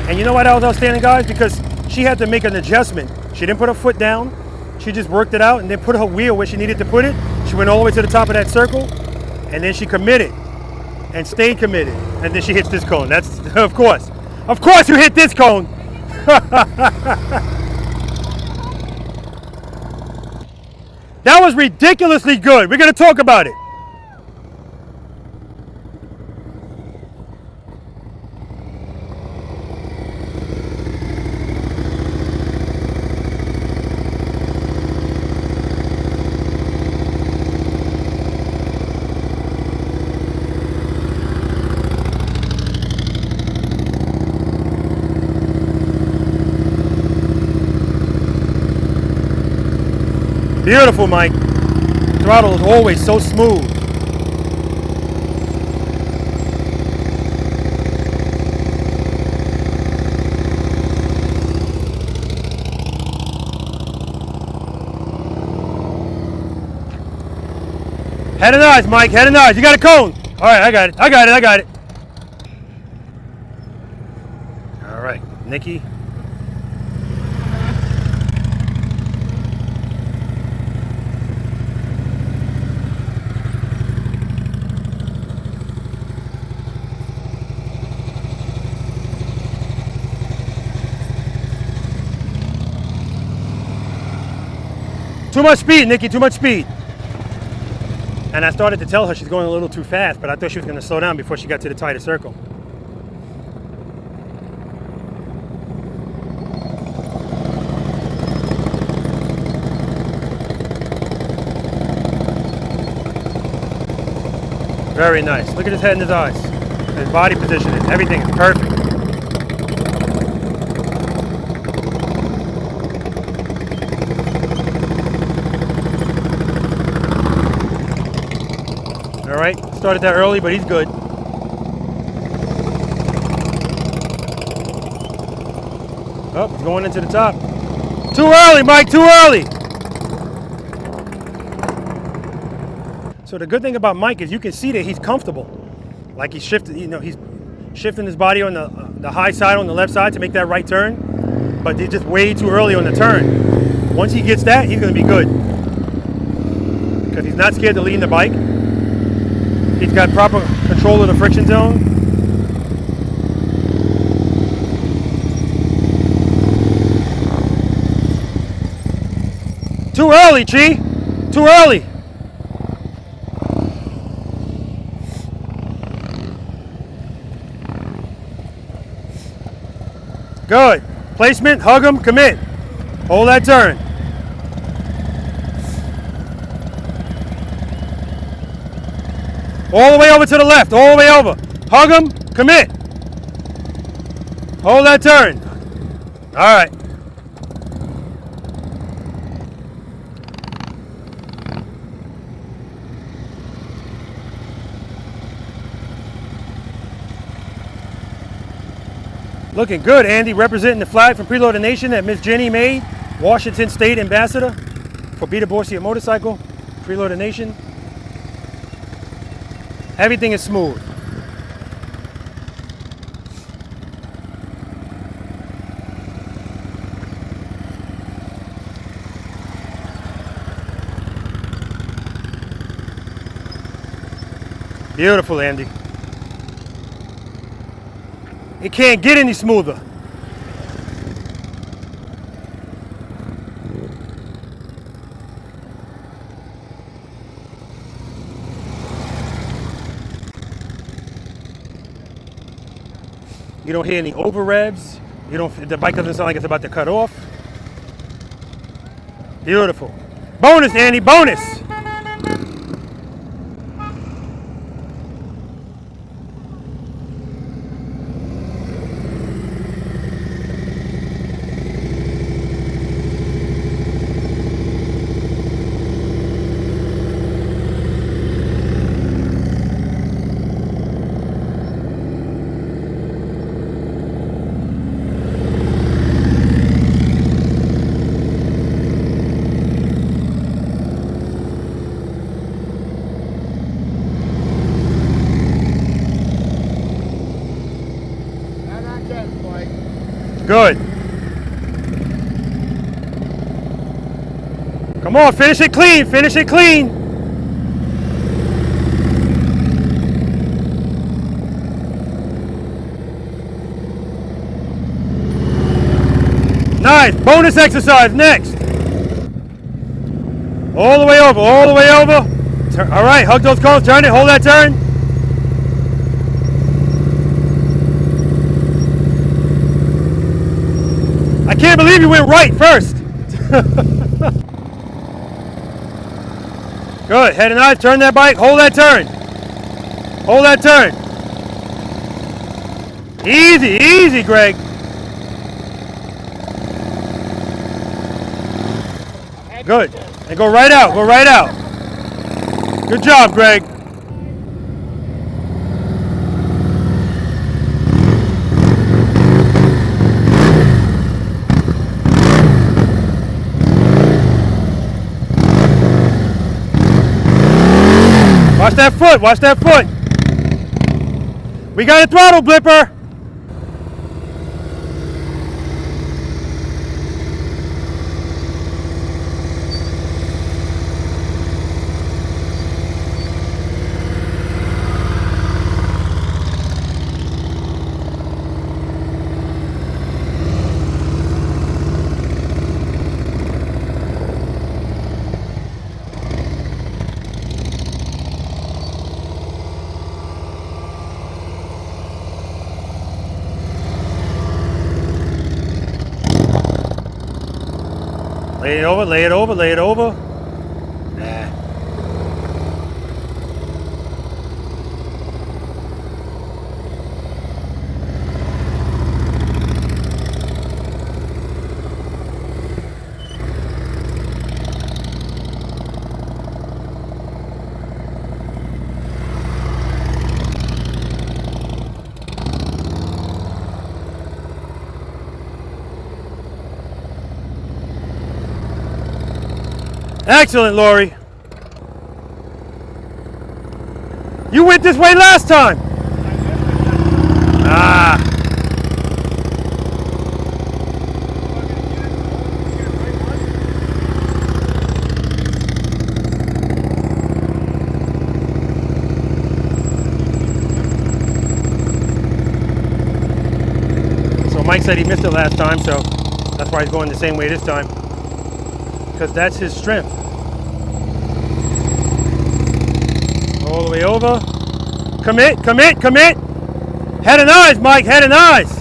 And you know why that was outstanding, guys? Because she had to make an adjustment. She didn't put her foot down. She just worked it out and then put her wheel where she needed to put it. She went all the way to the top of that circle and then she committed and stayed committed. And then she hits this cone. That's, of course you hit this cone. That was ridiculously good. We're going to talk about it. Beautiful, Mike. Throttle is always so smooth. Head and eyes, Mike. Head and eyes. You got a cone. All right, I got it. I got it. I got it. All right, Nikki. Too much speed, Nikki. Too much speed. And I started to tell her she's going a little too fast, but I thought she was going to slow down before she got to the tighter circle. Very nice. Look at his head and his eyes. His body positioning. Everything is perfect. All right, started that early, but he's good. Oh, he's going into the top. Too early, Mike, too early. So the good thing about Mike is you can see that he's comfortable. Like he's shifting, you know, he's shifting his body on the high side on the left side to make that right turn, but he's just way too early on the turn. Once he gets that, he's gonna be good. Because he's not scared to lean the bike. He's got proper control of the friction zone. Too early, Chi. Too early. Good. Placement, hug him, commit. Hold that turn. All the way over to the left, all the way over. Hug him, commit. Hold that turn. All right. Looking good, Andy, representing the flag from Preloader Nation that Miss Jenny made. Washington State Ambassador for Be the Bossy Motorcycle, Preloader Nation. Everything is smooth. Beautiful, Andy. It can't get any smoother. You don't hear any over revs. You don't. The bike doesn't sound like it's about to cut off. Beautiful. Bonus, Andy. Bonus. Good. Come on, finish it clean, finish it clean. Nice, bonus exercise next. All the way over, all the way over. All right, hug those cones, turn it, hold that turn. I can't believe you went right first. Good, head and eyes, turn that bike, hold that turn. Hold that turn. Easy, easy, Greg. Good. And go right out, go right out. Good job, Greg. Watch that foot, watch that foot. We got a throttle blipper. Lay it over, lay it over, lay it over. Nah. Excellent, Lori. You went this way last time. Ah. So Mike said he missed it last time, so that's why he's going the same way this time. Because that's his strength. All the way over. Commit, commit, commit. Head and eyes, Mike, head and eyes.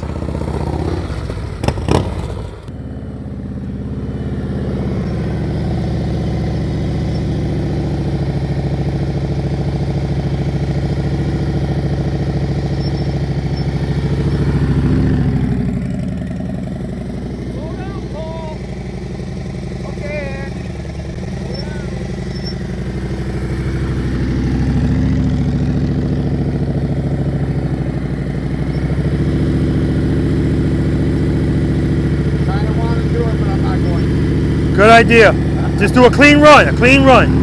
Good idea. Just do a clean run, a clean run.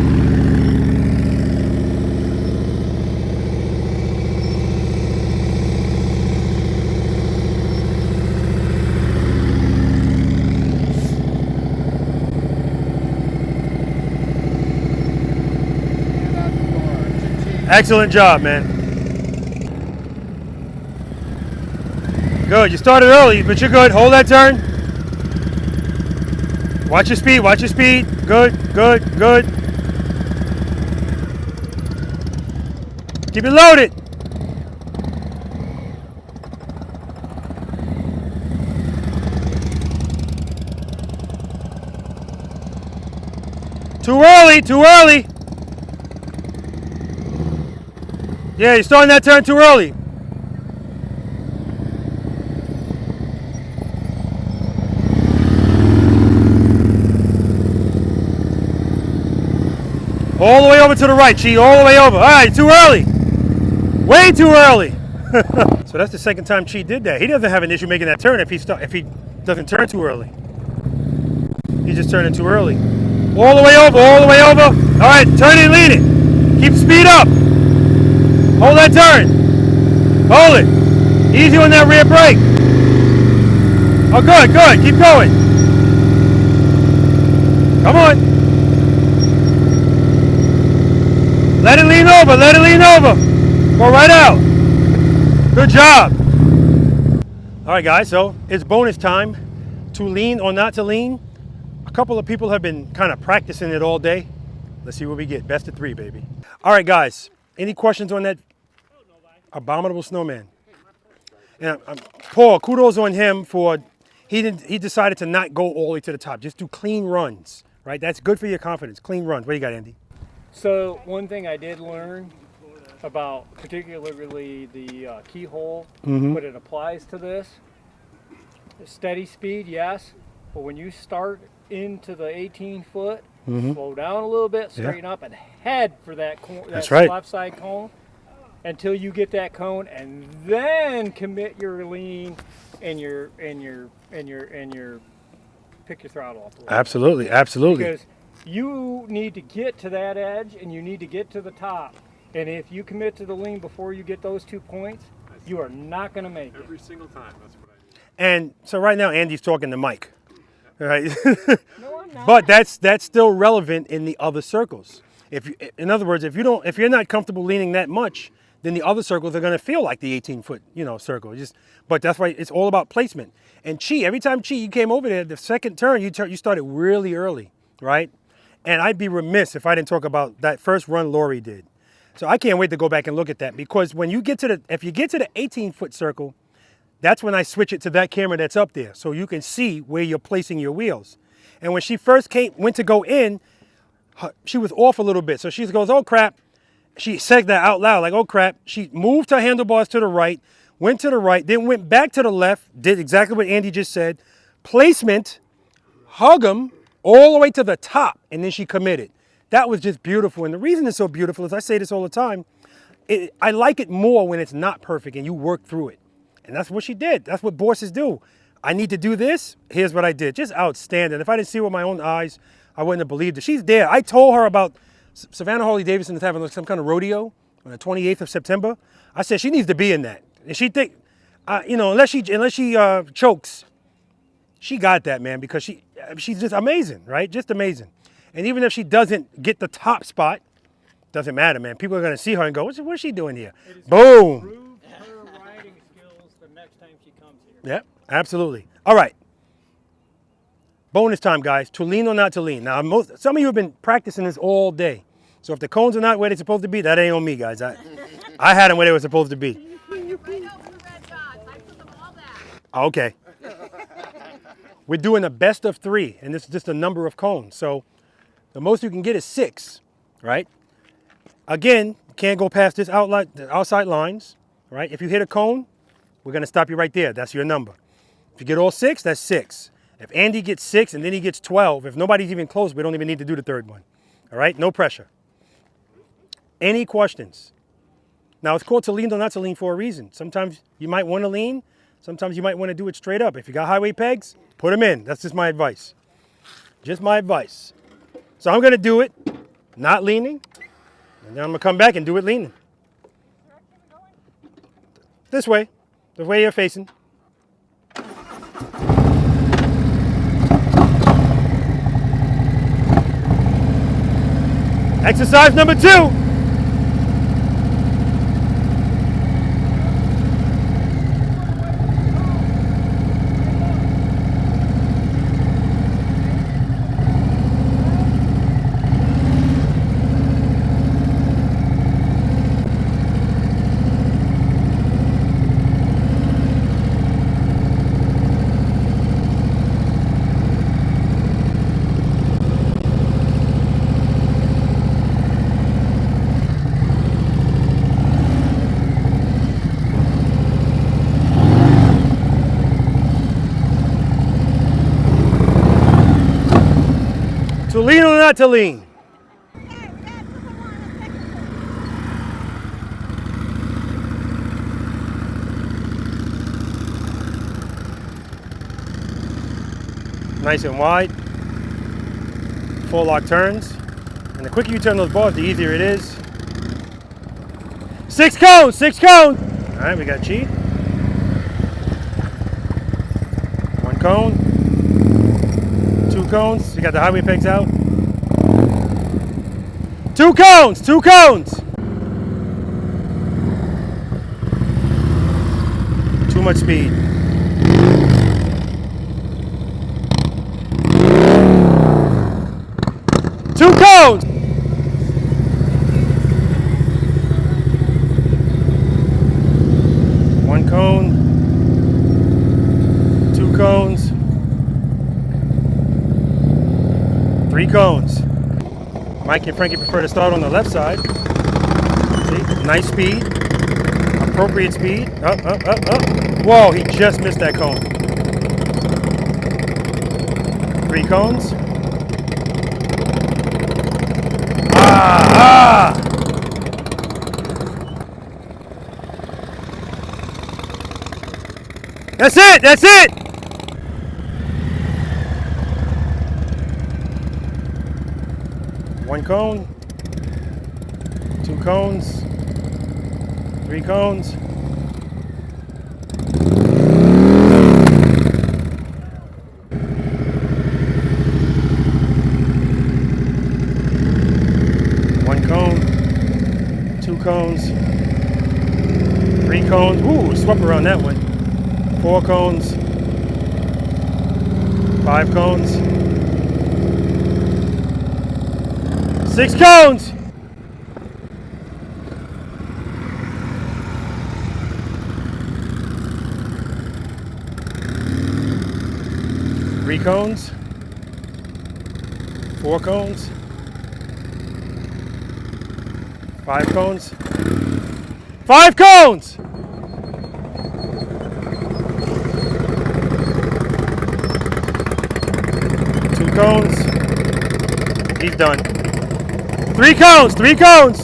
Excellent job, man. Good, you started early, but you're good. Hold that turn. Watch your speed, watch your speed. Good, good, good. Keep it loaded. Too early, too early. Yeah, you're starting that turn too early. All the way over to the right, Chi. All the way over. All right, too early. Way too early. So that's the second time Chi did that. He doesn't have an issue making that turn if he doesn't turn too early. He's just turning too early. All the way over, all the way over. All right, turn and lean it. Keep speed up. Hold that turn. Hold it. Easy on that rear brake. Oh, good, good. Keep going. Come on. Let it lean over, let it lean over. Go right out. Good job. All right, guys, so it's bonus time to lean or not to lean. A couple of people have been kind of practicing it all day. Let's see what we get. Best of 3, baby. All right, guys, any questions on that Abominable Snowman? And Paul, kudos on him for, he decided to not go all the way to the top. Just do clean runs, right? That's good for your confidence. Clean runs. What do you got, Andy? So one thing I did learn about particularly the keyhole, when it applies to this, steady speed, yes, but when you start into the 18 foot, slow down a little bit, straighten up, and head for that That's right. left side cone until you get that cone, and then commit your lean and your pick your throttle up a little. Absolutely, absolutely. Because you need to get to that edge and you need to get to the top. And if you commit to the lean before you get those 2 points, you are not going to make it. Every single time. That's what I do. And so right now Andy's talking to Mike. Right? No, I'm not. But that's still relevant in the other circles. In other words, if you're not comfortable leaning that much, then the other circles are going to feel like the 18-foot, circle. But that's why it's all about placement. And Chi, every time Chi, you came over there, the second turn, you started really early, right? And I'd be remiss if I didn't talk about that first run Lori did. So I can't wait to go back and look at that, because when you get to if you get to the 18-foot circle, that's when I switch it to that camera that's up there, so you can see where you're placing your wheels. And when she first went to go in, she was off a little bit. So she goes, oh crap. She said that out loud, like, oh crap. She moved her handlebars to the right, went to the right, then went back to the left, did exactly what Andy just said. Placement, hug them all the way to the top, and then she committed. That was just beautiful. And the reason it's so beautiful is, I say this all the time, I like it more when it's not perfect and you work through it. And that's what she did. That's what bosses do. I need to do this. Here's what I did. Just outstanding. If I didn't see it with my own eyes, I wouldn't have believed it. She's there. I told her about Savannah Harley-Davidson is having some kind of rodeo on the 28th of September. I said she needs to be in that. And she think, unless she chokes, she got that, man, because she's just amazing, right? Just amazing. And even if she doesn't get the top spot, doesn't matter, man. People are going to see her and go, what's she doing here? Boom. Improve her riding skills the next time she comes here. Yep, absolutely. All right. Bonus time, guys. To lean or not to lean. Now, some of you have been practicing this all day. So if the cones are not where they're supposed to be, that ain't on me, guys. I had them where they were supposed to be. Okay. We're doing a best of 3, and this is just a number of cones. So the most you can get is 6, right? Again, can't go past the outside lines, right? If you hit a cone, we're going to stop you right there. That's your number. If you get all 6, that's 6. If Andy gets 6 and then he gets 12, if nobody's even close, we don't even need to do the third one. All right? No pressure. Any questions? Now, it's called to lean or not to lean for a reason. Sometimes you might want to lean. Sometimes you might want to do it straight up. If you got highway pegs, put them in. That's just my advice. Just my advice. So I'm going to do it not leaning, and then I'm going to come back and do it leaning. This way. The way you're facing. Exercise number 2. To lean or not to lean? Nice and wide. Full lock turns. And the quicker you turn those bars, the easier it is. 6 cones, 6 cones. All right, we got Chi. 1 cone. 2 cones. You got the highway pegs out. 2 cones, 2 cones. Too much speed. 2 cones. 1 cone. 2 cones. 3 cones. Mike and Frankie prefer to start on the left side. See, nice speed, appropriate speed. Up, up, up, up. Whoa, he just missed that cone. 3 cones. That's it, that's it! One cone, 2 cones, 3 cones. One cone, 2 cones, 3 cones. Ooh, swept around that one. 4 cones, 5 cones, 6 cones. Three cones, 4 cones, 5 cones, 5 cones. 2 cones. He's done. 3 cones, 3 cones.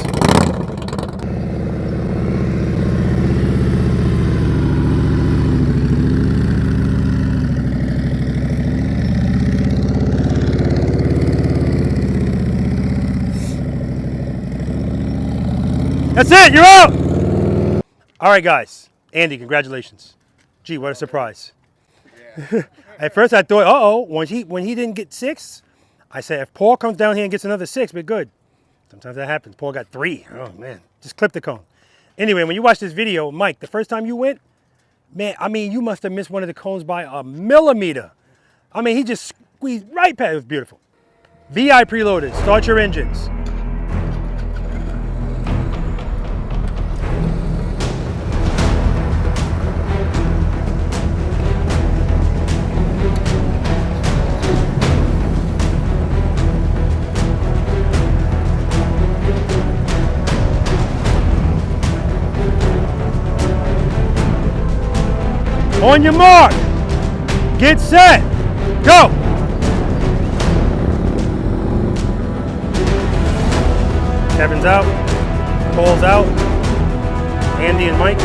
That's it, you're out. All right, guys. Andy, congratulations. Gee, what a surprise. Yeah. At first I thought, uh-oh, when he didn't get 6, I said, if Paul comes down here and gets another 6, we're good. Sometimes that happens. Paul got 3. Oh, man. Just clip the cone. Anyway, when you watch this video, Mike, the first time you went, man, I mean, you must have missed one of the cones by a millimeter. I mean, he just squeezed right past it. It was beautiful. V.I.Preloaders, start your engines. On your mark, get set, go. Kevin's out, Paul's out, Andy and Mike.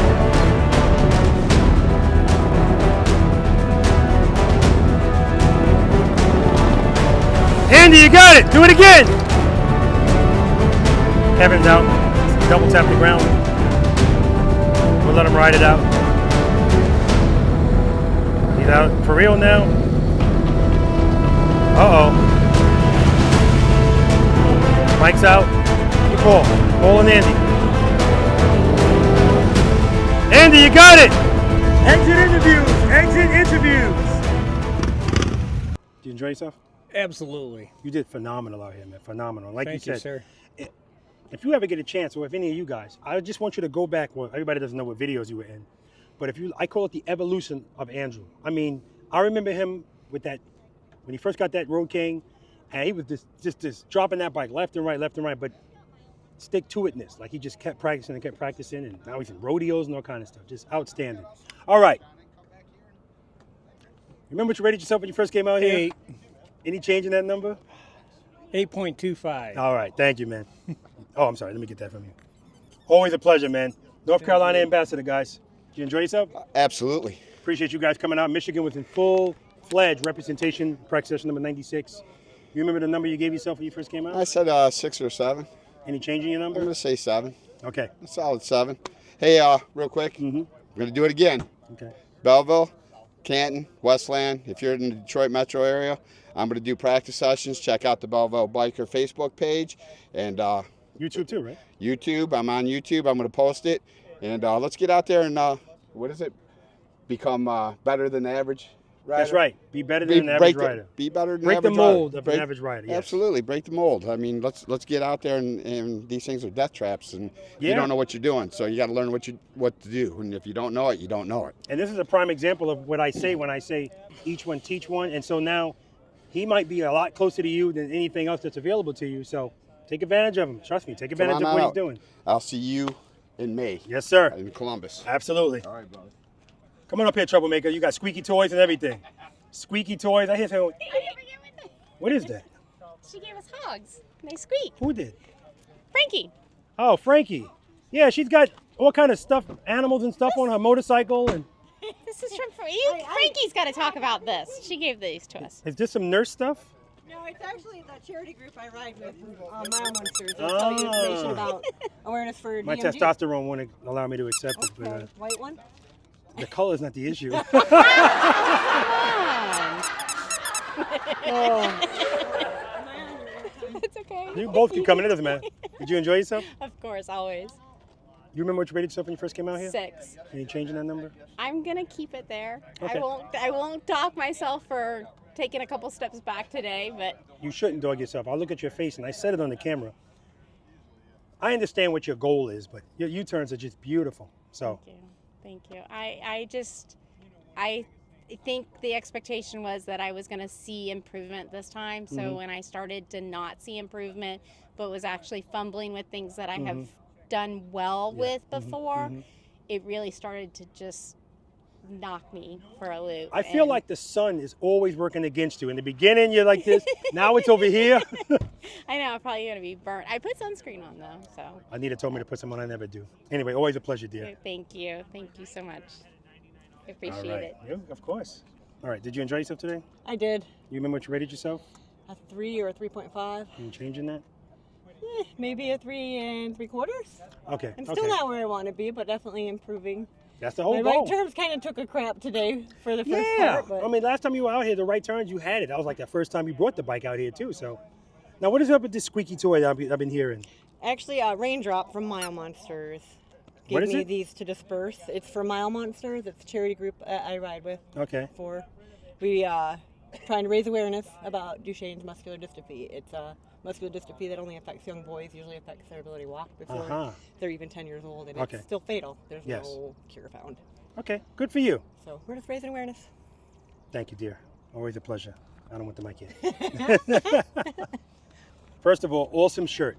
Andy, you got it, do it again. Kevin's out, double tap the ground. We'll let him ride it out. Out for real now. Uh-oh. Mike's out. Paul and Andy. Andy, you got it! Exit interviews! Did you enjoy yourself? Absolutely. You did phenomenal out here, man. Phenomenal. Like Thank you said, sir. If you ever get a chance, or if any of you guys, I just want you to go back. Well, everybody doesn't know what videos you were in. But I call it the evolution of Andrew. I mean, I remember him with that, when he first got that Road King, and he was just dropping that bike left and right, but stick-to-itness. Like he just kept practicing, and now he's in rodeos and all kind of stuff. Just outstanding. All right. Remember what you rated yourself when you first came out here? 8. Any change in that number? 8.25. All right, thank you, man. Oh, I'm sorry, let me get that from you. Always a pleasure, man. North Carolina ambassador, guys. Did you enjoy yourself? Absolutely. Appreciate you guys coming out. Michigan was in full-fledged representation, practice session number 96. You remember the number you gave yourself when you first came out? I said 6 or 7. Any change in your number? I'm going to say 7. Okay. A solid 7. Hey, real quick, we're going to do it again. Okay. Belleville, Canton, Westland. If you're in the Detroit metro area, I'm going to do practice sessions. Check out the Belleville Biker Facebook page. And YouTube too, right? YouTube. I'm on YouTube. I'm going to post it. And let's get out there and, what is it? Become better than the average rider. That's right. Be better than an average rider. Be better than break average the mold rider. of an average rider. Yes. Absolutely. Break the mold. I mean, let's get out there and these things are death traps and you don't know what you're doing. So you got to learn what to do. And if you don't know it, you don't know it. And this is a prime example of what I say when I say each one teach one. And so now he might be a lot closer to you than anything else that's available to you. So take advantage of him. Trust me. Take advantage of what he's doing. I'll see you in May. Yes, sir. In Columbus. Absolutely. All right, brother. Come on up here, troublemaker. You got squeaky toys and everything. Squeaky toys. I hear something. What is that? She gave us hugs. They squeak. Who did? Frankie. Oh, Frankie. Yeah, she's got all kind of stuff, animals and stuff on her motorcycle. And This is from Frankie's got to talk about this. She gave these to us. is this some nurse stuff? No, it's actually the charity group I ride with, Mile Monsters. They tell you information about awareness for My DMD. testosterone wouldn't allow me to accept it. But, Okay, white one? the color's not the issue. It's okay. You both can come in. It doesn't matter. Did you enjoy yourself? Of course, always. You remember what you rated yourself when you first came out here? 6. Are you changing that number? I'm gonna keep it there. Okay. I won't dock myself for taking a couple steps back today, but You shouldn't dog yourself. I look at your face, and I said it on the camera. I understand what your goal is, but your U-turns are just beautiful. So thank you. I think the expectation was that I was going to see improvement this time. So Mhm. when I started to not see improvement, but was actually fumbling with things that I Mhm. have done well with before, mhm. it really started to just knock me for a loop. I feel And like the sun is always working against you. In the beginning, you're like this. Now it's over here. I know I'm probably going to be burnt. I put sunscreen on though, so Anita told me to put some on. I never do. Anyway, always a pleasure, dear. thank you. Thank you so much. I appreciate All right. it. Yeah, of course. All right. Did you enjoy yourself today? I did. You remember what you rated yourself? A 3 or a 3.5. You changing that? Maybe a 3 3/4. Okay. I'm okay. still not where I want to be, but definitely improving. That's the whole My goal. right turns kind of took a crap today for the first Yeah. part. But I mean, last time you were out here, the right turns, you had it. That was like the first time you brought the bike out here, too. So, now what is up with this squeaky toy that I've been hearing? actually, a raindrop from Mile Monsters gave What is me it? these to disperse. It's for Mile Monsters. It's a charity group I ride with. Okay. For we trying to raise awareness about Duchenne's muscular dystrophy. It's a muscular dystrophy that only affects young boys. Usually affects their ability to walk before Uh-huh. they're even 10 years old, and Okay. it's still fatal. There's Yes. no cure found. Okay. Good for you. So we're just raising awareness. Thank you, dear. Always a pleasure. I don't want the mic yet. First of all, awesome shirt.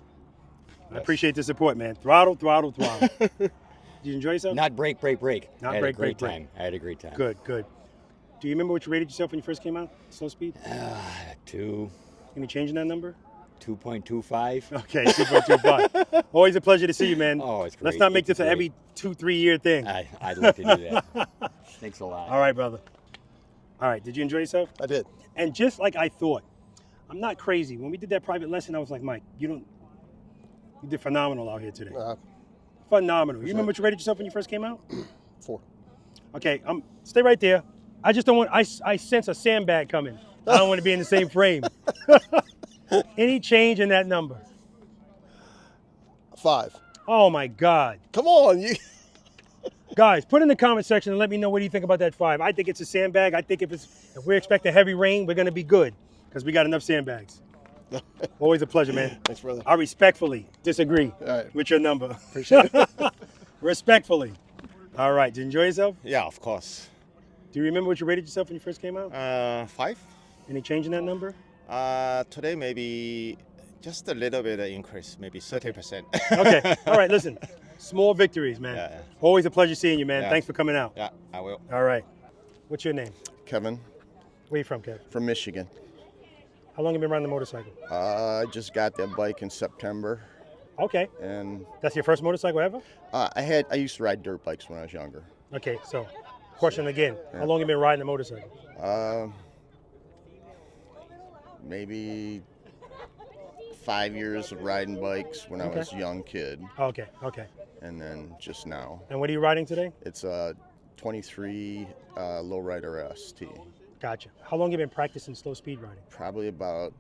I appreciate the support, man. Throttle, throttle, throttle. Did you enjoy yourself? Not break, break, break. Not I had break, a great break, time. I had a great time. Good, good. Do you remember what you rated yourself when you first came out? Slow speed? 2. Any change in that number? 2.25. Okay, 2.25. Always a pleasure to see you, man. Oh, it's great. Let's not make It's this an every 2-3 year thing. I'd like to do that. Thanks a lot. All right, brother. All right, did you enjoy yourself? I did. And just like I thought, I'm not crazy. When we did that private lesson, I was like, Mike, you did phenomenal out here today. Phenomenal. You remember what you rated yourself when you first came out? 4. Okay, stay right there. I just don't want, I sense a sandbag coming. I don't want to be in the same frame. Any change in that number? 5. Oh my God. Come on, you. Guys, put in the comment section and let me know what do you think about that 5. I think it's a sandbag. I think if we expect a heavy rain, we're gonna be good because we got enough sandbags. Always a pleasure, man. Thanks, brother. I respectfully disagree with your number. Appreciate it. Respectfully. All right, did you enjoy yourself? Yeah, of course. Do you remember what you rated yourself when you first came out? 5. Any change in that number? Today maybe just a little bit of increase, maybe 30%. Okay. All right, listen. Small victories, man. Yeah. Always a pleasure seeing you, man. Yeah. Thanks for coming out. Yeah, I will. All right. What's your name? Kevin. Where you from, Kev? From Michigan. How long have you been riding the motorcycle? I just got that bike in September. Okay. And that's your first motorcycle ever? I used to ride dirt bikes when I was younger. Okay, so question again. How long have you been riding the motorcycle? Maybe 5 years of riding bikes when I was a young kid. Okay, okay. And then just now. And what are you riding today? It's a 23 Lowrider ST. Gotcha. How long have you been practicing slow speed riding? Probably about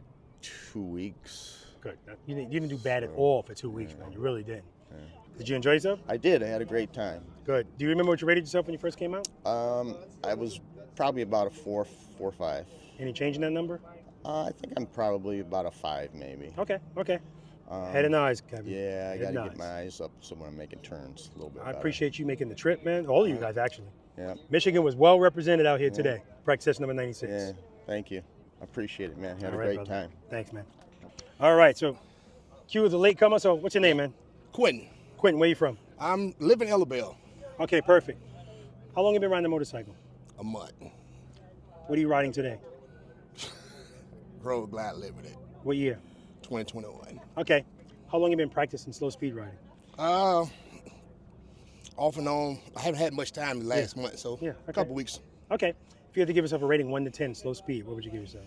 2 weeks. Good. You didn't do bad at all for 2 weeks, man. You really didn't. Did you enjoy yourself? I did. I had a great time. Good. Do you remember what you rated yourself when you first came out? I was probably about a 4 or 5. Any change in that number? I think I'm probably about a 5 maybe. Okay, okay. Head and eyes, Kevin. Yeah, I Head got to and get my eyes up so when I'm making turns a little bit I better. appreciate you making the trip, man. All of you guys, actually. Yeah. Michigan was well represented out here today. Practice number 96. Yeah, thank you. I appreciate it, man. Had All a right, great brother. time. Thanks, man. All right, so Q is a late comer. So what's your name, man? Quentin. Quentin, where you from? I'm living in Ellabelle. Okay, perfect. How long have you been riding the motorcycle? A month. What are you riding today? Road Glide Limited. What year? 2021. Okay. How long you been practicing slow speed riding? Off and on. I haven't had much time the last month, so a couple weeks. Okay. If you had to give yourself a rating 1 to 10 slow speed, what would you give yourself?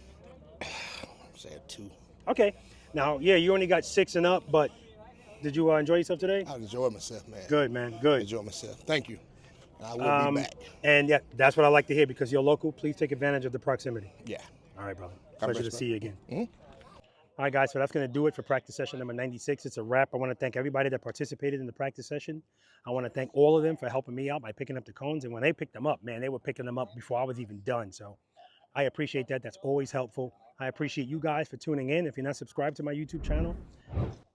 Say a 2. Okay. Now, yeah, you only got 6 and up, but did you enjoy yourself today? I enjoyed myself, man. Good, man. Good. Enjoyed myself. Thank you. I will be back. And yeah, that's what I like to hear because you're local. Please take advantage of the proximity. Yeah. All right, brother. God Pleasure to bless, see you again. Mm-hmm. All right, guys, so that's going to do it for practice session number 96. It's a wrap. I want to thank everybody that participated in the practice session. I want to thank all of them for helping me out by picking up the cones. And when they picked them up, man, they were picking them up before I was even done. So I appreciate that. That's always helpful. I appreciate you guys for tuning in. If you're not subscribed to my YouTube channel,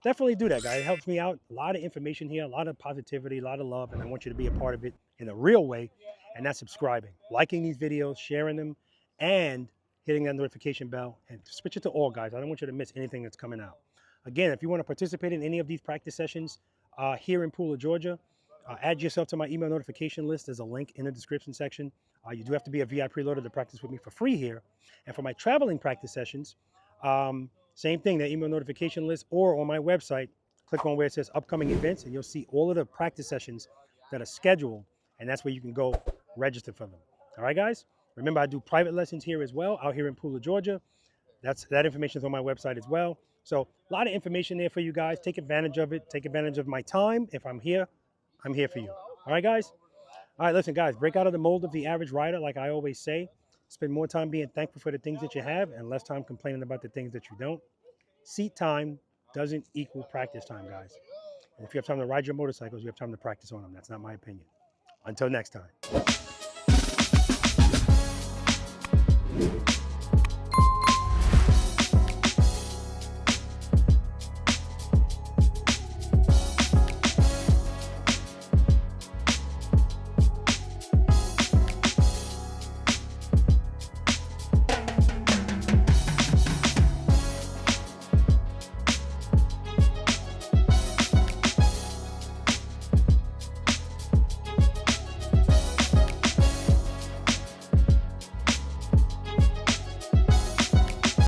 definitely do that, guys. It helps me out. A lot of information here, a lot of positivity, a lot of love, and I want you to be a part of it in a real way, and that's subscribing, liking these videos, sharing them, and hitting that notification bell, and switch it to all, guys. I don't want you to miss anything that's coming out. Again, if you want to participate in any of these practice sessions here in Pooler, Georgia, add yourself to my email notification list. There's a link in the description section. You do have to be a V.I.Preloader to practice with me for free here. And for my traveling practice sessions, same thing, the email notification list, or on my website, click on where it says upcoming events, and you'll see all of the practice sessions that are scheduled, and that's where you can go register for them. All right, guys? Remember, I do private lessons here as well, out here in Pooler, Georgia. That information is on my website as well. So a lot of information there for you guys. Take advantage of it. Take advantage of my time. If I'm here for you. All right, guys? All right, listen, guys, break out of the mold of the average rider, like I always say. Spend more time being thankful for the things that you have and less time complaining about the things that you don't. Seat time doesn't equal practice time, guys. And if you have time to ride your motorcycles, you have time to practice on them. That's not my opinion. Until next time.